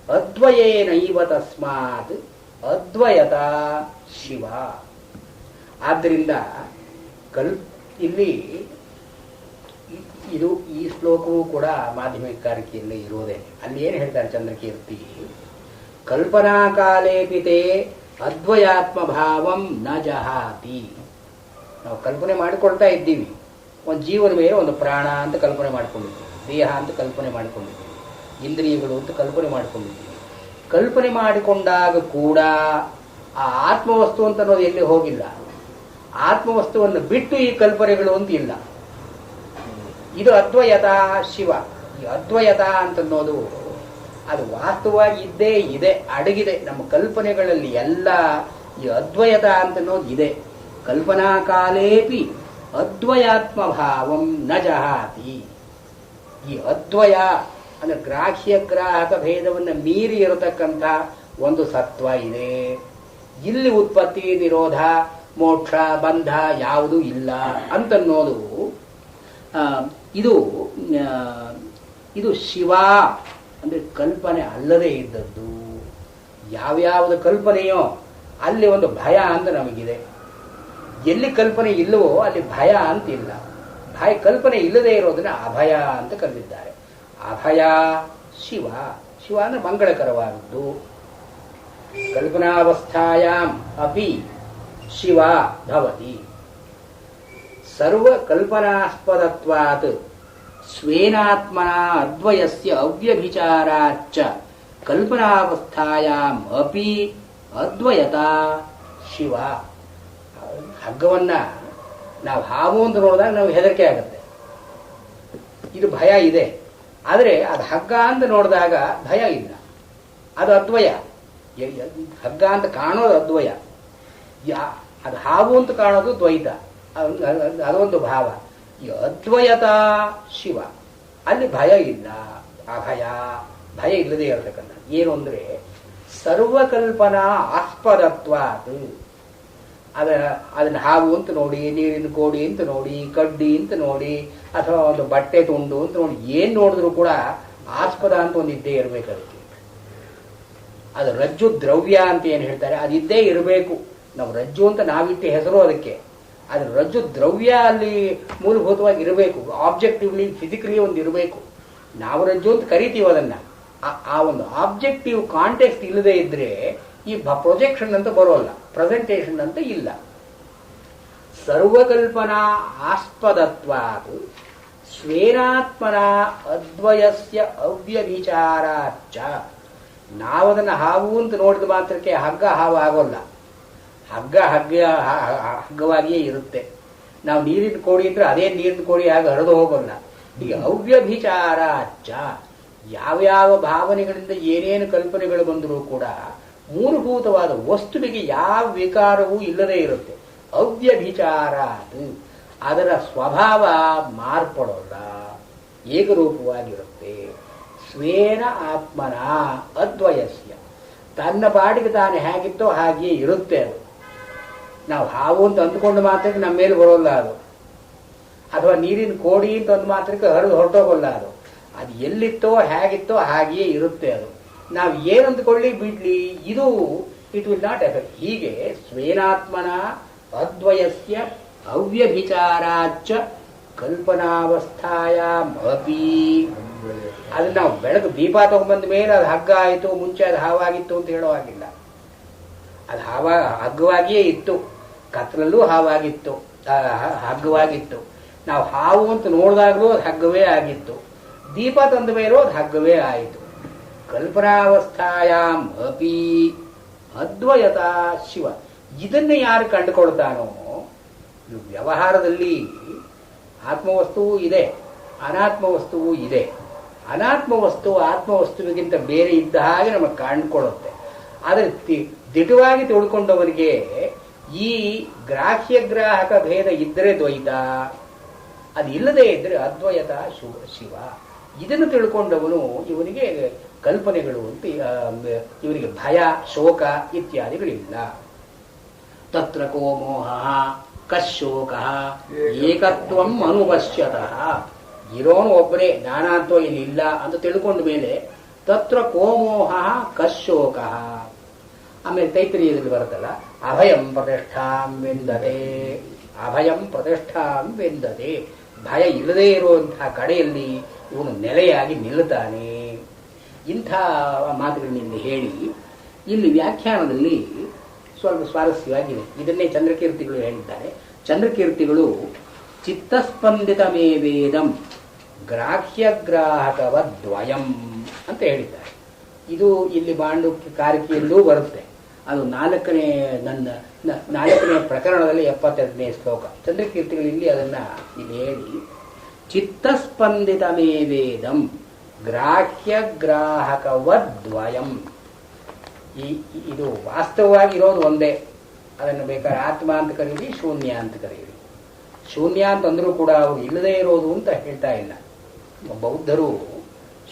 ಅದ್ವಯೇನೈವ ತಸ್ಮಾತ್ ಅದ್ವಯತ ಶಿವ. ಆದ್ದರಿಂದ ಇಲ್ಲಿ ಇದು ಈ ಶ್ಲೋಕವೂ ಕೂಡ ಮಾಧ್ಯಮಿಕಾರಿಕೆಯಲ್ಲಿ ಇರುವುದೇ. ಅಲ್ಲಿ ಏನು ಹೇಳ್ತಾರೆ ಚಂದ್ರಕೀರ್ತಿ, ಕಲ್ಪನಾ ಕಾಲೇಪಿತೆ ಅದ್ವಯಾತ್ಮ ಭಾವಂ ನ ಜಹಾತಿ. ನಾವು ಕಲ್ಪನೆ ಮಾಡಿಕೊಳ್ತಾ ಇದ್ದೀವಿ, ಒಂದು ಜೀವನ ಮೇಲೆ ಒಂದು ಪ್ರಾಣ ಅಂತ ಕಲ್ಪನೆ ಮಾಡ್ಕೊಂಡಿದ್ದೀವಿ, ದೇಹ ಅಂತ ಕಲ್ಪನೆ ಮಾಡ್ಕೊಂಡಿದ್ದೀವಿ, ಇಂದ್ರಿಯಗಳು ಅಂತ ಕಲ್ಪನೆ ಮಾಡ್ಕೊಂಡಿದ್ದೀವಿ. ಕಲ್ಪನೆ ಮಾಡಿಕೊಂಡಾಗ ಕೂಡ ಆ ಆತ್ಮವಸ್ತು ಅಂತ ಅನ್ನೋದು ಎಲ್ಲಿ ಹೋಗಿಲ್ಲ. ಆತ್ಮವಸ್ತುವನ್ನು ಬಿಟ್ಟು ಈ ಕಲ್ಪನೆಗಳು ಅಂತ ಇಲ್ಲ. ಇದು ಅದ್ವಯತ ಶಿವ. ಈ ಅದ್ವಯತ ಅಂತನ್ನೋದು ಅದು ವಾಸ್ತವವಾಗಿ ಇದ್ದೇ ಇದೆ, ಅಡಗಿದೆ ನಮ್ಮ ಕಲ್ಪನೆಗಳಲ್ಲಿ ಎಲ್ಲ. ಈ ಅದ್ವಯತ ಅಂತನ್ನೋದು ಇದೆ. ಕಲ್ಪನಾ ಕಾಲೇಪಿ ಅದ್ವಯಾತ್ಮ ಭಾವಂ ನ ಜಹಾತಿ. ಈ ಅದ್ವಯ ಅಂದ್ರೆ ಗ್ರಾಹ್ಯ ಗ್ರಾಹಕ ಭೇದವನ್ನು ಮೀರಿ ಇರತಕ್ಕಂಥ ಒಂದು ಸತ್ವ ಇದೆ. ಇಲ್ಲಿ ಉತ್ಪತ್ತಿ ನಿರೋಧ ಮೋಕ್ಷ ಬಂಧ ಯಾವುದೂ ಇಲ್ಲ ಅಂತನ್ನೋದು ಇದು ಶಿವ ಅಂದ್ರೆ ಕಲ್ಪನೆ ಅಲ್ಲದೆ ಇದ್ದದ್ದು. ಯಾವ್ಯಾವುದು ಕಲ್ಪನೆಯೋ ಅಲ್ಲಿ ಒಂದು ಭಯ ಅಂತ ನಮಗಿದೆ. ಎಲ್ಲಿ ಕಲ್ಪನೆ ಇಲ್ಲವೋ ಅಲ್ಲಿ ಭಯ ಅಂತಿಲ್ಲ. ಕಲ್ಪನೆ ಇಲ್ಲದೆ ಇರೋದನ್ನ ಅಭಯ ಅಂತ ಕರೆದಿದ್ದಾರೆ. ಅಭಯ ಶಿವ. ಶಿವ ಅಂದ್ರೆ ಮಂಗಳಕರವಾದದ್ದು. ಕಲ್ಪನಾವಸ್ಥಾಯಾಮ್ ಅಪಿ ಶಿವ ಭವತಿ. ಸರ್ವ ಕಲ್ಪನಾಸ್ಪದತ್ವಾತ್ ಸ್ವೇನಾತ್ಮನ ಅದ್ವಯಸ್ಯ ಅವ್ಯಭಿಚಾರಾಚ್ಚ ಕಲ್ಪನಾವಸ್ಥಾಯಾಮ್ ಅಪಿ ಅದ್ವಯತ ಶಿವ. ಹಗ್ಗವನ್ನ ನಾವು ಹಾವು ಅಂತ ನೋಡಿದಾಗ ನಾವು ಹೆದರಿಕೆ ಆಗುತ್ತೆ. ಇದು ಭಯ ಇದೆ. ಆದರೆ ಅದು ಹಗ್ಗ ಅಂತ ನೋಡಿದಾಗ ಭಯ ಇಲ್ಲ, ಅದು ಅದ್ವಯ. ಹಗ್ಗ ಅಂತ ಕಾಣೋದು ಅದ್ವಯ, ಅದು ಹಾವು ಅಂತ ಕಾಣೋದು ದ್ವೈತ, ಅದೊಂದು ಭಾವ. ಈ ಅದ್ವಯತಾ ಶಿವ, ಅಲ್ಲಿ ಭಯ ಇಲ್ಲ, ಅಭಯ, ಭಯ ಇಲ್ಲದೆ ಇರತಕ್ಕಂಥ. ಏನು ಅಂದರೆ ಸರ್ವಕಲ್ಪನಾ ಆಸ್ಪದತ್ವಾತ್. ಅದನ್ನ ಹಾವು ಅಂತ ನೋಡಿ, ನೀರಿನ ಕೋಡಿ ಅಂತ ನೋಡಿ, ಕಡ್ಡಿ ಅಂತ ನೋಡಿ, ಅಥವಾ ಒಂದು ಬಟ್ಟೆ ತುಂಡು ಅಂತ ನೋಡಿ, ಏನ್ ನೋಡಿದ್ರು ಕೂಡ ಆಸ್ಪದ ಅಂತ ಒಂದು ಇದ್ದೇ ಇರಬೇಕು ಅದಕ್ಕೆ. ಅದು ರಜ್ಜು ದ್ರವ್ಯ ಅಂತ ಏನು ಹೇಳ್ತಾರೆ, ಅದಿದ್ದೇ ಇರಬೇಕು. ನಾವು ರಜ್ಜು ಅಂತ ನಾವಿಟ್ಟ ಹೆಸರು ಅದಕ್ಕೆ. ಅದ್ರ ರಜ್ಜು ದ್ರವ್ಯ ಅಲ್ಲಿ ಮೂಲಭೂತವಾಗಿ ಇರಬೇಕು, ಆಬ್ಜೆಕ್ಟಿವ್ಲಿ ಫಿಸಿಕಲಿ ಒಂದು ಇರಬೇಕು. ನಾವು ರಜ್ಜು ಅಂತ ಕರಿತೀವಿ ಅದನ್ನ. ಆ ಒಂದು ಆಬ್ಜೆಕ್ಟಿವ್ ಕಾಂಟೆಕ್ಸ್ಟ್ ಇಲ್ಲದೆ ಇದ್ರೆ ಈ ಪ್ರೊಜೆಕ್ಷನ್ ಅಂತ ಬರೋಲ್ಲ, ಪ್ರೆಸೆಂಟೇಷನ್ ಅಂತ ಇಲ್ಲ. ಸರ್ವಕಲ್ಪನಾ ಆಸ್ಪದತ್ವಾತ್ ಸ್ವೇನಾತ್ಮನ ಅದ್ವಯಸ್ಯ ಅವ್ಯವಿಚಾರಾಚ್ಚ. ನಾವದನ್ನು ಹಾವು ಅಂತ ನೋಡಿದ ಮಾತ್ರಕ್ಕೆ ಹಗ್ಗ ಹಾವು ಆಗೋಲ್ಲ, ಹಗ್ಗವಾಗಿಯೇ ಇರುತ್ತೆ. ನಾವು ನೀರಿನ ಕೋಡಿ ಇದ್ರೆ ಅದೇ ನೀರಿನ ಕೋಡಿ ಆಗ ಹರಿದು ಹೋಗೋಲ್ಲ. ಈ ಅವ್ಯಭಿಚಾರಾಚ್ಚ, ಯಾವ್ಯಾವ ಭಾವನೆಗಳಿಂದ ಏನೇನು ಕಲ್ಪನೆಗಳು ಬಂದರೂ ಕೂಡ ಮೂಲಭೂತವಾದ ವಸ್ತುವಿಗೆ ಯಾವ ವಿಕಾರವೂ ಇಲ್ಲದೇ ಇರುತ್ತೆ. ಅವ್ಯಭಿಚಾರ, ಅದರ ಸ್ವಭಾವ ಮಾರ್ಪಡೋಲ್ಲ, ಏಕರೂಪವಾಗಿರುತ್ತೆ. ಸ್ವೇನ ಆತ್ಮನ ಅದ್ವಯಸ್ಯ, ತನ್ನ ಪಾಡಿಗೆ ತಾನು ಹೇಗಿತ್ತೋ ಹಾಗೆಯೇ ಇರುತ್ತೆ ಅದು. ನಾವು ಹಾವು ಅಂತ ಅಂದುಕೊಂಡು ಮಾತ್ರಕ್ಕೆ ನಮ್ಮ ಮೇಲೆ ಬರೋಲ್ಲ ಅದು, ಅಥವಾ ನೀರಿನ ಕೋಡಿ ಅಂತ ಒಂದು ಮಾತ್ರಕ್ಕೆ ಹರಿದು ಹೊರಟೋಗಲ್ಲ ಅದು. ಅದು ಎಲ್ಲಿತ್ತೋ ಹೇಗಿತ್ತೋ ಹಾಗೆಯೇ ಇರುತ್ತೆ ಅದು. ನಾವು ಏನಂದುಕೊಳ್ಳಿ ಬಿಡ್ಲಿ, ಇದು ಇಟ್ ವಿಲ್ ನಾಟ್ ಎಫೆಕ್ಟ್. ಹೀಗೆ ಸ್ವೇನಾತ್ಮನ ಅದ್ವಯಸ್ಯ ಅವ್ಯಭಿಚಾರಾಚ್ಚ ಕಲ್ಪನಾವಸ್ಥಾಯಾಮ್ ಅಪಿ. ಅದನ್ನ ನಾವು ಬೆಳಕು ದೀಪ ತಗೊಂಡ್ಬಂದ ಮೇಲೆ ಅದು ಹಗ್ಗ ಆಯಿತು, ಮುಂಚೆ ಅದು ಹಾವಾಗಿತ್ತು ಅಂತ ಹೇಳೋ ಹಾಗಿಲ್ಲ. ಅದು ಹಗ್ಗವಾಗಿಯೇ ಇತ್ತು, ಕತ್ತಲಲ್ಲೂ ಹಾವಾಗಿತ್ತು, ಹಗ್ಗವಾಗಿತ್ತು. ನಾವು ಹಾವು ಅಂತ ನೋಡಿದಾಗಲೂ ಅದು ಹಗ್ಗವೇ ಆಗಿತ್ತು, ದೀಪ ತಂದ ಮೇಲೂ ಅದು ಹಗ್ಗವೇ ಆಯಿತು. ಕಲ್ಪನಾವಸ್ಥಾಯಾಮ್ ಅಪಿ ಅದ್ವಯತಾ ಶಿವ. ಇದನ್ನು ಯಾರು ಕಂಡುಕೊಳ್ತಾನೋ, ವ್ಯವಹಾರದಲ್ಲಿ ಆತ್ಮವಸ್ತುವು ಇದೆ, ಅನಾತ್ಮ ವಸ್ತುವು ಇದೆ. ಅನಾತ್ಮ ವಸ್ತು ಆತ್ಮವಸ್ತುವಿಗಿಂತ ಬೇರೆ ಇದ್ದ ಹಾಗೆ ನಮಗೆ ಕಂಡುಕೊಳ್ಳುತ್ತೆ. ಆದರೆ ದಿಟವಾಗಿ ತಿಳ್ಕೊಂಡವರಿಗೆ ಈ ಗ್ರಾಹ್ಯಗ್ರಾಹಕ ಭೇದ ಇದ್ದರೆ ದ್ವೈತ, ಅದು ಇಲ್ಲದೆ ಇದ್ರೆ ಅದ್ವಯತ ಶಿವ. ಇದನ್ನು ತಿಳ್ಕೊಂಡವನು ಇವನಿಗೆ ಕಲ್ಪನೆಗಳು ಅಂತ, ಇವನಿಗೆ ಭಯ ಶೋಕ ಇತ್ಯಾದಿಗಳಿಲ್ಲ. ತತ್ರ ಕೋ ಮೋಹ ಕಶೋಕ ಏಕತ್ವಂ ಅನುಪಶ್ಯತಃ. ಇರೋನು ಒಬ್ಬನೇ, ನಾನಾತ್ವ ಇಲ್ಲಿ ಇಲ್ಲ ಅಂತ ತಿಳ್ಕೊಂಡ ಮೇಲೆ ತತ್ರ ಕೋ ಮೋಹ ಕಶೋಕ. ಆಮೇಲೆ ತೈತ್ರಿಯದಲ್ಲಿ ಬರುತ್ತಲ್ಲ, ಅಭಯಂ ಪ್ರತಿಷ್ಠಾಂ ವೆಂದತೆ, ಅಭಯಂ ಪ್ರತಿಷ್ಠಾಂ ವೆಂದತೆ. ಭಯ ಇಲ್ಲದೇ ಇರುವಂತಹ ಕಡೆಯಲ್ಲಿ ಇವನು ನೆಲೆಯಾಗಿ ನಿಲ್ಲುತ್ತಾನೆ. ಇಂಥ ಮಾತುಗಳನ್ನಿಂದ ಹೇಳಿ ಇಲ್ಲಿ ವ್ಯಾಖ್ಯಾನದಲ್ಲಿ ಸ್ವಲ್ಪ ಸ್ವಾರಸ್ಯವಾಗಿದೆ. ಇದನ್ನೇ ಚಂದ್ರಕೀರ್ತಿಗಳು ಹೇಳಿದ್ದಾರೆ. ಚಂದ್ರಕೀರ್ತಿಗಳು ಚಿತ್ತಸ್ಪಂದಿತಮೇ ವೇದಂ ಗ್ರಾಹ್ಯಗ್ರಾಹಕವದ್ವಯಂ ಅಂತ ಹೇಳಿದ್ದಾರೆ. ಇದು ಇಲ್ಲಿ ಮಾಂಡುಕ್ಯ ಕಾರಿಕೆಯಲ್ಲೂ ಬರುತ್ತೆ. ಅದು ನಾಲ್ಕನೇ ಪ್ರಕರಣದಲ್ಲಿ 72ನೇ ಶ್ಲೋಕ. ಚಂದ್ರಕೀರ್ತಿಗಳು ಇಲ್ಲಿ ಅದನ್ನ ಇಲ್ಲಿ ಹೇಳಿ, ಚಿತ್ತಸ್ಪಂದಿತಮೇ ವೇದಂ ಗ್ರಾಹ್ಯಗ್ರಾಹಕವದ್ವಯಂ. ಇದು ವಾಸ್ತವವಾಗಿರೋದು ಒಂದೇ. ಅದನ್ನು ಬೇಕಾದ್ರೆ ಆತ್ಮ ಅಂತ ಕರೀರಿ, ಶೂನ್ಯ ಅಂತ ಕರೀರಿ. ಶೂನ್ಯ ಅಂತಂದ್ರೂ ಕೂಡ ಅವರು ಇಲ್ಲದೇ ಇರೋದು ಅಂತ ಹೇಳ್ತಾ ಇಲ್ಲ. ಬೌದ್ಧರು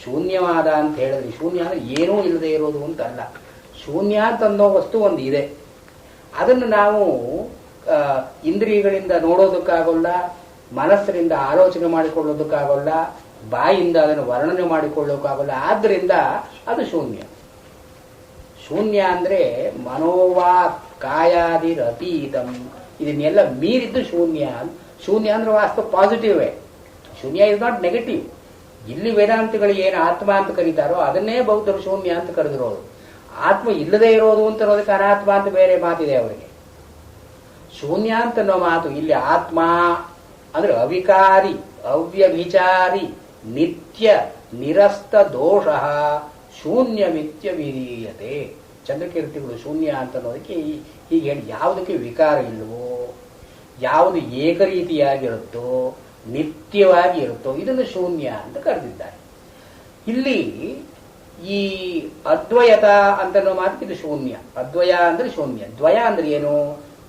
ಶೂನ್ಯವಾದ ಅಂತ ಹೇಳಿದ್ರಿ. ಶೂನ್ಯ ಅಂದ್ರೆ ಏನೂ ಇಲ್ಲದೆ ಇರೋದು ಅಂತ ಅಲ್ಲ. ಶೂನ್ಯ ಅಂತನ್ನೋ ವಸ್ತು ಒಂದು ಇದೆ. ಅದನ್ನು ನಾವು ಇಂದ್ರಿಯಗಳಿಂದ ನೋಡೋದಕ್ಕಾಗಲ್ಲ, ಮನಸ್ಸಿನಿಂದ ಆಲೋಚನೆ ಮಾಡಿಕೊಳ್ಳೋದಕ್ಕಾಗಲ್ಲ, ಬಾಯಿಂದ ಅದನ್ನು ವರ್ಣನೆ ಮಾಡಿಕೊಳ್ಳೋಕ್ಕಾಗಲ್ಲ. ಆದ್ದರಿಂದ ಅದು ಶೂನ್ಯ. ಶೂನ್ಯ ಅಂದ್ರೆ ಮನೋವಾ ಕಾಯಾದಿರತೀತಂ, ಇದನ್ನೆಲ್ಲ ಮೀರಿದ್ದು ಶೂನ್ಯ. ಶೂನ್ಯ ಅಂದ್ರೆ ವಾಸ್ತವ ಪಾಸಿಟಿವೇ. ಶೂನ್ಯ ಇಸ್ ನಾಟ್ ನೆಗೆಟಿವ್. ಇಲ್ಲಿ ವೇದಾಂತಗಳು ಏನು ಆತ್ಮ ಅಂತ ಕರೀತಾರೋ ಅದನ್ನೇ ಬೌದ್ಧರು ಶೂನ್ಯ ಅಂತ ಕರೆದಿರೋದು. ಆತ್ಮ ಇಲ್ಲದೆ ಇರೋದು ಅಂತ ಅನ್ನೋದಕ್ಕೆ ಅನಾತ್ಮ ಅಂತ ಬೇರೆ ಮಾತಿದೆ ಅವರಿಗೆ. ಶೂನ್ಯ ಅಂತ ಅನ್ನೋ ಮಾತು ಇಲ್ಲಿ ಆತ್ಮ ಅಂದ್ರೆ ಅವಿಕಾರಿ, ಅವ್ಯಭಿಚಾರಿ, ನಿತ್ಯ ನಿರಸ್ತ ದೋಷ ಶೂನ್ಯಮಿತ್ಯ ವಿಧೀಯತೆ. ಚಂದ್ರಕೀರ್ತಿಗಳು ಶೂನ್ಯ ಅಂತ ಅನ್ನೋದಕ್ಕೆ ಹೀಗೆ ಹೇಳಿ, ಯಾವುದಕ್ಕೆ ವಿಕಾರ ಇಲ್ಲವೋ, ಯಾವುದು ಏಕರೀತಿಯಾಗಿರುತ್ತೋ, ನಿತ್ಯವಾಗಿ ಇರುತ್ತೋ ಇದನ್ನು ಶೂನ್ಯ ಅಂತ ಕರೆದಿದ್ದಾರೆ. ಇಲ್ಲಿ ಈ ಅದ್ವಯತ ಅಂತನೋ ಮಾತು ಇದು ಶೂನ್ಯ. ಅದ್ವಯ ಅಂದ್ರೆ ಶೂನ್ಯ. ದ್ವಯ ಅಂದ್ರೆ ಏನು?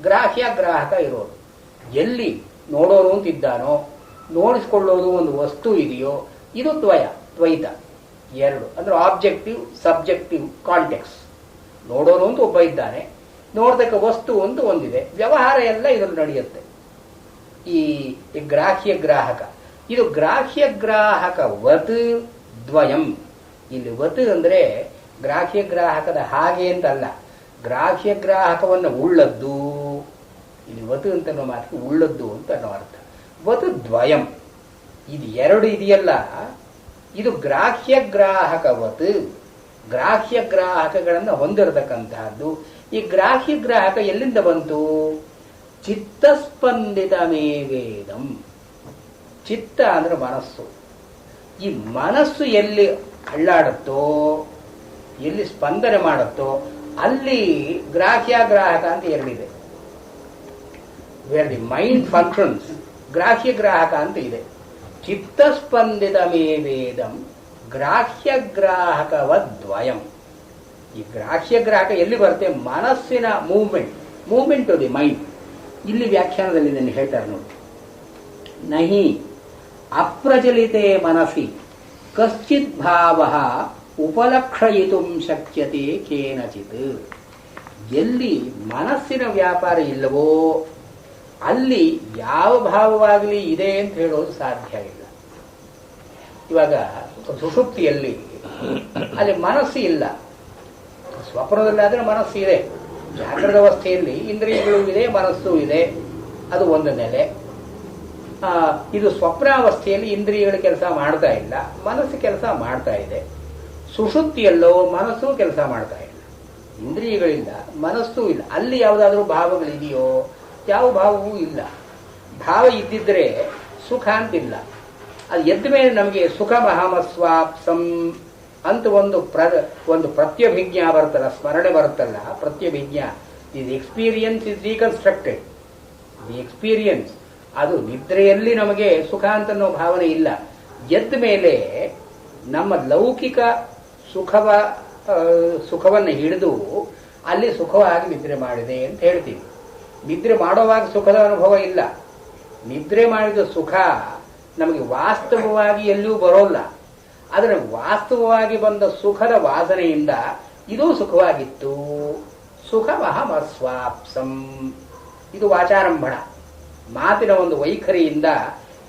ಗ್ರಾಹ್ಯ ಗ್ರಾಹಕ ಇರೋದು. ಎಲ್ಲಿ ನೋಡೋರು ಅಂತಿದ್ದಾನೋ, ನೋಡಿಸ್ಕೊಳ್ಳೋದು ಒಂದು ವಸ್ತು ಇದೆಯೋ, ಇದು ದ್ವಯ, ದ್ವೈತ. ಎರಡು ಅಂದ್ರೆ ಆಬ್ಜೆಕ್ಟಿವ್ ಸಬ್ಜೆಕ್ಟಿವ್ ಕಾಂಟೆಕ್ಸ್. ನೋಡೋರು ಅಂತ ಒಬ್ಬ ಇದ್ದಾನೆ, ನೋಡ್ತಕ್ಕ ವಸ್ತು ಅಂತ ಒಂದಿದೆ, ವ್ಯವಹಾರ ಎಲ್ಲ ಇದರಲ್ಲಿ ನಡೆಯುತ್ತೆ. ಈ ಗ್ರಾಹ್ಯ ಗ್ರಾಹಕ, ಇದು ಗ್ರಾಹ್ಯ ಗ್ರಾಹಕ ವತ್ ದ್ವಯಂ. ಇಲ್ಲಿ ವತ್ ಅಂದ್ರೆ ಗ್ರಾಹ್ಯ ಗ್ರಾಹಕದ ಹಾಗೆ ಅಂತಲ್ಲ, ಗ್ರಾಹ್ಯ ಗ್ರಾಹಕವನ್ನು ಉಳ್ಳದ್ದು. ಇಲ್ಲಿ ವತ್ ಅಂತ ಮಾತು ಉಳ್ಳದ್ದು ಅಂತ ಅನ್ನೋ ಅರ್ಥ. ವತ್ ದ್ವಯಂ, ಇದು ಎರಡು ಇದೆಯಲ್ಲ, ಇದು ಗ್ರಾಹ್ಯ ಗ್ರಾಹಕವತ್, ಗ್ರಾಹ್ಯ ಗ್ರಾಹಕಗಳನ್ನು ಹೊಂದಿರತಕ್ಕಂತಹದ್ದು. ಈ ಗ್ರಾಹ್ಯ ಗ್ರಾಹಕ ಎಲ್ಲಿಂದ ಬಂತು? ಚಿತ್ತಸ್ಪಂದಿತ ಮೇವೇದಂ. ಚಿತ್ತ ಅಂದ್ರೆ ಮನಸ್ಸು. ಈ ಮನಸ್ಸು ಎಲ್ಲಿ ಅಳ್ಳಾಡುತ್ತೋ, ಎಲ್ಲಿ ಸ್ಪಂದನೆ ಮಾಡುತ್ತೋ, ಅಲ್ಲಿ ಗ್ರಾಹ್ಯ ಗ್ರಾಹಕ ಅಂತ ಎರಡಿದೆ. ವೇರ್ ದಿ ಮೈಂಡ್ ಫಂಕ್ಷನ್ಸ್, ಗ್ರಾಹ್ಯ ಗ್ರಾಹಕ ಅಂತ ಇದೆ. ಚಿತ್ತಸ್ಪಂದಿತ ಮೇವೇದಂ ಗ್ರಾಹ್ಯ ಗ್ರಾಹಕವದ್ವಯಂ. ಈ ಗ್ರಾಹ್ಯ ಗ್ರಾಹಕ ಎಲ್ಲಿ ಬರುತ್ತೆ? ಮನಸ್ಸಿನ ಮೂವ್ಮೆಂಟ್ ಆಫ್ ದಿ ಮೈಂಡ್. ಇಲ್ಲಿ ವ್ಯಾಖ್ಯಾನದಲ್ಲಿ ಇದನ್ನು ಹೇಳ್ತಾರೆ ನೋಡಿ. ನಹಿ ಅಪ್ರಚಲಿತೆ ಮನಸಿ ಕಶ್ಚಿತ್ ಭಾವ ಉಪಲಕ್ಷಯಿತು ಶಕ್ಯತೆ ಕೇನಚಿತ್. ಎಲ್ಲಿ ಮನಸ್ಸಿನ ವ್ಯಾಪಾರ ಇಲ್ಲವೋ ಅಲ್ಲಿ ಯಾವ ಭಾವವಾಗಲಿ ಇದೆ ಅಂತ ಹೇಳೋದು ಸಾಧ್ಯ ಇಲ್ಲ. ಇವಾಗ ಸುಷುಪ್ತಿಯಲ್ಲಿ ಅಲ್ಲಿ ಮನಸ್ಸು ಇಲ್ಲ, ಸ್ವಪ್ನದಲ್ಲಿ ಆದ್ರೆ ಮನಸ್ಸು ಇದೆ. ಜಾಗೃತ ಅವಸ್ಥೆಯಲ್ಲಿ ಇಂದ್ರಿಯಗಳು ಇದೆ, ಮನಸ್ಸು ಇದೆ, ಅದು ಒಂದು ನೆಲೆ. ಇದು ಸ್ವಪ್ನಾವಸ್ಥೆಯಲ್ಲಿ ಇಂದ್ರಿಯಗಳು ಕೆಲಸ ಮಾಡ್ತಾ ಇಲ್ಲ, ಮನಸ್ಸು ಕೆಲಸ ಮಾಡ್ತಾ ಇದೆ. ಸುಷುಪ್ತಿಯಲ್ಲೋ ಮನಸ್ಸು ಕೆಲಸ ಮಾಡ್ತಾ ಇಲ್ಲ, ಇಂದ್ರಿಯಗಳಿಲ್ಲ, ಮನಸ್ಸು ಇಲ್ಲ. ಅಲ್ಲಿ ಯಾವುದಾದ್ರೂ ಭಾವಗಳಿದೆಯೋ? ಯಾವ ಭಾವವೂ ಇಲ್ಲ. ಭಾವ ಇದ್ದಿದ್ರೆ ಸುಖ ಅಂತಿಲ್ಲ. ಅದು ಎದ್ದ ಮೇಲೆ ನಮಗೆ ಸುಖ ಮಹಾಮಸ್ವಾಪ್ಸಂ ಅಂತ ಒಂದು ಪ್ರತ್ಯಭಿಜ್ಞಾ ಬರುತ್ತಲ್ಲ, ಸ್ಮರಣೆ ಬರುತ್ತಲ್ಲ, ಪ್ರತ್ಯಭಿಜ್ಞಾ. The experience is reconstructed. The experience ಅದು ನಿದ್ರೆಯಲ್ಲಿ ನಮಗೆ ಸುಖ ಅಂತನೋ ಭಾವನೆ ಇಲ್ಲ. ಎದ್ದ ಮೇಲೆ ನಮ್ಮ ಲೌಕಿಕ ಸುಖವನ್ನು ಹಿಡಿದು ಅಲ್ಲಿ ಸುಖವಾಗಿ ನಿದ್ರೆ ಮಾಡಿದೆ ಅಂತ ಹೇಳ್ತೀವಿ. ನಿದ್ರೆ ಮಾಡುವಾಗ ಸುಖದ ಅನುಭವ ಇಲ್ಲ. ನಿದ್ರೆ ಮಾಡಿದ ಸುಖ ನಮಗೆ ವಾಸ್ತವವಾಗಿ ಎಲ್ಲೂ ಬರೋಲ್ಲ. ಆದರೆ ವಾಸ್ತವವಾಗಿ ಬಂದ ಸುಖದ ವಾಸನೆಯಿಂದ ಇದು ಸುಖವಾಗಿತ್ತು. ಸುಖಮಹಮಸ್ವಾಪ್ಸಂ. ಇದು ವಾಚಾರಂಭಣ, ಮಾತಿನ ಒಂದು ವೈಖರಿಯಿಂದ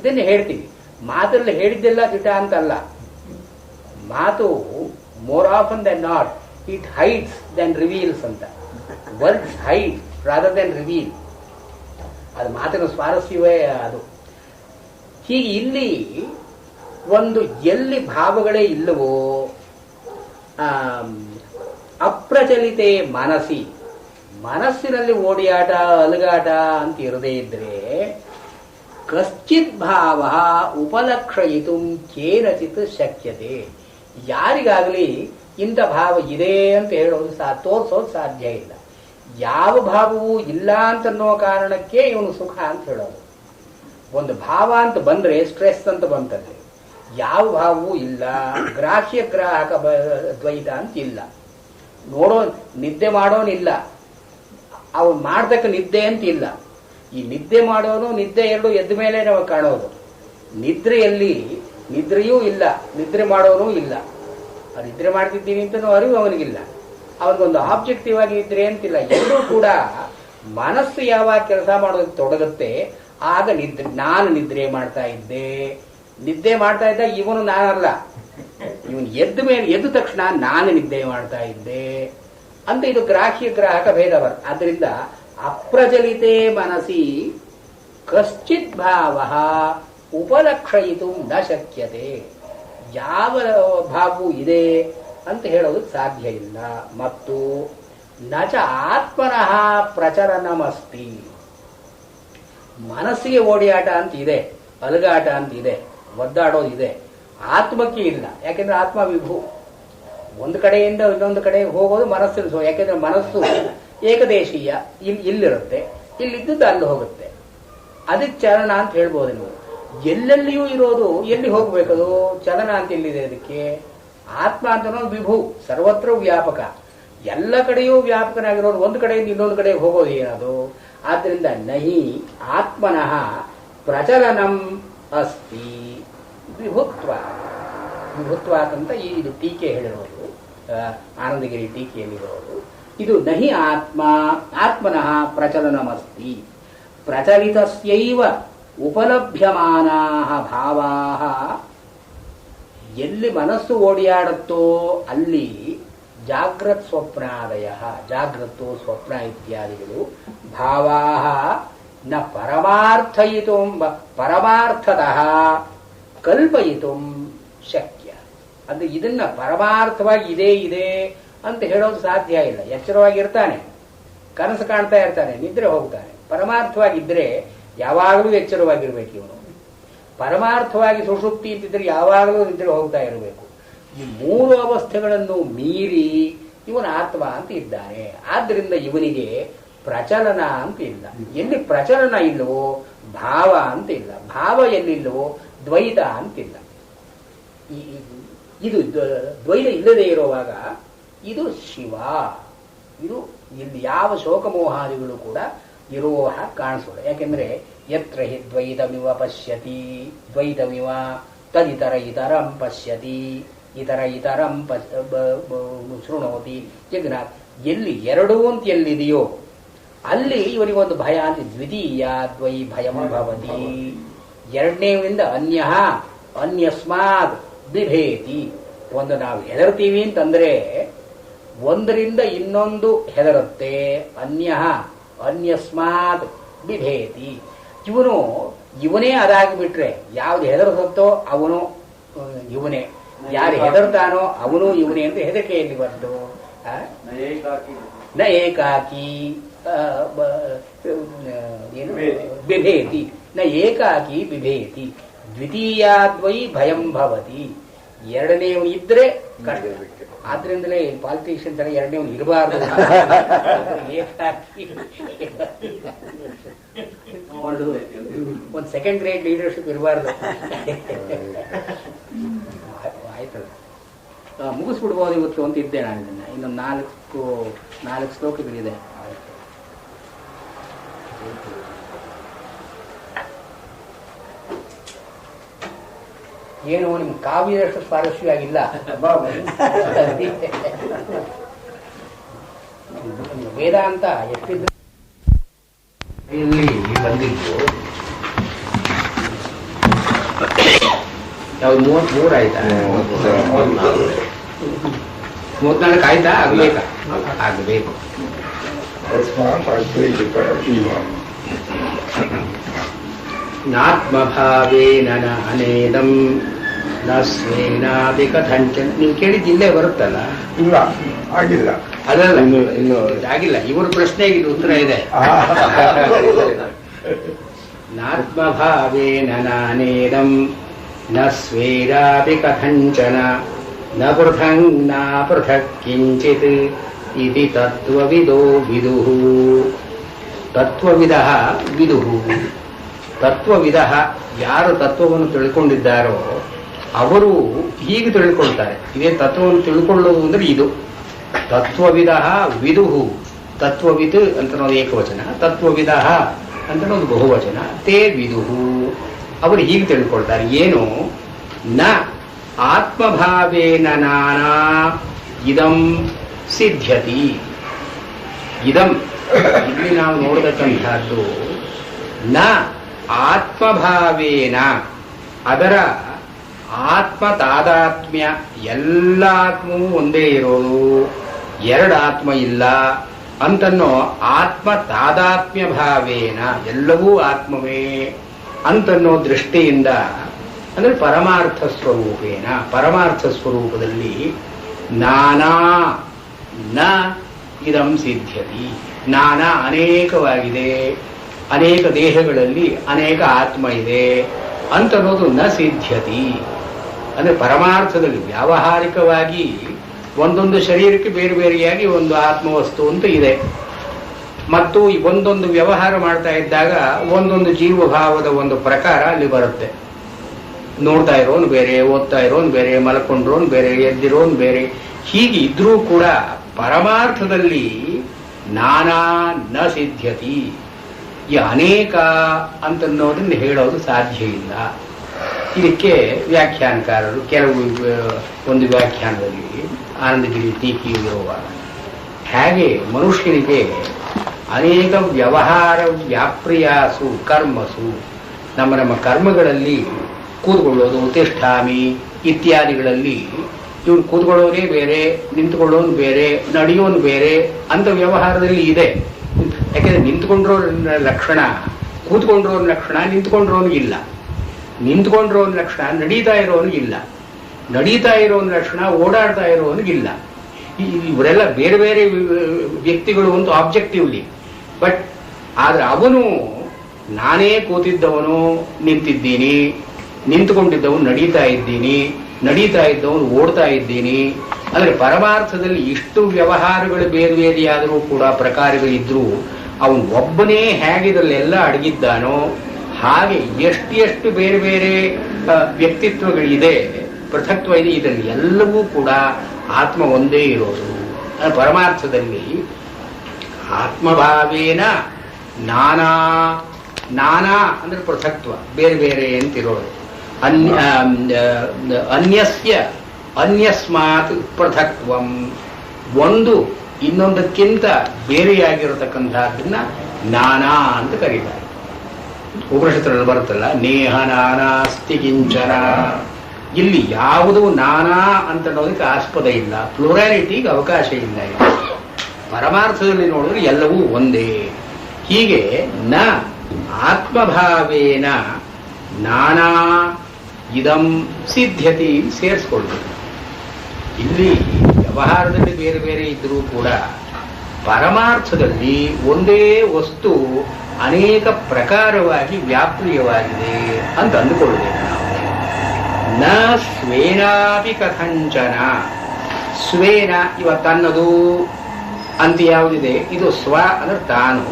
ಇದನ್ನು ಹೇಳ್ತೀವಿ. ಮಾತಲ್ಲಿ ಹೇಳಿದ್ದೆಲ್ಲ ದಿಟ ಅಂತಲ್ಲ. ಮಾತು more often than not it hides than reveals ಅಂತ. Words hide rather than reveal. ಅದು ಮಾತಿನ ಸ್ವಾರಸ್ಯವೇ ಅದು. ಹೀಗೆ ಇಲ್ಲಿ ಒಂದು ಎಲ್ಲಿ ಭಾವಗಳೇ ಇಲ್ಲವೋ, ಅಪ್ರಚಲಿತೆ ಮನಸ್ಸಿ, ಮನಸ್ಸಿನಲ್ಲಿ ಓಡಿಯಾಟ ಅಲಗಾಟ ಅಂತ ಇರದೇ ಇದ್ರೆ, ಕಶ್ಚಿತ್ ಭಾವ ಉಪಲಕ್ಷಯಿತು ಕೇನಚಿತ್ ಶಕ್ಯತೆ. ಯಾರಿಗಾಗಲಿ ಇಂಥ ಭಾವ ಇದೆ ಅಂತ ಹೇಳೋದು ತೋರಿಸೋದು ಸಾಧ್ಯ ಇಲ್ಲ. ಯಾವ ಭಾವವೂ ಇಲ್ಲ ಅಂತನ್ನೋ ಕಾರಣಕ್ಕೆ ಇವನು ಸುಖ ಅಂತ ಹೇಳೋದು. ಒಂದು ಭಾವ ಅಂತ ಬಂದ್ರೆ ಸ್ಟ್ರೆಸ್ ಅಂತ ಬಂತದೆ. ಯಾವ ಭಾವವೂ ಇಲ್ಲ. ಗ್ರಾಹ್ಯ ಗ್ರಾಹಕ ದ್ವೈತ ಅಂತ ಇಲ್ಲ. ನಿದ್ದೆ ಮಾಡೋನಿಲ್ಲ, ಅವನು ಮಾಡ್ದಕ್ಕೆ ನಿದ್ದೆ ಅಂತ ಇಲ್ಲ. ಈ ನಿದ್ದೆ ಮಾಡೋನು ನಿದ್ದೆ ಎರಡು ಎದ್ದ ಮೇಲೆ ನಾವು ಕಾಣೋದು. ನಿದ್ರೆಯಲ್ಲಿ ನಿದ್ರೆಯೂ ಇಲ್ಲ, ನಿದ್ರೆ ಮಾಡೋನೂ ಇಲ್ಲ. ನಿದ್ರೆ ಮಾಡ್ತಿದ್ದೀನಿ ಅಂತ ಅರಿವು ಅವನಿಗಿಲ್ಲ. ಅವನಿಗೊಂದು ಆಬ್ಜೆಕ್ಟಿವ್ ಆಗಿ ನಿದ್ರೆ ಅಂತಿಲ್ಲ. ಎರಡೂ ಕೂಡ ಮನಸ್ಸು ಯಾವಾಗ ಕೆಲಸ ಮಾಡೋದಕ್ಕೆ ತೊಡಗುತ್ತೆ ಆಗ ನಾನು ನಿದ್ರೆ ಮಾಡ್ತಾ ಇದ್ದೆ. ನಿದ್ದೆ ಮಾಡ್ತಾ ಇದ್ದ ಇವನು ನಾನಲ್ಲ. ಇವನು ಎದ್ದ ತಕ್ಷಣ ನಾನು ನಿದ್ದೆ ಮಾಡ್ತಾ ಇದ್ದೆ ಅಂತ ಇದು ಗ್ರಾಹ್ಯ ಗ್ರಾಹಕ ಭೇದ ಬರುತ್ತೆ. ಆದ್ರಿಂದ ಅಪ್ರಚಲಿತೆ ಮನಸಿ ಕಶ್ಚಿತ್ ಭಾವ ಉಪಲಕ್ಷಯಿತು ನ ಶಕ್ಯತೆ. ಯಾವ ಭಾವವು ಇದೆ ಅಂತ ಹೇಳೋದಕ್ಕೆ ಸಾಧ್ಯ ಇಲ್ಲ. ಮತ್ತು ನಚ ಆತ್ಮನಃ ಪ್ರಚಲನಮಸ್ತಿ. ಮನಸ್ಸಿಗೆ ಓಡಿಯಾಟ ಅಂತ ಇದೆ, ಅಲಗಾಟ ಅಂತ ಇದೆ, ಒದ್ದಾಡೋದಿದೆ. ಆತ್ಮಕ್ಕೆ ಇಲ್ಲ. ಯಾಕೆಂದ್ರೆ ಆತ್ಮ ವಿಭು. ಒಂದು ಕಡೆಯಿಂದ ಇನ್ನೊಂದು ಕಡೆ ಹೋಗೋದು ಮನಸ್ಸು. ಯಾಕೆಂದ್ರೆ ಮನಸ್ಸು ಏಕದೇಶೀಯ, ಇಲ್ಲಿರುತ್ತೆ, ಇಲ್ಲಿದ್ದದ್ದು ಅಲ್ಲಿ ಹೋಗುತ್ತೆ. ಅದಕ್ಕೆ ಚಲನ ಅಂತ ಹೇಳ್ಬೋದು ನೀವು. ಎಲ್ಲೆಲ್ಲಿಯೂ ಇರೋದು ಎಲ್ಲಿ ಹೋಗ್ಬೇಕದು? ಚಲನ ಅಂತ ಎಲ್ಲಿದೆ ಅದಕ್ಕೆ? ಆತ್ಮ ಅಂತ ವಿಭು, ಸರ್ವತ್ರ ವ್ಯಾಪಕ, ಎಲ್ಲ ಕಡೆಯೂ ವ್ಯಾಪಕನಾಗಿರೋದು. ಒಂದು ಕಡೆಯಿಂದ ಇನ್ನೊಂದು ಕಡೆಗೆ ಹೋಗೋದು ಏನದು? ಆದ್ರಿಂದ ನಹಿ ಆತ್ಮನಃ ಪ್ರಚಲನಂ ಅಸ್ತಿ ವಿಭುತ್ವ. ವಿಭುತ್ವ ಅಂತ ಇದು ಟೀಕೆ ಹೇಳಿರೋದು, ಆನಂದಗಿರಿ ಟೀಕೆಯಲ್ಲಿರೋದು. ಇದು ನಹಿ ಆತ್ಮನಃ ಪ್ರಚಲನಮಸ್ತಿ ಪ್ರಚಲಿತಸ್ಯೈವ ಉಪಲಭ್ಯಮಾನಾಃ ಭಾವಾಃ. ಎಲ್ಲಿ ಮನಸ್ಸು ಓಡಿಯಾಡುತ್ತೋ ಅಲ್ಲಿ ಜಾಗ್ರತ್ ಸ್ವಪ್ನಾದಯ, ಜಾಗ್ರತ್ತು ಸ್ವಪ್ನ ಇತ್ಯಾದಿಗಳು ಭಾವಾಃ ನ ಪರಮಾರ್ಥತಃ ಕಲ್ಪಯಿತುಂ ಶಕ್ಯ. ಅಂದ್ರೆ ಇದನ್ನ ಪರಮಾರ್ಥವಾಗಿ ಇದೆ ಅಂತ ಹೇಳೋದು ಸಾಧ್ಯ ಇಲ್ಲ. ಎಚ್ಚರವಾಗಿರ್ತಾನೆ, ಕನಸು ಕಾಣ್ತಾ ಇರ್ತಾನೆ, ನಿದ್ರೆ ಹೋಗ್ತಾನೆ. ಪರಮಾರ್ಥವಾಗಿದ್ರೆ ಯಾವಾಗಲೂ ಎಚ್ಚರವಾಗಿರ್ಬೇಕು ಇವನು. ಪರಮಾರ್ಥವಾಗಿ ಸುಷುಪ್ತಿ ಅಂತಿದ್ರೆ ಯಾವಾಗಲೂ ನಿದ್ರೆ ಹೋಗ್ತಾ ಇರಬೇಕು. ಈ ಮೂರು ಅವಸ್ಥೆಗಳನ್ನು ಮೀರಿ ಇವನು ಆತ್ಮ ಅಂತ ಇದ್ದಾನೆ. ಆದ್ದರಿಂದ ಇವನಿಗೆ ಪ್ರಚಲನ ಅಂತ ಇಲ್ಲ. ಎಲ್ಲಿ ಪ್ರಚಲನ ಇಲ್ಲವೋ ಭಾವ ಅಂತ ಇಲ್ಲ, ಭಾವ ಎಲ್ಲಿಲ್ಲವೋ ದ್ವೈತ ಅಂತಿಲ್ಲ. ಇದು ದ್ವೈತ ಇಲ್ಲದೆ ಇರುವಾಗ ಇದು ಶಿವ. ಇದು ಇಲ್ಲಿ ಯಾವ ಶೋಕಮೋಹಾದಿಗಳು ಕೂಡ ಇರುವ ಹಾಗೆ ಕಾಣಿಸೋದು. ಯಾಕೆಂದ್ರೆ ಯತ್ರ ಹಿ ದ್ವೈತಮಿವ ಪಶ್ಯತಿ ದ್ವೈತಮಿವ ತದಿತರ ಇತರಂ ಪಶ್ಯತಿ ಇತರಂ ಶೃಣೋತಿ ಜಗನ್ನಾಥ್. ಎಲ್ಲಿ ಎರಡೂ ಅಂತ ಎಲ್ಲಿದೆಯೋ ಅಲ್ಲಿ ಇವನಿಗೊಂದು ಭಯ ಅಂತ. ದ್ವಿತೀಯ ದ್ವೈ ಭಯಂ ಭವತಿ. ಎರಡನೇವಿಂದ ಅನ್ಯಸ್ಮಾದ್ ಬಿಭೇತಿ. ಒಂದು ನಾವು ಹೆದರ್ತೀವಿ ಅಂತಂದ್ರೆ ಒಂದರಿಂದ ಇನ್ನೊಂದು ಹೆದರುತ್ತೆ. ಅನ್ಯಸ್ಮಾದ್ ಬಿಭೇತಿ. ಇವನೇ ಅದಾಗಿಬಿಟ್ರೆ ಯಾವ್ದು ಹೆದರ್ಸುತ್ತೋ ಅವನು ಇವನೇ, ಯಾರು ಹೆದರ್ತಾನೋ ಅವನು ಇವನೇ ಅಂತ ಹೆದರಿಕೆಯಲ್ಲಿ ಬಂದು ನ ಏಕಾಕಿ ಏನು ಬಿಭೇತಿ, ನ ಏಕಾಕಿ ಬಿಭೇತಿ. ದ್ವಿತೀಯಾದ್ವೈ ಭಯಂ ಭವತಿ. ಎರಡನೇವನು ಇದ್ರೆ ಕಷ್ಟ. ಆದ್ರಿಂದಲೇ ಪಾಲಿಟಿಷಿಯನ್ಸ್ ಎಲ್ಲ ಎರಡನೇವನು ಇರಬಾರ್ದು. ಏಕಾಕಿ ಒಂದು ಸೆಕೆಂಡ್ ಗ್ರೇಡ್ ಲೀಡರ್ಶಿಪ್ ಇರಬಾರ್ದು. ಆಯ್ತಲ್ಲ, ಮುಗಿಸ್ಬಿಡ್ಬೋದು ಇವತ್ತು ಅಂತ ಇದ್ದೆ ನಾನು. ಇದನ್ನ ಇನ್ನೊಂದು ನಾಲ್ಕು ಶ್ಲೋಕಗಳಿದೆ. ಏನು ನಿಮ್ ಕಾವ್ಯದಷ್ಟು ಸ್ವಾರಸ್ಯ ಆಗಿಲ್ಲ. ವೇದಾಂತ ಎಷ್ಟಿದ್ರು ಇಲ್ಲಿ ಬಂದಿದ್ದು ಯಾವ್ದು 33 ಆಯ್ತಾ? 34 ಆಯ್ತಾ? ಆಗ್ಬೇಕು. ನಾತ್ಮಭಾವೇನ ಅನೇದಂ ನ ಸ್ವೇನಾಪಿ ಕಥಂಚನ. ನೀವು ಕೇಳಿದ್ದಿಲ್ಲೇ ಬರುತ್ತಲ್ಲ? ಇಲ್ಲ, ಆಗಿಲ್ಲ. ಅದಲ್ಲ, ಇನ್ನು ಆಗಿಲ್ಲ. ಇವ್ರ ಪ್ರಶ್ನೆಗೆ ಇದು ಉತ್ತರ ಇದೆ. ನಾತ್ಮಭಾವೇನ ನಾನೇದಂ ನ ಸ್ವೇನಾಪಿ ಕಥಂಚನ ನ ಪೃಥಕ್ ಕಿಂಚಿತ್ ಇತಿ ತತ್ವವಿದೋ ವಿದುಃ. ತತ್ವವಿದಃ ವಿದುಃ. ತತ್ವವಿದ ಯಾರು ತತ್ವವನ್ನು ತಿಳ್ಕೊಂಡಿದ್ದಾರೋ ಅವರು ಹೀಗೆ ತಿಳ್ಕೊಳ್ತಾರೆ. ಇದೇ ತತ್ವವನ್ನು ತಿಳ್ಕೊಳ್ಳೋದು ಅಂದ್ರೆ ಇದು. ತತ್ವವಿದ ವಿದುಹು. ತತ್ವವಿದ್ ಅಂತ ನಾವು ಏಕವಚನ, ತತ್ವವಿದ ಅಂತ ಒಂದು ಬಹುವಚನ. ತೇ ವಿದುಹು. ಅವರು ಹೀಗೆ ತಿಳ್ಕೊಳ್ತಾರೆ. ಏನು? ನ ಆತ್ಮಭಾವೇನ ನಾನಾ ಇದಂ ಸಿದ್ಧ್ಯತಿ. ಇದಂ ಇಲ್ಲಿ ನಾವು ನೋಡತಕ್ಕಂಥದ್ದು ನ ಆತ್ಮಭಾವೇನ, ಅದರ ಆತ್ಮ ತಾದಾತ್ಮ್ಯ. ಎಲ್ಲ ಆತ್ಮವೂ ಒಂದೇ ಇರೋದು, ಎರಡು ಆತ್ಮ ಇಲ್ಲ ಅಂತನ್ನೋ ಆತ್ಮ ತಾದಾತ್ಮ್ಯ ಭಾವೇನ, ಎಲ್ಲವೂ ಆತ್ಮವೇ ಅಂತನ್ನೋ ದೃಷ್ಟಿಯಿಂದ, ಅಂದ್ರೆ ಪರಮಾರ್ಥ ಸ್ವರೂಪೇನ, ಪರಮಾರ್ಥ ಸ್ವರೂಪದಲ್ಲಿ ನಾನಾ ನ ಇದಂ ಸಿದ್ಧ್ಯತಿ. ನಾನಾ ಅನೇಕವಾಗಿದೆ, ಅನೇಕ ದೇಹಗಳಲ್ಲಿ ಅನೇಕ ಆತ್ಮ ಇದೆ ಅಂತನ್ನೋದು ನ ಸಿದ್ಧ್ಯತಿ. ಅಂದ್ರೆ ಪರಮಾರ್ಥದಲ್ಲಿ ವ್ಯಾವಹಾರಿಕವಾಗಿ ಒಂದೊಂದು ಶರೀರಕ್ಕೆ ಬೇರೆ ಬೇರೆಯಾಗಿ ಒಂದು ಆತ್ಮವಸ್ತು ಅಂತ ಇದೆ. ಮತ್ತು ಒಂದೊಂದು ವ್ಯವಹಾರ ಮಾಡ್ತಾ ಇದ್ದಾಗ ಒಂದೊಂದು ಜೀವಭಾವದ ಒಂದು ಪ್ರಕಾರ ಅಲ್ಲಿ ಬರುತ್ತೆ. ನೋಡ್ತಾ ಇರೋನು ಬೇರೆ, ಓದ್ತಾ ಇರೋನು ಬೇರೆ, ಮಲ್ಕೊಂಡ್ರೋನು ಬೇರೆ, ಎದ್ದಿರೋನು ಬೇರೆ. ಹೀಗೆ ಇದ್ರೂ ಕೂಡ ಪರಮಾರ್ಥದಲ್ಲಿ ನಾನಾ ನ ಸಿದ್ಧ್ಯತಿ, ಈ ಅನೇಕ ಅಂತನ್ನೋದನ್ನು ಹೇಳೋದು ಸಾಧ್ಯ ಇಲ್ಲ. ಇದಕ್ಕೆ ವ್ಯಾಖ್ಯಾನಕಾರರು ಕೆಲವು ಒಂದು ವ್ಯಾಖ್ಯಾನದಲ್ಲಿ ಆನಂದಗಿರಿ ಟೀಕಿಯಿರುವಾಗ ಹೇಗೆ ಮನುಷ್ಯನಿಗೆ ಅನೇಕ ವ್ಯವಹಾರ ವ್ಯಾಪ್ರಿಯಾಸು ಕರ್ಮಸು, ನಮ್ಮ ಕರ್ಮಗಳಲ್ಲಿ ಕೂತ್ಕೊಳ್ಳೋದು, ತಿಷ್ಠಾಮಿ ಇತ್ಯಾದಿಗಳಲ್ಲಿ ಇವನು ಕೂತ್ಕೊಳ್ಳೋನೇ ಬೇರೆ, ನಿಂತ್ಕೊಳ್ಳೋನು ಬೇರೆ, ನಡೆಯೋನು ಬೇರೆ ಅಂತ ವ್ಯವಹಾರದಲ್ಲಿ ಇದೆ. ಯಾಕೆಂದ್ರೆ ನಿಂತ್ಕೊಂಡ್ರೋ ಲಕ್ಷಣ, ಕೂತ್ಕೊಂಡ್ರೋನ ಲಕ್ಷಣ ನಿಂತ್ಕೊಂಡ್ರೋನು ಇಲ್ಲ, ನಿಂತ್ಕೊಂಡ್ರೋನ ಲಕ್ಷಣ ನಡೀತಾ ಇರೋನು ಇಲ್ಲ, ನಡೀತಾ ಇರೋನ ಲಕ್ಷಣ ಓಡಾಡ್ತಾ ಇರೋನಿಗಿಲ್ಲ. ಇವರೆಲ್ಲ ಬೇರೆ ಬೇರೆ ವ್ಯಕ್ತಿಗಳು ಅಂತ ಆಬ್ಜೆಕ್ಟಿವ್ಲಿ. ಬಟ್ ಆದ್ರೆ ಅವನು ನಾನೇ ಕೂತಿದ್ದವನು ನಿಂತಿದ್ದೀನಿ, ನಿಂತುಕೊಂಡಿದ್ದವನು ನಡೀತಾ ಇದ್ದೀನಿ, ನಡೀತಾ ಇದ್ದವನು ಓಡ್ತಾ ಇದ್ದೀನಿ. ಅಂದ್ರೆ ಪರಮಾರ್ಥದಲ್ಲಿ ಇಷ್ಟು ವ್ಯವಹಾರಗಳು ಬೇರೆ ಬೇರೆಯಾದರೂ ಕೂಡ ಪ್ರಕಾರಗಳಿದ್ರೂ ಅವನು ಒಬ್ಬನೇ ಹೇಗಿದ್ರಲ್ಲೆಲ್ಲ ಅಡಗಿದ್ದಾನೋ ಹಾಗೆ ಎಷ್ಟು ಬೇರೆ ಬೇರೆ ವ್ಯಕ್ತಿತ್ವಗಳಿದೆ, ಪೃಥಕ್ತ್ವ ಇದೆ, ಇದರಲ್ಲಿ ಎಲ್ಲವೂ ಕೂಡ ಆತ್ಮ ಒಂದೇ ಇರೋದು. ಪರಮಾರ್ಥದಲ್ಲಿ ಆತ್ಮಭಾವೇನ ನಾನಾ, ನಾನಾ ಅಂದ್ರೆ ಪೃಥಕ್ತ್ವ, ಬೇರೆ ಬೇರೆ ಅಂತಿರೋದು. ಅನ್ಯಸ್ಯ ಅನ್ಯಸ್ಮಾತ್ ಪೃಥಕ್ತ್ವಂ, ಒಂದು ಇನ್ನೊಂದಕ್ಕಿಂತ ಬೇರೆಯಾಗಿರತಕ್ಕಂಥದ್ದನ್ನ ನಾನಾ ಅಂತ ಕರೀತಾರೆ. ಉಪನಿಷತ್ತಲ್ಲಿ ಬರುತ್ತಲ್ಲ, ನೇಹ ನಾನಾಸ್ತಿ ಕಿಂಚನ. ಇಲ್ಲಿ ಯಾವುದೂ ನಾನಾ ಅಂತ ಅನ್ನೋದಕ್ಕೆ ಆಸ್ಪದ ಇಲ್ಲ, ಪ್ಲೂರಾಲಿಟಿಗೆ ಅವಕಾಶ ಇಲ್ಲ. ಪರಮಾರ್ಥದಲ್ಲಿ ನೋಡಿದ್ರೆ ಎಲ್ಲವೂ ಒಂದೇ. ಹೀಗೆ ನ ಆತ್ಮಭಾವೇನ ನಾನಾ ಇದಂ ಸಿದ್ಧ್ಯತಿ ಸೇರಿಸ್ಕೊಳ್ಬೇಕು. ಇಲ್ಲಿ ವ್ಯವಹಾರದಲ್ಲಿ ಬೇರೆ ಬೇರೆ ಇದ್ರೂ ಕೂಡ ಪರಮಾರ್ಥದಲ್ಲಿ ಒಂದೇ ವಸ್ತು ಅನೇಕ ಪ್ರಕಾರವಾಗಿ ವ್ಯಾಪ್ರಿಯವಾಗಿದೆ ಅಂತ ಅಂದುಕೊಳ್ಳಬೇಕು ನಾವು. ನ ಸ್ವೇನಾಪಿ ಕಥಂಚನ, ಸ್ವೇನ ಇವ ತನ್ನದು ಅಂತ ಯಾವುದಿದೆ, ಇದು ಸ್ವ ಅಂದ್ರೆ ತಾನು,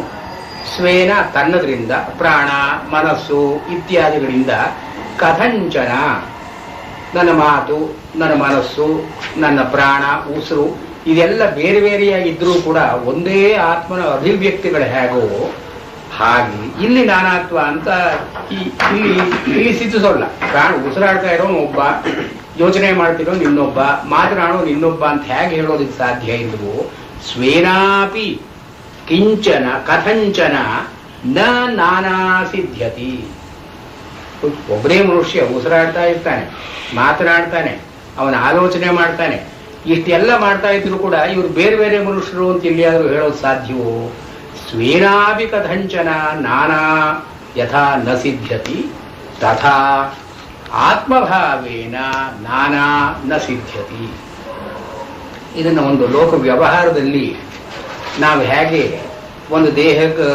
ಸ್ವೇನ ತನ್ನದ್ರಿಂದ, ಪ್ರಾಣ ಮನಸ್ಸು ಇತ್ಯಾದಿಗಳಿಂದ, ಕಥಂಚನ ನನ್ನ ಮಾತು, ನನ್ನ ಮನಸ್ಸು, ನನ್ನ ಪ್ರಾಣ ಉಸಿರು ಇದೆಲ್ಲ ಬೇರೆ ಬೇರೆಯಾಗಿದ್ರೂ ಕೂಡ ಒಂದೇ ಆತ್ಮನ ಅಭಿವ್ಯಕ್ತಿಗಳು ಹೇಗೋ ಹಾಗೆ ಇಲ್ಲಿ ನಾನಾತ್ವ ಅಂತ ಇಲ್ಲಿ ಸಿದ್ಧಿಸೋಲ್ಲ. ಪ್ರಾಣ ಉಸಿರಾಡ್ತಾ ಇರೋನು ಒಬ್ಬ, ಯೋಚನೆ ಮಾಡ್ತಿರೋನು ಇನ್ನೊಬ್ಬ, ಮಾತನಾಡೋನು ಇನ್ನೊಬ್ಬ ಅಂತ ಹೇಗೆ ಹೇಳೋದಕ್ಕೆ ಸಾಧ್ಯ ಇಲ್ವೋ, ಸ್ವೇನಾಪಿ ಕಿಂಚನ ಕಥಂಚನ ನ ನಾನಾ ಸಿದ್ಧ್ಯತಿ. ಒಬ್ಬರೇ ಮನುಷ್ಯ ಉಸಿರಾಡ್ತಾ ಇರ್ತಾನೆ, ಮಾತನಾಡ್ತಾನೆ, ಅವನ ಆಲೋಚನೆ ಮಾಡ್ತಾನೆ, ಇಷ್ಟೆಲ್ಲ ಮಾಡ್ತಾ ಇದ್ರು ಕೂಡ ಇವರು ಬೇರೆ ಬೇರೆ ಮನುಷ್ಯರು ಅಂತ ಎಲ್ಲಿಯಾದರೂ ಹೇಳೋದು ಸಾಧ್ಯವೋ? ಸ್ವೇನಾಪಿ ಕಥಂಚನ ನಾನಾ ಯಥಾ ನ ಸಿದ್ಧ್ಯತಿ ತಥಾ ಆತ್ಮಭಾವೇನ ನಾನಾ ನ ಸಿದ್ಧ್ಯತಿ. ಇದನ್ನು ಒಂದು ಲೋಕ ವ್ಯವಹಾರದಲ್ಲಿ ನಾವು ಹೇಗೆ ಒಂದು ದೇಹಕ್ಕೆ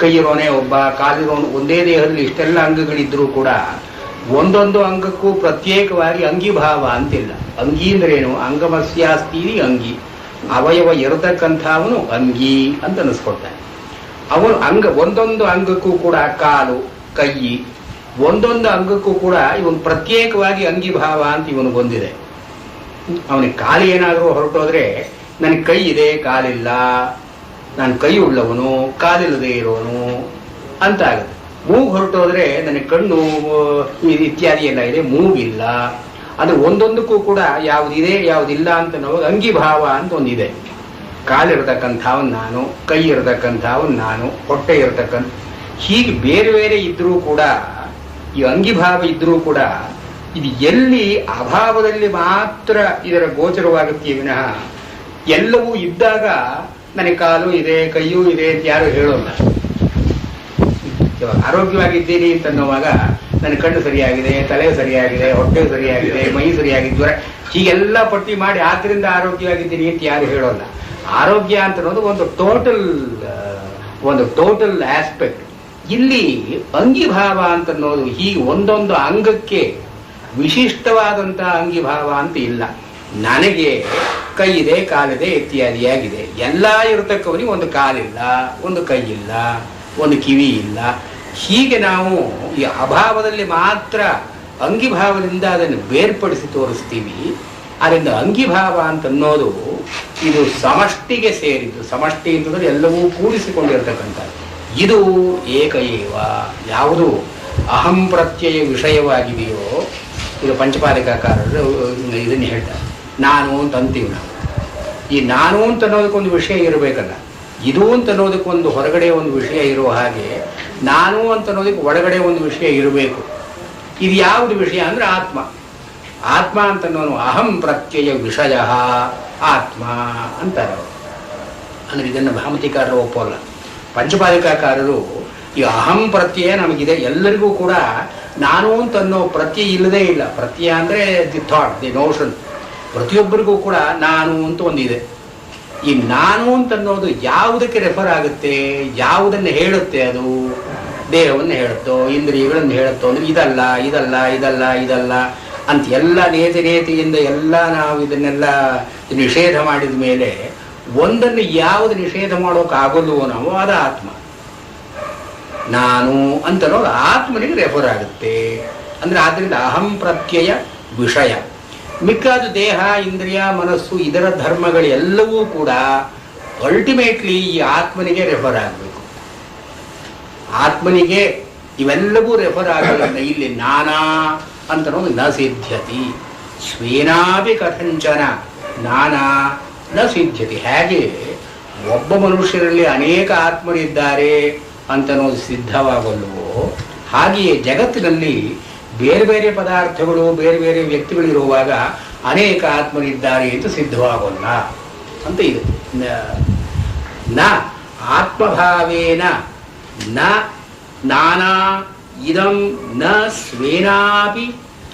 ಕೈಯಿರೋನೇ ಒಬ್ಬ, ಕಾಲಿರೋನು ಒಂದೇ ದೇಹದಲ್ಲಿ ಇಷ್ಟೆಲ್ಲ ಅಂಗಗಳಿದ್ರೂ ಕೂಡ ಒಂದೊಂದು ಅಂಗಕ್ಕೂ ಪ್ರತ್ಯೇಕವಾಗಿ ಅಂಗಿಭಾವ ಅಂತಿಲ್ಲ. ಅಂಗಿ ಅಂದ್ರೇನು? ಅಂಗಮಸ್ಯಾಸ್ತೀರಿ ಅಂಗಿ, ಅವಯವ ಇರತಕ್ಕಂಥವನು ಅಂಗಿ ಅಂತ ಅನಿಸ್ಕೊಳ್ತಾನೆ. ಅವನು ಒಂದೊಂದು ಅಂಗಕ್ಕೂ ಕೂಡ ಕಾಲು, ಕೈ, ಒಂದೊಂದು ಅಂಗಕ್ಕೂ ಕೂಡ ಇವನು ಪ್ರತ್ಯೇಕವಾಗಿ ಅಂಗಿಭಾವ ಅಂತ ಇವನು ಬಂದಿದೆ. ಅವನಿಗೆ ಕಾಲು ಏನಾದರೂ ಹೊರಟೋದ್ರೆ ನನಗೆ ಕೈ ಇದೆ ಕಾಲಿಲ್ಲ, ನಾನು ಕೈ ಉಳ್ಳವನು ಕಾಲಿಲ್ಲದೆ ಇರೋನು ಅಂತ ಆಗುತ್ತೆ. ಮೂಗು ಹೊರಟೋದ್ರೆ ನನಗೆ ಕಣ್ಣು ಇತ್ಯಾದಿ ಎಲ್ಲ ಇದೆ, ಮೂಗಿಲ್ಲ. ಅದು ಒಂದೊಂದಕ್ಕೂ ಕೂಡ ಯಾವುದಿದೆ ಯಾವುದಿಲ್ಲ ಅಂತ ನಾವು ಅಂಗಿಭಾವ ಅಂತ ಒಂದಿದೆ. ಕಾಲಿರತಕ್ಕಂಥವನ್ ನಾನು, ಕೈ ಇರತಕ್ಕಂಥವನ್ ನಾನು, ಹೊಟ್ಟೆ ಇರತಕ್ಕಂಥ, ಹೀಗೆ ಬೇರೆ ಬೇರೆ ಇದ್ರೂ ಕೂಡ ಈ ಅಂಗಿಭಾವ ಇದ್ರೂ ಕೂಡ ಇದು ಎಲ್ಲಿ ಅಭಾವದಲ್ಲಿ ಮಾತ್ರ ಇದರ ಗೋಚರವಾಗುತ್ತೆ ವಿನಃ ಎಲ್ಲವೂ ಇದ್ದಾಗ ನನಗೆ ಕಾಲು ಇದೆ ಕೈಯೂ ಇದೆ ಅಂತ ಯಾರು ಹೇಳೋಲ್ಲ. ಆರೋಗ್ಯವಾಗಿದ್ದೀನಿ ಅಂತನ್ನುವಾಗ ನನ್ನ ಕಣ್ಣು ಸರಿಯಾಗಿದೆ, ತಲೆ ಸರಿಯಾಗಿದೆ, ಹೊಟ್ಟೆ ಸರಿಯಾಗಿದೆ, ಮೈ ಸರಿಯಾಗಿದ್ದರೆ ಹೀಗೆಲ್ಲ ಪಟ್ಟಿ ಮಾಡಿ ಆದ್ರಿಂದ ಆರೋಗ್ಯವಾಗಿದ್ದೀನಿ ಅಂತ ಯಾರು ಹೇಳೋಲ್ಲ. ಆರೋಗ್ಯ ಅಂತ ಅನ್ನೋದು ಒಂದು ಟೋಟಲ್ ಆಸ್ಪೆಕ್ಟ್. ಇಲ್ಲಿ ಅಂಗಿಭಾವ ಅಂತ ಅನ್ನೋದು ಹೀಗೆ ಒಂದೊಂದು ಅಂಗಕ್ಕೆ ವಿಶಿಷ್ಟವಾದಂತಹ ಅಂಗಿಭಾವ ಅಂತ ಇಲ್ಲ. ನನಗೆ ಕೈ ಇದೆ, ಕಾಲಿದೆ, ಇತ್ಯಾದಿಯಾಗಿದೆ. ಎಲ್ಲ ಇರತಕ್ಕವನಿಗೆ ಒಂದು ಕಾಲಿಲ್ಲ, ಒಂದು ಕೈ ಇಲ್ಲ, ಒಂದು ಕಿವಿ ಇಲ್ಲ. ಹೀಗೆ ನಾವು ಈ ಅಭಾವದಲ್ಲಿ ಮಾತ್ರ ಅಂಗಿಭಾವದಿಂದ ಅದನ್ನು ಬೇರ್ಪಡಿಸಿ ತೋರಿಸ್ತೀವಿ. ಅದರಿಂದ ಅಂಗಿಭಾವ ಅಂತನ್ನೋದು ಇದು ಸಮಷ್ಟಿಗೆ ಸೇರಿದ್ದು. ಸಮಷ್ಟಿ ಅಂತಂದ್ರೆ ಎಲ್ಲವೂ ಕೂಡಿಸಿಕೊಂಡಿರ್ತಕ್ಕಂಥದ್ದು. ಇದು ಏಕಏವ. ಯಾವುದು ಅಹಂ ಪ್ರತ್ಯಯ ವಿಷಯವಾಗಿದೆಯೋ, ಇದು ಪಂಚಪಾದಿಕಾಕಾರರು ಇದನ್ನು ಹೇಳ್ತಾರೆ. ನಾನು ಅಂತ ಅಂತೀವಿ ನಾವು. ಈ ನಾನು ಅಂತ ಅನ್ನೋದಕ್ಕೊಂದು ವಿಷಯ ಇರಬೇಕಲ್ಲ, ಇದು ಅಂತ ಅನ್ನೋದಕ್ಕೊಂದು ಹೊರಗಡೆ ಒಂದು ವಿಷಯ ಇರೋ ಹಾಗೆ ನಾನು ಅಂತ ಅನ್ನೋದಕ್ಕೆ ಒಳಗಡೆ ಒಂದು ವಿಷಯ ಇರಬೇಕು. ಇದು ಯಾವುದು ವಿಷಯ ಅಂದರೆ ಆತ್ಮ. ಆತ್ಮ ಅಂತನೋನು ಅಹಂ ಪ್ರತ್ಯಯ ವಿಷಯ ಆತ್ಮ ಅಂತಾರೆ. ಅಂದರೆ ಇದನ್ನು ಭಾಮತಿಕಾರರು ಒಪ್ಪೋಲ್ಲ. ಪಂಚಪಾದಿಕಾಕಾರರು ಈ ಅಹಂ ಪ್ರತ್ಯಯ ನಮಗಿದೆ, ಎಲ್ಲರಿಗೂ ಕೂಡ ನಾನು ಅಂತ ಅನ್ನೋ ಪ್ರತ್ಯಯ ಇಲ್ಲದೇ ಇಲ್ಲ. ಪ್ರತ್ಯಯ ಅಂದರೆ ದಿ ಥಾಟ್, ದಿ ನೋಷನ್. ಪ್ರತಿಯೊಬ್ಬರಿಗೂ ಕೂಡ ನಾನು ಅಂತ ಒಂದಿದೆ. ಈ ನಾನು ಅಂತ ಅನ್ನೋದು ಯಾವುದಕ್ಕೆ ರೆಫರ್ ಆಗುತ್ತೆ, ಯಾವುದನ್ನು ಹೇಳುತ್ತೆ? ಅದು ದೇಹವನ್ನು ಹೇಳುತ್ತೋ, ಇಂದ್ರಿಯಗಳನ್ನು ಹೇಳುತ್ತೋ ಅಂದರೆ ಇದಲ್ಲ ಇದಲ್ಲ ಇದಲ್ಲ ಇದಲ್ಲ ಅಂತ ಎಲ್ಲ ನೇತಿಯಿಂದ ಎಲ್ಲ ನಾವು ಇದನ್ನೆಲ್ಲ ನಿಷೇಧ ಮಾಡಿದ ಮೇಲೆ ಒಂದನ್ನು ಯಾವುದು ನಿಷೇಧ ಮಾಡೋಕ್ಕಾಗಲ್ವೋ ನಾವು, ಅದು ಆತ್ಮ. ನಾನು ಅಂತನ್ನೋದು ಆತ್ಮನಿಗೆ ರೆಫರ್ ಆಗುತ್ತೆ. ಅಂದರೆ ಆದ್ದರಿಂದ ಅಹಂ ಪ್ರತ್ಯಯ ವಿಷಯ. ಮಿಕ್ಕಾದ ದೇಹ, ಇಂದ್ರಿಯ, ಮನಸ್ಸು, ಇದರ ಧರ್ಮಗಳೆಲ್ಲವೂ ಕೂಡ ಅಲ್ಟಿಮೇಟ್ಲಿ ಈ ಆತ್ಮನಿಗೆ ರೆಫರ್ ಆಗಬೇಕು. ಆತ್ಮನಿಗೆ ಇವೆಲ್ಲವೂ ರೆಫರ್ ಆಗೋದ್ರಿಂದ ಇಲ್ಲಿ ನಾನಾ ಅಂತನೋದು ನ ಸಿದ್ಧ್ಯತಿ. ಸ್ವೇನಾಪಿ ಕಥಂಚನ ನಾನಾ ನ ಸಿದ್ಧ್ಯತಿ. ಹೇಗೆ ಒಬ್ಬ ಮನುಷ್ಯರಲ್ಲಿ ಅನೇಕ ಆತ್ಮರಿದ್ದಾರೆ ಅಂತನೋದು ಸಿದ್ಧವಾಗಲ್ವೋ, ಹಾಗೆಯೇ ಜಗತ್ತಿನಲ್ಲಿ ಬೇರೆ ಬೇರೆ ಪದಾರ್ಥಗಳು, ಬೇರೆ ಬೇರೆ ವ್ಯಕ್ತಿಗಳಿರುವಾಗ ಅನೇಕ ಆತ್ಮರಿದ್ದಾರೆ ಅಂತ ಸಿದ್ಧವಾಗಲ್ಲ ಅಂತ ಇದೆ. ನ ಆತ್ಮಭಾವೇನ ನ ನಾನಾ ಇದಂ ನ ಸ್ವೇನಾಪಿ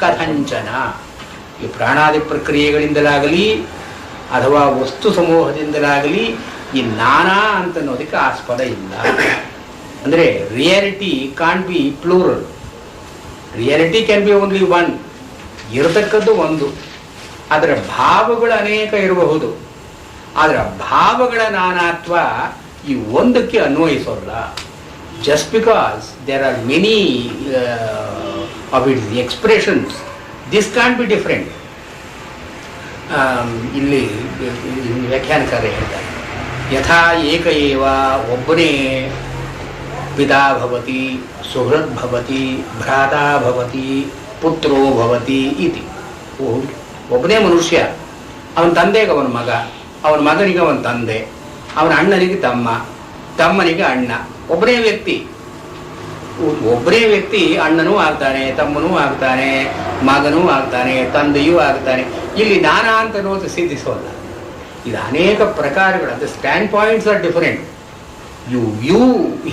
ಕಥಂಚನ. ಈ ಪ್ರಾಣಾದಿ ಪ್ರಕ್ರಿಯೆಗಳಿಂದಲಾಗಲಿ ಅಥವಾ ವಸ್ತು ಸಮೂಹದಿಂದಲಾಗಲಿ ಈ ನಾನಾ ಅಂತನ್ನೋದಕ್ಕೆ ಆಸ್ಪದ ಇಲ್ಲ. ಅಂದರೆ reality can't be plural. Reality can be only one. ಇರತಕ್ಕದ್ದು ಒಂದು, ಅದರ ಭಾವಗಳು ಅನೇಕ ಇರಬಹುದು. ಆದರೆ ಭಾವಗಳ ನಾನಾತ್ವ ಈ ಒಂದಕ್ಕೆ ಅನ್ವಯಿಸೋಲ್ಲ. Just because there are many of its expressions, this can't be different. ಇಲ್ಲಿ ವ್ಯಾಖ್ಯಾನಕಾರ ಹೇಳ್ತಾರೆ, ಯಥಾ ಏಕ ಏವ, ಒಬ್ಬನೇ ಪಿತಾ ಭವತಿ, ಸುಹೃದ್ ಭವತಿ, ಭ್ರಾತಾ ಭವತಿ, ಪುತ್ರೋ ಭವತಿ ಇತಿ. ಒಬ್ಬನೇ ಮನುಷ್ಯ, ಅವನ ತಂದೆಗೆ ಅವನ ಮಗ, ಅವನ ಮಗನಿಗೆ ಅವನ ತಂದೆ, ಅವನ ಅಣ್ಣನಿಗೆ ತಮ್ಮ, ತಮ್ಮನಿಗೆ ಅಣ್ಣ. ಒಬ್ಬನೇ ವ್ಯಕ್ತಿ. ಒಬ್ಬನೇ ವ್ಯಕ್ತಿ ಅಣ್ಣನೂ ಆಗ್ತಾನೆ, ತಮ್ಮನೂ ಆಗ್ತಾನೆ, ಮಗನೂ ಆಗ್ತಾನೆ, ತಂದೆಯೂ ಆಗ್ತಾನೆ. ಇಲ್ಲಿ ನಾನಾ ಅಂತ ಅನ್ನೋದು ಸಿದ್ಧಿಸೋಲ್ಲ. ಇದು ಅನೇಕ ಪ್ರಕಾರಗಳು. ಅದು stand points are different. You view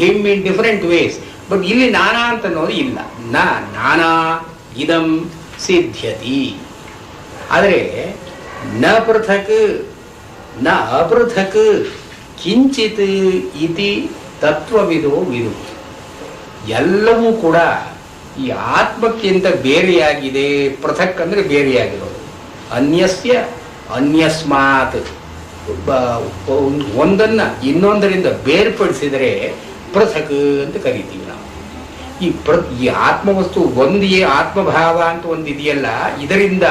him in different ways. But ಇಲ್ಲಿ ನಾನಾ ಅಂತ ಅನ್ನೋದು ಇಲ್ಲ. ನಾನಾ ಇದಂ ಸಿದ್ಧ್ಯತಿ. ಆದರೆ ನ ಪೃಥಕ್ ನ ಅಪೃಥಕ್ ಕಿಂಚಿತ್ ಇತಿ ತತ್ವವಿದೋ ವಿದು. ಎಲ್ಲವೂ ಕೂಡ ಈ ಆತ್ಮಕ್ಕಿಂತ ಬೇರೆಯಾಗಿದೆ. ಪೃಥಕ್ ಅಂದರೆ ಬೇರೆಯಾಗಿರೋದು. ಅನ್ಯಸ್ಯ ಅನ್ಯಸ್ಮಾತ್, ಒಂದನ್ನ ಇನ್ನೊಂದರಿಂದ ಬೇರ್ಪಡಿಸಿದರೆ ಪೃಥಕ್ ಅಂತ ಕರಿತೀವಿ ನಾವು. ಈ ಆತ್ಮವಸ್ತು ಒಂದೇ, ಆತ್ಮಭಾವ ಅಂತ ಒಂದಿದೆಯಲ್ಲ, ಇದರಿಂದ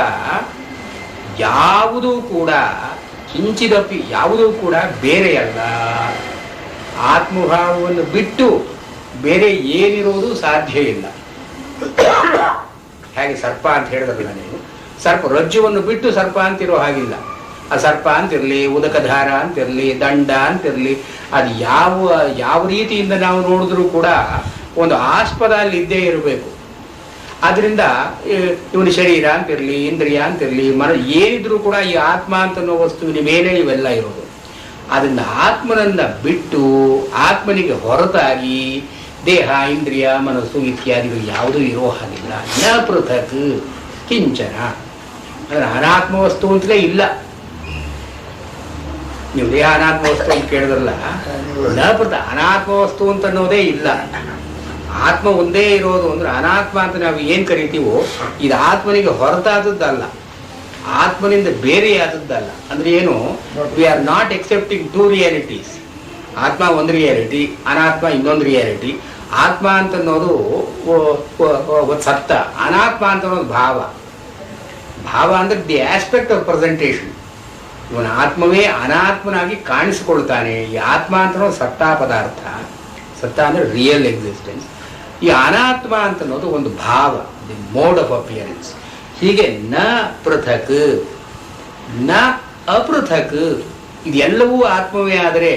ಯಾವುದೂ ಕೂಡ ಕಿಂಚಿದಪಿ ಯಾವುದೂ ಕೂಡ ಬೇರೆಯಲ್ಲ. ಆತ್ಮಭಾವವನ್ನು ಬಿಟ್ಟು ಬೇರೆ ಏನಿರೋದು ಸಾಧ್ಯ ಇಲ್ಲ. ಹೇಗೆ ಸರ್ಪ ಅಂತ ಹೇಳಿದ್ರಲ್ಲ ನೀವು, ಸರ್ಪ ರಜ್ಜುವನ್ನು ಬಿಟ್ಟು ಸರ್ಪ ಅಂತಿರೋ ಹಾಗಿಲ್ಲ. ಆ ಸರ್ಪ ಅಂತಿರಲಿ, ಉದಕಧಾರ ಅಂತಿರಲಿ, ದಂಡ ಅಂತಿರಲಿ, ಅದು ಯಾವ ರೀತಿಯಿಂದ ನಾವು ನೋಡಿದ್ರೂ ಕೂಡ ಒಂದು ಆಸ್ಪದ ಅಲ್ಲಿ ಇದ್ದೇ ಇರಬೇಕು. ಆದ್ರಿಂದ ಇವನ ಶರೀರ ಅಂತಿರಲಿ, ಇಂದ್ರಿಯ ಅಂತಿರಲಿ, ಏನಿದ್ರೂ ಕೂಡ ಈ ಆತ್ಮ ಅಂತನ್ನೋ ವಸ್ತುವಿನ ಮೇಲೆ ಇವೆಲ್ಲ ಇರೋದು. ಅದರಿಂದ ಆತ್ಮನನ್ನ ಬಿಟ್ಟು ಆತ್ಮನಿಗೆ ಹೊರತಾಗಿ ದೇಹ, ಇಂದ್ರಿಯ, ಮನಸ್ಸು ಇತ್ಯಾದಿಗಳು ಯಾವುದೂ ಇರೋ ಹಾಗಿಲ್ಲ. ನ ಪೃಥಕ್ ಕಿಂಚನ. ಅಂದರೆ ಅನಾತ್ಮ ವಸ್ತು ಅಂತಲೇ ಇಲ್ಲ. ನೀವು ದೇಹ ಅನಾತ್ಮ ವಸ್ತು ಅಂತ ಕೇಳಿದ್ರಲ್ಲ, ನ ಪೃಥಕ್ ಅನಾತ್ಮ ವಸ್ತು ಅಂತ ಅನ್ನೋದೇ ಇಲ್ಲ. ಆತ್ಮ ಒಂದೇ ಇರೋದು. ಅಂದ್ರೆ ಅನಾತ್ಮ ಅಂತ ನಾವು ಏನು ಕರಿತೀವೋ ಇದು ಆತ್ಮನಿಗೆ ಹೊರತಾದದ್ದಲ್ಲ. ಆತ್ಮನಿಂದ ಬೇರೆಯಾದದ್ದಲ್ಲ. ಅಂದ್ರೆ ಏನು, we are not accepting two realities. ಆತ್ಮ ಒಂದು ರಿಯಾಲಿಟಿ, ಅನಾತ್ಮ ಇನ್ನೊಂದು ರಿಯಾಲಿಟಿ. ಆತ್ಮ ಅಂತ ಅನ್ನೋದು ಸತ್ತ, ಅನಾತ್ಮ ಅಂತ ಅನ್ನೋದು ಭಾವ. ಭಾವ ಅಂದ್ರೆ ದಿ ಆಸ್ಪೆಕ್ಟ್ ಆಫ್ ಪ್ರೆಸೆಂಟೇಷನ್. ಇವನ ಆತ್ಮವೇ ಅನಾತ್ಮನಾಗಿ ಕಾಣಿಸಿಕೊಳ್ತಾನೆ. ಈ ಆತ್ಮ ಅಂತ ಸತ್ತಾ ಪದಾರ್ಥ, ಸತ್ತ ಅಂದ್ರೆ ರಿಯಲ್ ಎಕ್ಸಿಸ್ಟೆನ್ಸ್. ಈ ಅನಾತ್ಮ ಅಂತ ಅನ್ನೋದು ಒಂದು ಭಾವ, ದಿ ಮೋಡ್ ಆಫ್ ಅಪಿಯರೆನ್ಸ್. ಹೀಗೆ ನ ಪೃಥಕ್ ನ ಅಪೃಥಕ್, ಇದೆಲ್ಲವೂ ಆತ್ಮವೇ. ಆದರೆ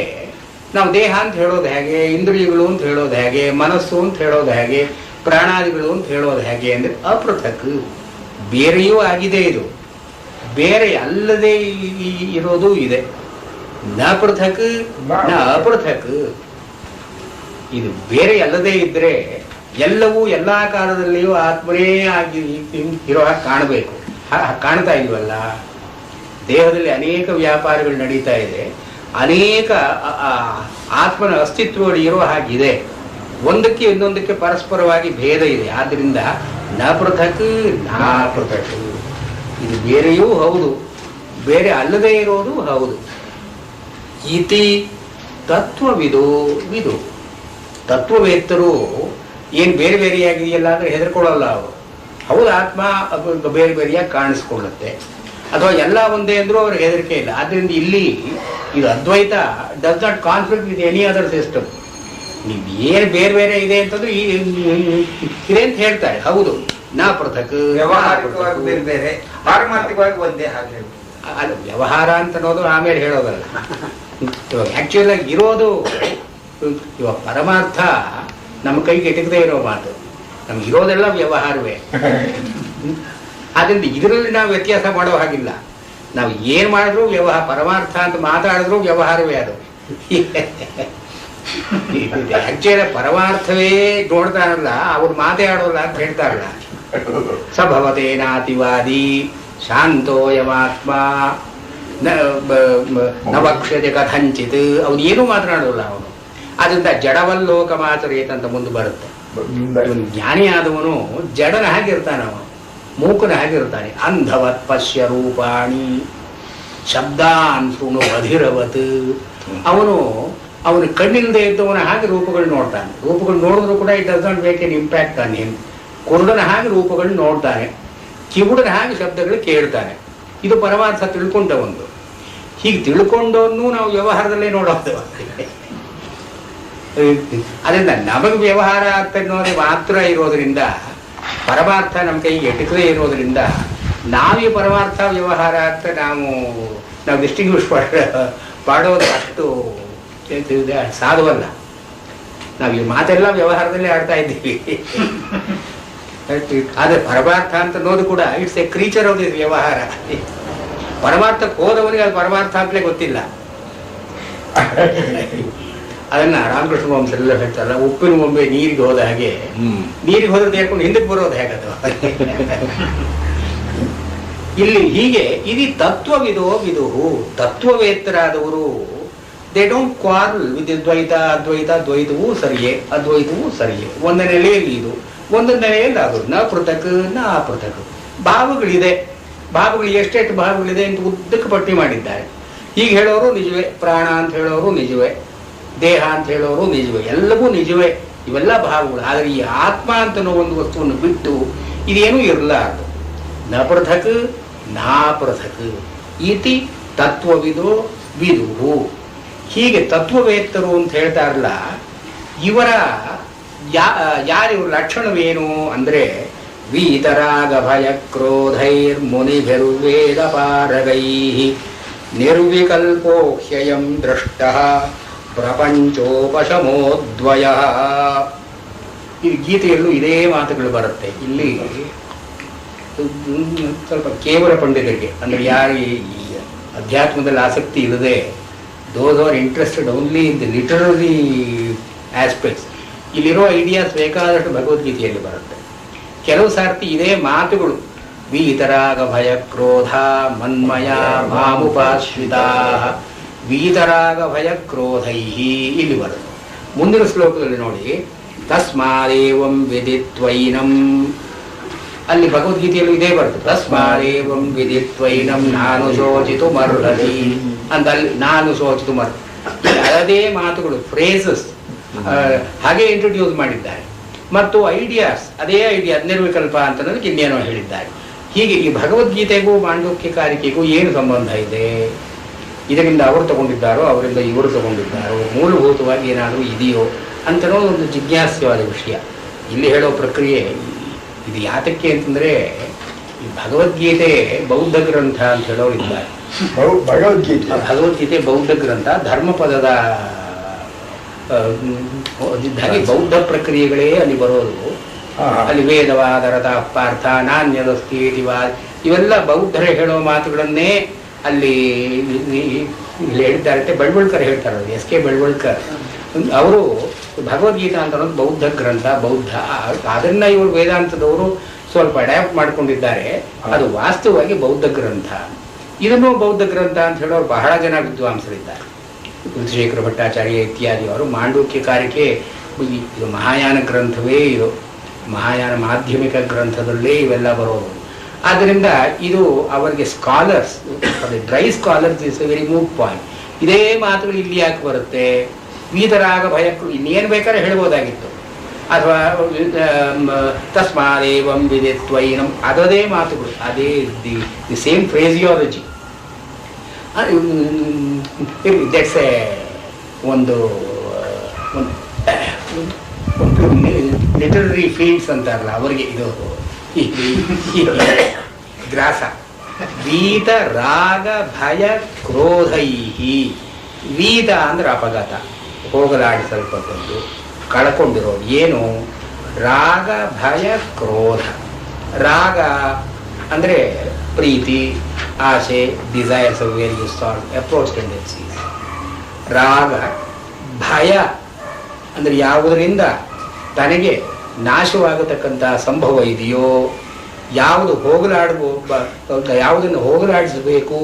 ನಾವು ದೇಹ ಅಂತ ಹೇಳೋದು ಹೇಗೆ, ಇಂದ್ರಿಯಗಳು ಅಂತ ಹೇಳೋದು ಹೇಗೆ, ಮನಸ್ಸು ಅಂತ ಹೇಳೋದು ಹೇಗೆ, ಪ್ರಾಣಾದಿಗಳು ಅಂತ ಹೇಳೋದು ಹೇಗೆ ಅಂದರೆ ಅಪೃಥಕ್, ಬೇರೆಯೂ ಆಗಿದೆ. ಇದು ಬೇರೆ ಅಲ್ಲದೆ ಇರೋದು ಇದೆ. ನ ಪೃಥಕ್ ನ ಅಪೃಥಕ್. ಇದು ಬೇರೆ ಅಲ್ಲದೆ ಇದ್ರೆ ಎಲ್ಲವೂ ಎಲ್ಲ ಕಾಲದಲ್ಲಿಯೂ ಆತ್ಮನೇ ಆಗಿ ಇರೋ ಹಾಗೆ ಕಾಣಬೇಕು. ಕಾಣ್ತಾ ಇಲ್ವಲ್ಲ. ದೇಹದಲ್ಲಿ ಅನೇಕ ವ್ಯಾಪಾರಗಳು ನಡೀತಾ ಇದೆ, ಅನೇಕ ಆತ್ಮನ ಅಸ್ತಿತ್ವಗಳು ಇರೋ ಹಾಗಿದೆ. ಒಂದಕ್ಕೆ ಇನ್ನೊಂದಕ್ಕೆ ಪರಸ್ಪರವಾಗಿ ಭೇದ ಇದೆ. ಆದ್ದರಿಂದ ನ ಪೃಥಕ್ ನಾ ಪೃಥಕ್. ಇದು ಬೇರೆಯೂ ಹೌದು, ಬೇರೆ ಅಲ್ಲದೆ ಇರೋದು ಹೌದು. ಇತಿ ತತ್ವವಿದು ವಿದು. ತತ್ವವೇತ್ತರು ಏನು ಬೇರೆ ಬೇರೆಯಾಗಿದೆಯಲ್ಲ ಅಂದರೆ ಹೆದರ್ಕೊಳ್ಳಲ್ಲ ಅವರು. ಹೌದು, ಆತ್ಮ ಬೇರೆ ಬೇರೆಯಾಗಿ ಕಾಣಿಸ್ಕೊಳ್ಳುತ್ತೆ, ಅಥವಾ ಎಲ್ಲ ಒಂದೇ ಅಂದರೂ ಅವ್ರಿಗೆ ಹೆದರಿಕೆ ಇಲ್ಲ. ಆದ್ದರಿಂದ ಇಲ್ಲಿ ಇದು Advaita does not conflict with any other system. ನೀವು ಏನು ಬೇರೆ ಬೇರೆ ಇದೆ ಅಂತಂದ್ರೆ ಇದೆ ಅಂತ ಹೇಳ್ತಾರೆ. ಹೌದು, ನಾ ಪೃಥಕ್. ವ್ಯವಹಾರಿಕವಾಗಿ ಬೇರೆ ಬೇರೆ, ಪಾರಮಾರ್ಥಿಕವಾಗಿ ಒಂದೇ. ಹಾಗೆ ಅಲ್ಲ, ವ್ಯವಹಾರ ಅಂತ ಅನ್ನೋದು ಆಮೇಲೆ ಹೇಳೋದಲ್ಲ. ಇವಾಗ ಆಕ್ಚುಲ್ ಆಗಿ ಇರೋದು ಇವಾಗ ಪರಮಾರ್ಥ ನಮ್ಮ ಕೈಗೆ ಎಟಕದೇ ಇರೋ ಮಾತು. ನಮ್ಗೆ ಇರೋದೆಲ್ಲ ವ್ಯವಹಾರವೇ. ಆದ್ರಿಂದ ಇದರಲ್ಲಿ ನಾವು ವ್ಯತ್ಯಾಸ ಮಾಡೋ ಹಾಗಿಲ್ಲ. ನಾವು ಏನ್ ಮಾಡಿದ್ರು ವ್ಯವಹಾರ, ಪರಮಾರ್ಥ ಅಂತ ಮಾತಾಡಿದ್ರು ವ್ಯವಹಾರವೇ ಅದು. ಆಕ್ಚುಲಿ ಪರಮಾರ್ಥವೇ ನೋಡ್ತಾರಲ್ಲ, ಅವ್ರು ಮಾತಾಡೋಲ್ಲ ಅಂತ ಹೇಳ್ತಾರಲ್ಲ. ಸಭವತೇನಾತಿವಾದಿ ಶಾಂತೋಯಮಾತ್ಮ ನವಕ್ಷತೆ ಕಥಂಚಿತ್. ಅವನು ಏನೂ ಮಾತನಾಡೋಲ್ಲ ಅವನು. ಅದರಿಂದ ಜಡವಲ್ಲೋಕ ಮಾತರೇತ ಅಂತ ಮುಂದೆ ಬರುತ್ತೆ. ಇವನು ಜ್ಞಾನಿ ಆದವನು ಜಡನ ಹಾಗಿರ್ತಾನೆ, ಅವನು ಮೂಕನ ಹಾಗಿರ್ತಾನೆ. ಅಂಧವತ್ ಪಶ್ಯ ರೂಪಾಣಿ ಶಬ್ದಾನ್ ಶೃಣು ಅಧಿರವತ್. ಅವನು ಕಣ್ಣಿಲ್ಲದೆ ಇದ್ದವನ ಹಾಗೆ ರೂಪಗಳು ನೋಡ್ತಾನೆ. ರೂಪಗಳು ನೋಡಿದ್ರು ಕೂಡ it does not make an impact on him. ಕುರುಡನ ಹಾಗೆ ರೂಪಗಳು ನೋಡ್ತಾನೆ, ಕಿವುಡನ ಹಾಗೆ ಶಬ್ದಗಳು ಕೇಳ್ತಾನೆ. ಇದು ಪರಮಾರ್ಥ ತಿಳ್ಕೊಂಡ ಒಂದು. ಹೀಗೆ ತಿಳ್ಕೊಂಡವನ್ನೂ ನಾವು ವ್ಯವಹಾರದಲ್ಲೇ ನೋಡೋದು. ಅದರಿಂದ ನಮಗೆ ವ್ಯವಹಾರ ಅಂತ ಅನ್ನೋದೇ ಮಾತ್ರ ಇರೋದ್ರಿಂದ, ಪರಮಾರ್ಥ ನಮ್ಮ ಕೈಗೆ ಎಟಕದೇ ಇರೋದ್ರಿಂದ ನಾವೀ ಪರಮಾರ್ಥ ವ್ಯವಹಾರ ಅಂತ ನಾವು ಡಿಸ್ಟಿಂಗ್ವಿಷ್ ಮಾಡೋದು ಅಷ್ಟು ಸಾಧುವಲ್ಲ. ನಾವು ಈ ಮಾತೆಲ್ಲ ವ್ಯವಹಾರದಲ್ಲೇ ಆಡ್ತಾ ಇದ್ದೀವಿ. ಆದರೆ ಪರಮಾರ್ಥ ಅಂತ ಅನ್ನೋದು ಕೂಡ it's A creature of this ವ್ಯವಹಾರ. ಪರಮಾರ್ಥಕ್ಕೆ ಹೋದವನಿಗೆ ಅದು ಪರಮಾರ್ಥ ಅಂತಲೇ ಗೊತ್ತಿಲ್ಲ. ಅದನ್ನ ರಾಮಕೃಷ್ಣ ವಂಶರೆಲ್ಲ ಹೇಳ್ತಾರಲ್ಲ, ಉಪ್ಪಿನ ಬೊಂಬೆ ನೀರಿಗೆ ಹೋದ ಹಾಗೆ, ನೀರಿಗೆ ಹೋದ್ರೆ ಹೇಳ್ಕೊಂಡು ಹಿಂದಕ್ಕೆ ಬರೋದು ಹೇಗದು. ಇಲ್ಲಿ ಹೀಗೆ ಇದು ತತ್ವವಿದೋ ವಿದುಹು. ತತ್ವವೇತ್ತರಾದವರು ದೇ ಡೋಂಟ್ ಕ್ವಾರಲ್ ವಿತ್ ದ್ವೈತ ಅದ್ವೈತ. ದ್ವೈತವೂ ಸರಿಯೇ, ಅದ್ವೈತವೂ ಸರಿಯೇ. ಒಂದು ನೆಲೆಯಲ್ಲಿ ಇದು, ಒಂದು ನೆಲೆಯಲ್ಲಿ ಅದು. ನ ಪೃಥಕ್ ನ ಅಪೃಥಕ್. ಭಾವಗಳಿದೆ, ಭಾವಗಳು ಎಷ್ಟೆಷ್ಟು ಭಾವಗಳಿದೆ ಅಂತ ಉದ್ದಕ್ಕೆ ಪಟ್ಟಿ ಮಾಡಿದ್ದಾರೆ. ಹೀಗೆ ಹೇಳೋರು ನಿಜವೇ, ಪ್ರಾಣ ಅಂತ ಹೇಳೋರು ನಿಜವೇ, ದೇಹ ಅಂತ ಹೇಳೋರು ನಿಜವೇ, ಎಲ್ಲವೂ ನಿಜವೇ. ಇವೆಲ್ಲ ಭಾವಗಳು. ಆದರೆ ಈ ಆತ್ಮ ಅಂತ ಒಂದು ವಸ್ತುವನ್ನು ಬಿಟ್ಟು ಇದೇನೂ ಇರಲಾರದು. ನ ಪೃಥಕ್ ನಾ ಪೃಥಕ್ ಇತಿ ತತ್ವವಿದೋ ವಿದುಹು. ಹೀಗೆ ತತ್ವವೇತ್ತರು ಅಂತ ಹೇಳ್ತಾರಲ್ಲ, ಇವರ ಯಾರಿವ್ರ ಲಕ್ಷಣವೇನು ಅಂದರೆ ವೀತರಾಗ ಭಯ ಕ್ರೋಧೈರ್ ಮುನಿಭಿರ್ವೇದ ಪಾರಗೈ ನಿರ್ವಿಕಲ್ಪೋ ಹ್ಯಯಂ ದೃಷ್ಟ ಪ್ರಪಂಚೋಪಶಮೋದ್ವಯ. ಈ ಗೀತೆಯಲ್ಲೂ ಇದೇ ಮಾತುಗಳು ಬರುತ್ತೆ. ಇಲ್ಲಿ ಸ್ವಲ್ಪ ಕೇವಲ ಪಂಡಿತರಿಗೆ, ಅಂದರೆ ಯಾರು ಈ ಅಧ್ಯಾತ್ಮದಲ್ಲಿ ಆಸಕ್ತಿ ಇಲ್ಲದೆ, those are interested only in the literary aspects, ಇಲ್ಲಿರೋ ಐಡಿಯಾಸ್ ಬೇಕಾದಷ್ಟು ಭಗವದ್ಗೀತೆಯಲ್ಲಿ ಬರುತ್ತೆ. ಕೆಲವು ಸಾರ್ತಿ ಇದೇ ಮಾತುಗಳು ವೀತರಾಗ ಭಯ ಕ್ರೋಧ ಮನ್ಮಯ ಮಾಮುಪಾಶ್ರಿತಾ ವೀತರಾಗ ಭಯ ಕ್ರೋಧೈ ಇಲ್ಲಿ ಬರುತ್ತೆ. ಮುಂದಿನ ಶ್ಲೋಕದಲ್ಲಿ ನೋಡಿ, ತಸ್ಮಾದೇವಂ ವಿದಿತ್ವೈನಂ ಅಲ್ಲಿ ಭಗವದ್ಗೀತೆಯಲ್ಲೂ ಇದೇ ಬರ್ತದೆ, ತಸ್ಮಾದೇವಂ ವಿದಿತ್ವೈನಂ ನಾನು ಶೋಚಿತು ಮರ್ಹತಿ ಅಂತ. ಅಲ್ಲಿ ನಾನು ಶೋಚಿತು ಅದೇ ಮಾತುಗಳು, ಫ್ರೇಸಸ್ ಹಾಗೆ ಇಂಟ್ರೊಡ್ಯೂಸ್ ಮಾಡಿದ್ದಾರೆ. ಮತ್ತು ಐಡಿಯಾಸ್, ಅದೇ ಐಡಿಯಾ ನಿರ್ವಿಕಲ್ಪ ಅಂತನ್ನೋದಕ್ಕೆ ಇನ್ನೇನೋ ಹೇಳಿದ್ದಾರೆ. ಹೀಗೆ ಈ ಭಗವದ್ಗೀತೆಗೂ ಮಾಂಡೂಕ್ಯಕಾರಿಕೆಗೂ ಏನು ಸಂಬಂಧ ಇದೆ? ಇದರಿಂದ ಅವರು ತಗೊಂಡಿದ್ದಾರೋ ಅವರಿಂದ ಇವರು ತಗೊಂಡಿದ್ದಾರೋ, ಮೂಲಭೂತವಾಗಿ ಏನಾದರೂ ಇದೆಯೋ ಅಂತನೋ ಒಂದು ಜಿಜ್ಞಾಸ್ಯವಾದ ವಿಷಯ. ಇಲ್ಲಿ ಹೇಳೋ ಪ್ರಕ್ರಿಯೆ ಇದು ಯಾತಕ್ಕೆ ಅಂತಂದರೆ, ಈ ಭಗವದ್ಗೀತೆ ಬೌದ್ಧ ಗ್ರಂಥ ಅಂತ ಹೇಳೋರು ಇದ್ದಾರೆ. ಭಗವದ್ಗೀತೆ ಬೌದ್ಧ ಗ್ರಂಥ, ಧರ್ಮಪದದ ಹಾಗೆ ಬೌದ್ಧ ಪ್ರಕ್ರಿಯೆಗಳೇ ಅಲ್ಲಿ ಬರೋದು. ಅಲ್ಲಿ ವೇದವಾದ ರಥ ಪಾರ್ಥ ನಾಣ್ಯದಸ್ತಿ ಇವೆಲ್ಲ ಬೌದ್ಧರೇ ಹೇಳೋ ಮಾತುಗಳನ್ನೇ ಅಲ್ಲಿ ಹೇಳಿದ್ದಾರೆ. ಬೆಳ್ವಳ್ಕರ್ ಹೇಳ್ತಾರೆ, ಎಸ್ ಕೆ ಬೆಳ್ವಳ್ಕರ್ ಅವರು ಭಗವದ್ಗೀತಾ ಅಂತ ಅನ್ನೋದು ಬೌದ್ಧ ಗ್ರಂಥ, ಬೌದ್ಧ. ಅದನ್ನ ಇವರು ವೇದಾಂತದವರು ಸ್ವಲ್ಪ ಅಡ್ಯಾಪ್ಟ್ ಮಾಡ್ಕೊಂಡಿದ್ದಾರೆ. ಅದು ವಾಸ್ತವವಾಗಿ ಬೌದ್ಧ ಗ್ರಂಥ. ಇದನ್ನು ಬೌದ್ಧ ಗ್ರಂಥ ಅಂತ ಹೇಳೋರು ಬಹಳ ಜನ ವಿದ್ವಾಂಸರಿದ್ದಾರೆ. ಕುಲಶೇಖರ ಭಟ್ಟಾಚಾರ್ಯ ಇತ್ಯಾದಿ ಅವರು ಮಾಂಡೂಕ್ಯಕಾರಿಕೆ ಇದು ಮಹಾಯಾನ ಗ್ರಂಥವೇ, ಇದು ಮಹಾಯಾನ ಮಾಧ್ಯಮಿಕ ಗ್ರಂಥದಲ್ಲೇ ಇವೆಲ್ಲ ಬರೋದು. ಆದ್ದರಿಂದ ಇದು ಅವರಿಗೆ scholars, dry scholars is A very moot point. ಇದೇ ಮಾತುಗಳು ಇಲ್ಲಿ ಯಾಕೆ ಬರುತ್ತೆ? ವೀತರಾಗ ಭಯಕ್ಕೂ ಇನ್ನೇನು ಬೇಕಾದ್ರೆ ಹೇಳ್ಬೋದಾಗಿತ್ತು. ಅಥವಾ ತಸ್ಮಾದೇವಂ ವಿದಿತ್ವೈನಂ ಅದದೇ ಮಾತುಗಳು, ಅದೇ ದಿ ಸೇಮ್ ಫ್ರೇಸಿಯಾಲಜಿ. ದಟ್ಸ್ ಎ ಒಂದು ಲಿಟರರಿ ಫೀಲ್ಡ್ಸ್ ಅಂತಾರಲ್ಲ ಅವರಿಗೆ ಇದು ಗ್ರಾಸ. ವೀತ ರಾಗ ಭಯ ಕ್ರೋಧೈಹಿ. ವೀತ ಅಂದ್ರೆ ಅಪಘಾತ, ಹೋಗಲಾಡಿಸಲ್ಪಟ್ಟದ್ದು, ಕಳ್ಕೊಂಡಿರೋದು. ಏನು? ರಾಗ ಭಯ ಕ್ರೋಧ. ರಾಗ ಅಂದರೆ ಪ್ರೀತಿ, ಆಸೆ, desires of various sort, approach tendencies. ರಾಗ. ಭಯ ಅಂದರೆ ಯಾವುದರಿಂದ ತನಗೆ ನಾಶವಾಗತಕ್ಕಂಥ ಸಂಭವ ಇದೆಯೋ, ಯಾವುದು ಯಾವುದನ್ನು ಹೋಗಲಾಡಿಸಬೇಕು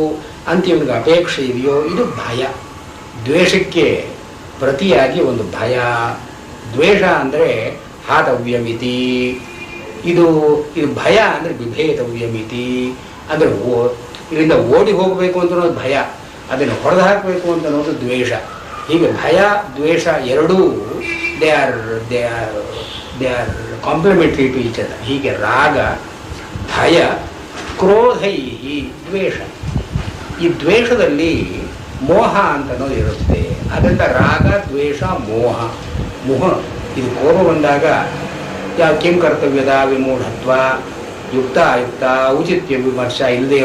ಅಂತ ಇವನಿಗೆ ಅಪೇಕ್ಷೆ ಇದೆಯೋ, ಇದು ಭಯ. ದ್ವೇಷಕ್ಕೆ ಪ್ರತಿಯಾಗಿ ಒಂದು ಭಯ. ದ್ವೇಷ ಅಂದರೆ ಹಾತವ್ಯಮಿತಿ. ಇದು ಭಯ ಅಂದರೆ ಬಿಭೇತವ್ಯಮಿತಿ. ಅಂದರೆ ಇದರಿಂದ ಓಡಿ ಹೋಗಬೇಕು ಅಂತ ಅನ್ನೋದು ಭಯ, ಅದನ್ನು ಹೊಡೆದು ಹಾಕಬೇಕು ಅಂತ ಅನ್ನೋದು ದ್ವೇಷ. ಹೀಗೆ ಭಯ ದ್ವೇಷ ಎರಡೂ they are complementary to each other. ಹೀಗೆ ರಾಗ, ಭಯ, ಕ್ರೋಧೈ, ದ್ವೇಷ. ಈ ದ್ವೇಷದಲ್ಲಿ ಮೋಹ ಅಂತ ಅನ್ನೋದು ಇರುತ್ತೆ. ಅದರಿಂದ ರಾಗ, ದ್ವೇಷ, ಮೋಹ. ಇದು ಕೋಪ ಬಂದಾಗ ಯಾವ ಕಿಂ ಕರ್ತವ್ಯದ ವಿಮೂಢತ್ವ, ಯುಕ್ತ ಅಯುಕ್ತ, ಔಚಿತ್ಯ ವಿಮರ್ಶ ಇಲ್ಲದೆ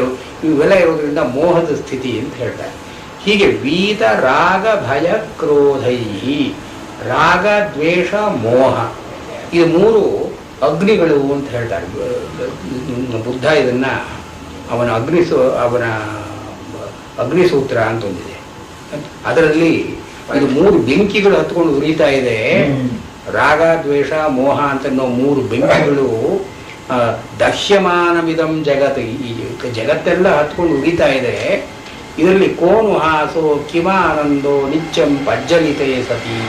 ಇವೆಲ್ಲ ಇರೋದ್ರಿಂದ ಮೋಹದ ಸ್ಥಿತಿ ಅಂತ ಹೇಳ್ತಾರೆ. ಹೀಗೆ ವೀತ ರಾಗ ಭಯ ಕ್ರೋಧೈ, ರಾಗ ದ್ವೇಷ ಮೋಹ, ಇದು ಮೂರು ಅಗ್ನಿಗಳು ಅಂತ ಹೇಳ್ತಾರೆ. ಬುದ್ಧ ಇದನ್ನ ಅವನ ಅಗ್ನಿಸೂತ್ರ ಅಂತ ಒಂದಿದೆ. ಅದರಲ್ಲಿ ಇದು ಮೂರು ಬೆಂಕಿಗಳು ಹತ್ಕೊಂಡು ಉರಿತಾ ಇದೆ. ರಾಗ ದ್ವೇಷ ಮೋಹ ಅಂತನ್ನೋ ಮೂರು ಬೆಂಕಿಗಳು ದಹ್ಯಮಾನವಿದಂ ಜಗತ್, ಈ ಜಗತ್ತೆಲ್ಲ ಹತ್ಕೊಂಡು ಉರಿತಾ ಇದೆ. ಇದರಲ್ಲಿ ಕೋನು ಹಾಸೋ ಕಿಮಾನಂದೋ ನಿತ್ಯಂ ಪಜ್ಜಲಿತೆ ಸತಿ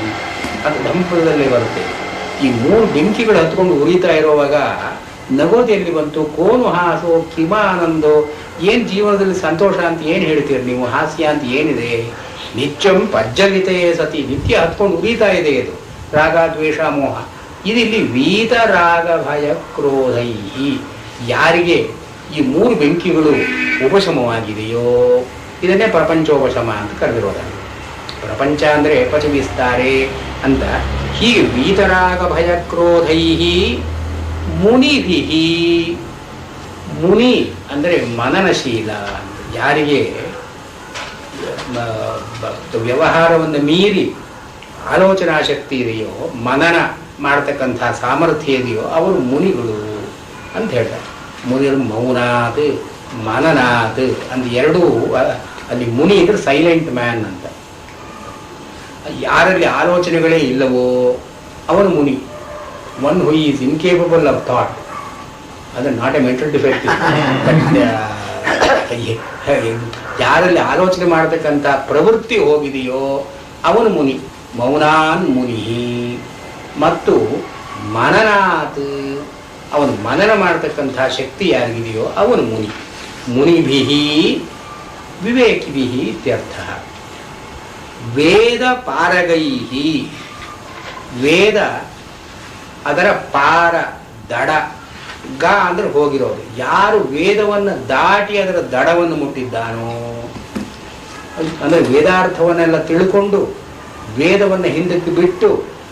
ಅಂತ ಧಂಪದಲ್ಲಿ ಬರುತ್ತೆ. ಈ ಮೂರು ಬೆಂಕಿಗಳು ಹತ್ಕೊಂಡು ಉರಿತಾ ಇರೋವಾಗ ನಗೋದು ಎಲ್ಲಿ ಬಂತು? ಕೋನು ಹಾಸೋ ಕಿಮಾನಂದೋ, ಏನು ಜೀವನದಲ್ಲಿ ಸಂತೋಷ ಅಂತ ಏನು ಹೇಳ್ತೀರಿ ನೀವು? ಹಾಸ್ಯ ಅಂತ ಏನಿದೆ? ನಿತ್ಯಂ ಪಜ್ಜಲಿತೆ ಸತಿ, ನಿತ್ಯ ಹತ್ಕೊಂಡು ಉರಿತಾ ಇದೆ ಇದು ರಾಗ ದ್ವೇಷ ಮೋಹ. ಇದಿಲ್ಲಿ ವೀತ ರಾಗ ಭಯ ಕ್ರೋಧೈ. ಯಾರಿಗೆ ಈ ಮೂರು ಬೆಂಕಿಗಳು ಉಪಶಮವಾಗಿದೆಯೋ ಇದನ್ನೇ ಪ್ರಪಂಚೋಪಶಮ ಅಂತ ಕರೆದಿರೋದಾಗಿದೆ. ಪ್ರಪಂಚ ಅಂದರೆ ಪಚವಿಸ್ತಾರೆ ಅಂತ. ಹೀಗೆ ವೀತರಾಗ ಭಯ ಕ್ರೋಧೈ ಮುನಿಭಿಹಿ. ಮುನಿ ಅಂದರೆ ಮನನಶೀಲ. ಯಾರಿಗೆ ವ್ಯವಹಾರವನ್ನು ಮೀರಿ ಆಲೋಚನಾ ಶಕ್ತಿ ಇದೆಯೋ, ಮನನ ಮಾಡತಕ್ಕಂಥ ಸಾಮರ್ಥ್ಯ ಇದೆಯೋ ಅವರು ಮುನಿಗಳು ಅಂತ ಹೇಳ್ತಾರೆ. ಮುನಿರ್ ಮೌನಾತ್ ಮನನಾತ್ ಅಂತ ಎರಡೂ. ಅಲ್ಲಿ ಮುನಿ ಅಂದರೆ ಸೈಲೆಂಟ್ ಮ್ಯಾನ್ ಅಂತ. ಯಾರಲ್ಲಿ ಆಲೋಚನೆಗಳೇ ಇಲ್ಲವೋ ಅವನು ಮುನಿ. One who is incapable of thought, ಅಂದರೆ ನಾಟ್ ಎ ಮೆಂಟಲ್ ಡಿಫೆಕ್ಟ್. ಯಾರಲ್ಲಿ ಆಲೋಚನೆ ಮಾಡತಕ್ಕಂಥ ಪ್ರವೃತ್ತಿ ಹೋಗಿದೆಯೋ ಅವನು ಮುನಿ. ಮೌನಾನ್ ಮುನಿ. ಮತ್ತು ಮನನಾತ್ ಅವನು ಮನನ ಮಾಡತಕ್ಕಂತಹ ಶಕ್ತಿ ಯಾರಿಗಿದೆಯೋ ಅವನು ಮುನಿ. ಮುನಿಭಿಹಿ ವಿವೇಕಿಭಿಹಿ ಇತ್ಯರ್ಥ. ವೇದ ಪಾರಗೈಹಿ, ವೇದ ಅದರ ಪಾರ ದಡ, ಗ ಅಂದ್ರೆ ಹೋಗಿರೋದು. ಯಾರು ವೇದವನ್ನು ದಾಟಿ ಅದರ ದಡವನ್ನು ಮುಟ್ಟಿದ್ದಾನೋ, ಅಂದ್ರೆ ವೇದಾರ್ಥವನ್ನೆಲ್ಲ ತಿಳ್ಕೊಂಡು ವೇದವನ್ನು ಹಿಂದಕ್ಕೆ ಬಿಟ್ಟು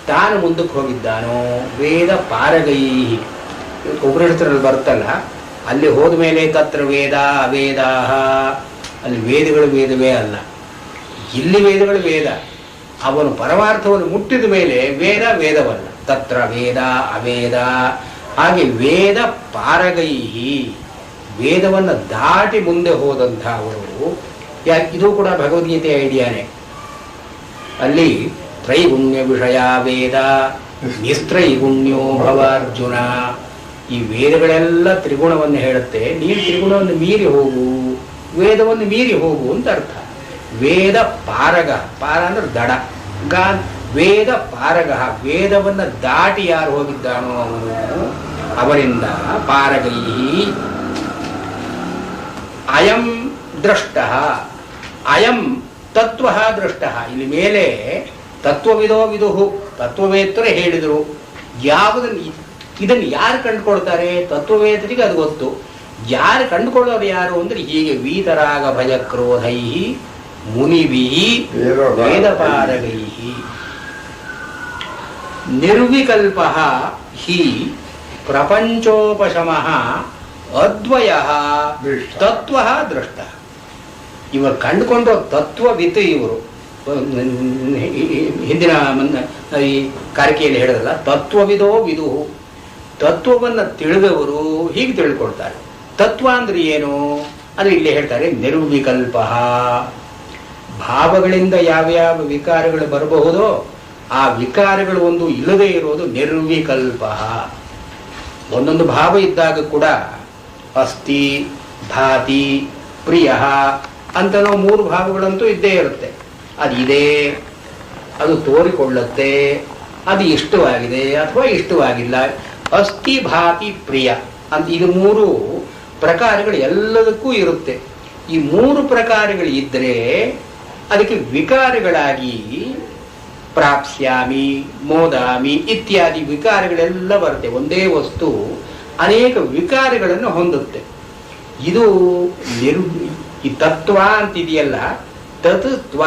ತಾನು ಮುಂದಕ್ಕೆ ಹೋಗಿದ್ದಾನೋ, ವೇದ ಪಾರಗೈಹಿ. ಉಪನಿಷತ್ತರಲ್ಲಿ ಬರ್ತಲ್ಲ, ಅಲ್ಲಿ ಹೋದ ಮೇಲೆ ತತ್ರ ವೇದ ಅವೇದಾಹ, ಅಲ್ಲಿ ವೇದಗಳು ವೇದವೇ ಅಲ್ಲ, ಇಲ್ಲಿ ವೇದಗಳು ವೇದ. ಅವನು ಪರಮಾರ್ಥವನ್ನು ಮುಟ್ಟಿದ ಮೇಲೆ ವೇದ ವೇದವಲ್ಲ, ತತ್ರ ವೇದ ಅವೇದ. ಹಾಗೆ ವೇದ ಪಾರಗೈಹಿ, ವೇದವನ್ನು ದಾಟಿ ಮುಂದೆ ಹೋದಂಥ ಅವರು. ಇದು ಕೂಡ ಭಗವದ್ಗೀತೆಯ ಐಡಿಯಾನೆ. ಅಲ್ಲಿ ತ್ರೈಗುಣ್ಯ ವಿಷಯ ವೇದ ನಿಸ್ತ್ರೈಗುಣ್ಯೋ ಭವ ಅರ್ಜುನ. ಈ ವೇದಗಳೆಲ್ಲ ತ್ರಿಗುಣವನ್ನು ಹೇಳುತ್ತೆ, ನೀನು ತ್ರಿಗುಣವನ್ನು ಮೀರಿ ಹೋಗು, ವೇದವನ್ನು ಮೀರಿ ಹೋಗು ಅಂತ ಅರ್ಥ. ವೇದ ಪಾರಗ, ಪಾರ ಅಂದ್ರೆ ದಡ, ಗ ವೇದ ಪಾರಗ, ವೇದವನ್ನು ದಾಟಿ ಯಾರು ಹೋಗಿದ್ದಾನೋ ಅವನು, ಅವರಿಂದ ಪಾರಗೈಹಿ. ಅಯಂ ದ್ರಷ್ಟ, ಅಯಂ ತತ್ವ ದೃಷ್ಟ. ಇಲ್ಲಿ ಮೇಲೆ ತತ್ವವಿದೋ ವಿದುಹು, ತತ್ವವೇತ್ತರೆ ಹೇಳಿದರು. ಇದನ್ನು ಯಾರು ಕಂಡುಕೊಳ್ತಾರೆ? ತತ್ವವೇತ್ತರಿಗೆ ಅದು ಗೊತ್ತು. ಯಾರು ಕಂಡುಕೊಳ್ಳೋರು ಯಾರು ಅಂದ್ರೆ ಹೀಗೆ ವೀತರಾಗ ಭಯ ಕ್ರೋಧೈ ಮುನಿಭಿ ವೇದಪಾರಗೈ. ನಿರ್ವಿಕಲ್ಪ ಹಿ ಪ್ರಪಂಚೋಪಶಮ ಅದ್ವಯ ತತ್ವ ದೃಷ್ಟ. ಇವರು ಕಂಡುಕೊಂಡ್ರ ತತ್ವವಿತ್. ಇವರು ಹಿಂದಿನ ಈ ಕಾರಿಕೆಯಲ್ಲಿ ಹೇಳಿದಲ್ಲ, ತತ್ವವಿದೋ ವಿದುಹು, ತತ್ವವನ್ನು ತಿಳಿದವರು ಹೀಗೆ ತಿಳ್ಕೊಳ್ತಾರೆ. ತತ್ವ ಅಂದ್ರೆ ಏನು ಅಂದ್ರೆ ಇಲ್ಲಿ ಹೇಳ್ತಾರೆ ನಿರ್ವಿಕಲ್ಪ. ಭಾವಗಳಿಂದ ಯಾವ್ಯಾವ ವಿಕಾರಗಳು ಬರಬಹುದೋ ಆ ವಿಕಾರಗಳು ಒಂದು ಇಲ್ಲದೆ ಇರೋದು ನಿರ್ವಿಕಲ್ಪ. ಒಂದೊಂದು ಭಾವ ಇದ್ದಾಗ ಕೂಡ ಅಸ್ತಿ, ಭಾತಿ, ಪ್ರಿಯ ಅಂತ ನಾವು 3 ಭಾವಗಳಂತೂ ಇದ್ದೇ ಇರುತ್ತೆ. ಅದು ಇದೆ, ಅದು ತೋರಿಕೊಳ್ಳುತ್ತೆ, ಅದು ಇಷ್ಟವಾಗಿದೆ ಅಥವಾ ಇಷ್ಟವಾಗಿಲ್ಲ. ಅಸ್ತಿ, ಭಾತಿ, ಪ್ರಿಯ ಅಂತ ಇದು 3 ಪ್ರಕಾರಗಳು ಎಲ್ಲದಕ್ಕೂ ಇರುತ್ತೆ. ಈ 3 ಪ್ರಕಾರಗಳು ಇದ್ದರೆ ಅದಕ್ಕೆ ವಿಕಾರಗಳಾಗಿ ಪ್ರಾಪ್ಸ್ಯಾಮಿ, ಮೋದಾಮಿ ಇತ್ಯಾದಿ ವಿಕಾರಗಳೆಲ್ಲ ಬರುತ್ತೆ. ಒಂದೇ ವಸ್ತು ಅನೇಕ ವಿಕಾರಗಳನ್ನು ಹೊಂದುತ್ತೆ. ಇದು ಈ ತತ್ವ ಅಂತಿದೆಯಲ್ಲ, ತತ್ವ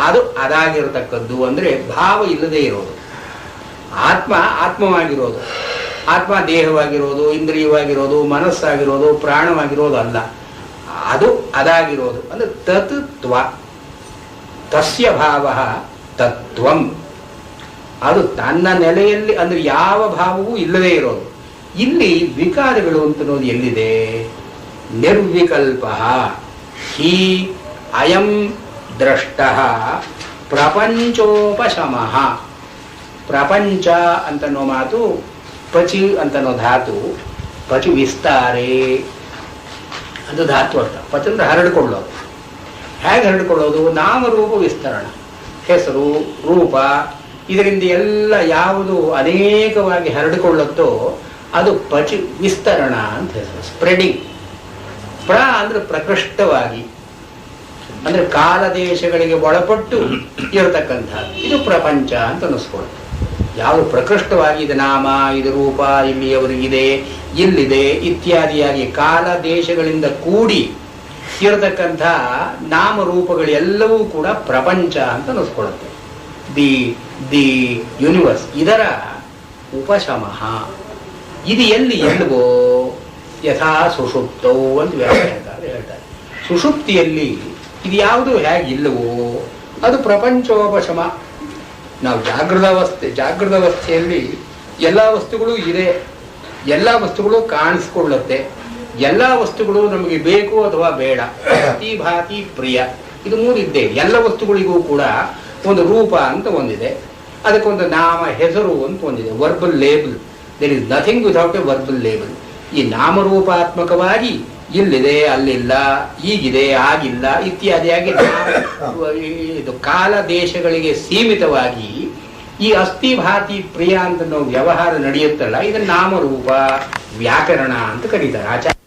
ಅದು ಅದಾಗಿರತಕ್ಕದ್ದು. ಅಂದ್ರೆ ಭಾವ ಇಲ್ಲದೆ ಇರೋದು. ಆತ್ಮ ಆತ್ಮವಾಗಿರೋದು, ಆತ್ಮ ದೇಹವಾಗಿರೋದು, ಇಂದ್ರಿಯವಾಗಿರೋದು, ಮನಸ್ಸಾಗಿರೋದು, ಪ್ರಾಣವಾಗಿರೋದು ಅಲ್ಲ. ಅದು ಅದಾಗಿರೋದು ಅಂದ್ರೆ ತತ್ವ. ತಸ್ಯ ಭಾವ ತತ್ವಂ. ಅದು ತನ್ನ ನೆಲೆಯಲ್ಲಿ ಅಂದ್ರೆ ಯಾವ ಭಾವವೂ ಇಲ್ಲದೇ ಇರೋದು. ಇಲ್ಲಿ ವಿಕಾರಗಳು ಅಂತನ್ನೋದು ಎಲ್ಲಿದೆ? ನಿರ್ವಿಕಲ್ಪ ಹಿ ಅಯಂ ದ್ರಷ್ಟ ಪ್ರಪಂಚೋಪಶಮ. ಪ್ರಪಂಚ ಅಂತನೋ ಮಾತು ಪಚಿ ಅಂತನೋ ಧಾತು, ಪಚು ವಿಸ್ತಾರೆ ಅದು ಧಾತು ಅರ್ಥ. ಪಚ ಅಂದ್ರೆ ಹರಡ್ಕೊಳ್ಳೋದು. ಹೇಗೆ ಹರಡ್ಕೊಳ್ಳೋದು? ನಾಮರೂಪ ವಿಸ್ತರಣ, ಹೆಸರು ರೂಪ ಇದರಿಂದ ಎಲ್ಲ ಯಾವುದು ಅನೇಕವಾಗಿ ಹರಡಿಕೊಳ್ಳುತ್ತೋ ಅದು ಪಚಿ ವಿಸ್ತರಣ ಅಂತ ಹೆಸರು. ಸ್ಪ್ರೆಡಿಂಗ್. ಪ್ರ ಅಂದ್ರೆ ಪ್ರಕೃಷ್ಟವಾಗಿ, ಅಂದ್ರೆ ಕಾಲ ದೇಶಗಳಿಗೆ ಒಳಪಟ್ಟು ಇರತಕ್ಕಂಥ ಇದು ಪ್ರಪಂಚ ಅಂತ ಅನ್ನಿಸ್ಕೊಳ್ಳುತ್ತೆ. ಯಾವುದು ಪ್ರಕೃಷ್ಟವಾಗಿ ಇದು ನಾಮ, ಇದು ರೂಪ, ಇಲ್ಲಿ ಅವರಿಗಿದೆ, ಇಲ್ಲಿದೆ ಇತ್ಯಾದಿಯಾಗಿ ಕಾಲ ದೇಶಗಳಿಂದ ಕೂಡಿ ಇರತಕ್ಕಂಥ ನಾಮರೂಪಗಳೆಲ್ಲವೂ ಕೂಡ ಪ್ರಪಂಚ ಅಂತ ಅನ್ನಿಸ್ಕೊಳ್ಳುತ್ತೆ. The universe. ಇದರ ಉಪಶಮ ಇದು ಎಲ್ಲಿ ಎಲ್ವೋ ಯಥಾ ಸುಷುಪ್ತವು ಅಂತ ವ್ಯಾಖ್ಯಾನಕಾರರು ಹೇಳ್ತಾರೆ. ಸುಷುಪ್ತಿಯಲ್ಲಿ ಇದು ಯಾವುದು ಹೇಗಿಲ್ಲವೋ ಅದು ಪ್ರಪಂಚೋಪಶಮ. ನಾವು ಜಾಗೃತ ಅವಸ್ಥೆಯಲ್ಲಿ ಎಲ್ಲ ವಸ್ತುಗಳು ಇದೆ, ಎಲ್ಲ ವಸ್ತುಗಳು ಕಾಣಿಸ್ಕೊಳ್ಳುತ್ತೆ, ಎಲ್ಲ ವಸ್ತುಗಳು ನಮಗೆ ಬೇಕು ಅಥವಾ ಬೇಡ, ಅತಿ ಭಾತಿ ಪ್ರಿಯ ಇದು 3 ಇದ್ದೇ. ಎಲ್ಲ ವಸ್ತುಗಳಿಗೂ ಕೂಡ ಒಂದು ರೂಪ ಅಂತ ಒಂದಿದೆ, ಅದಕ್ಕೊಂದು ನಾಮ ಹೆಸರು ಅಂತ ಒಂದಿದೆ, verbal label. There is nothing without a verbal label. ಈ ನಾಮರೂಪಾತ್ಮಕವಾಗಿ ಇಲ್ಲಿದೆ, ಅಲ್ಲಿಲ್ಲ, ಈಗಿದೆ, ಆಗಿಲ್ಲ ಇತ್ಯಾದಿಯಾಗಿ ಇದು ಕಾಲ ದೇಶಗಳಿಗೆ ಸೀಮಿತವಾಗಿ ಈ ಅಸ್ಥಿ ಭಾತಿ ಪ್ರಿಯ ಅಂತ ನಾವು ವ್ಯವಹಾರ ನಡೆಯುತ್ತಲ್ಲ ಇದನ್ನ ನಾಮರೂಪ ವ್ಯಾಕರಣ ಅಂತ ಕರೀತಾರೆ ಆಚಾರ್ಯ.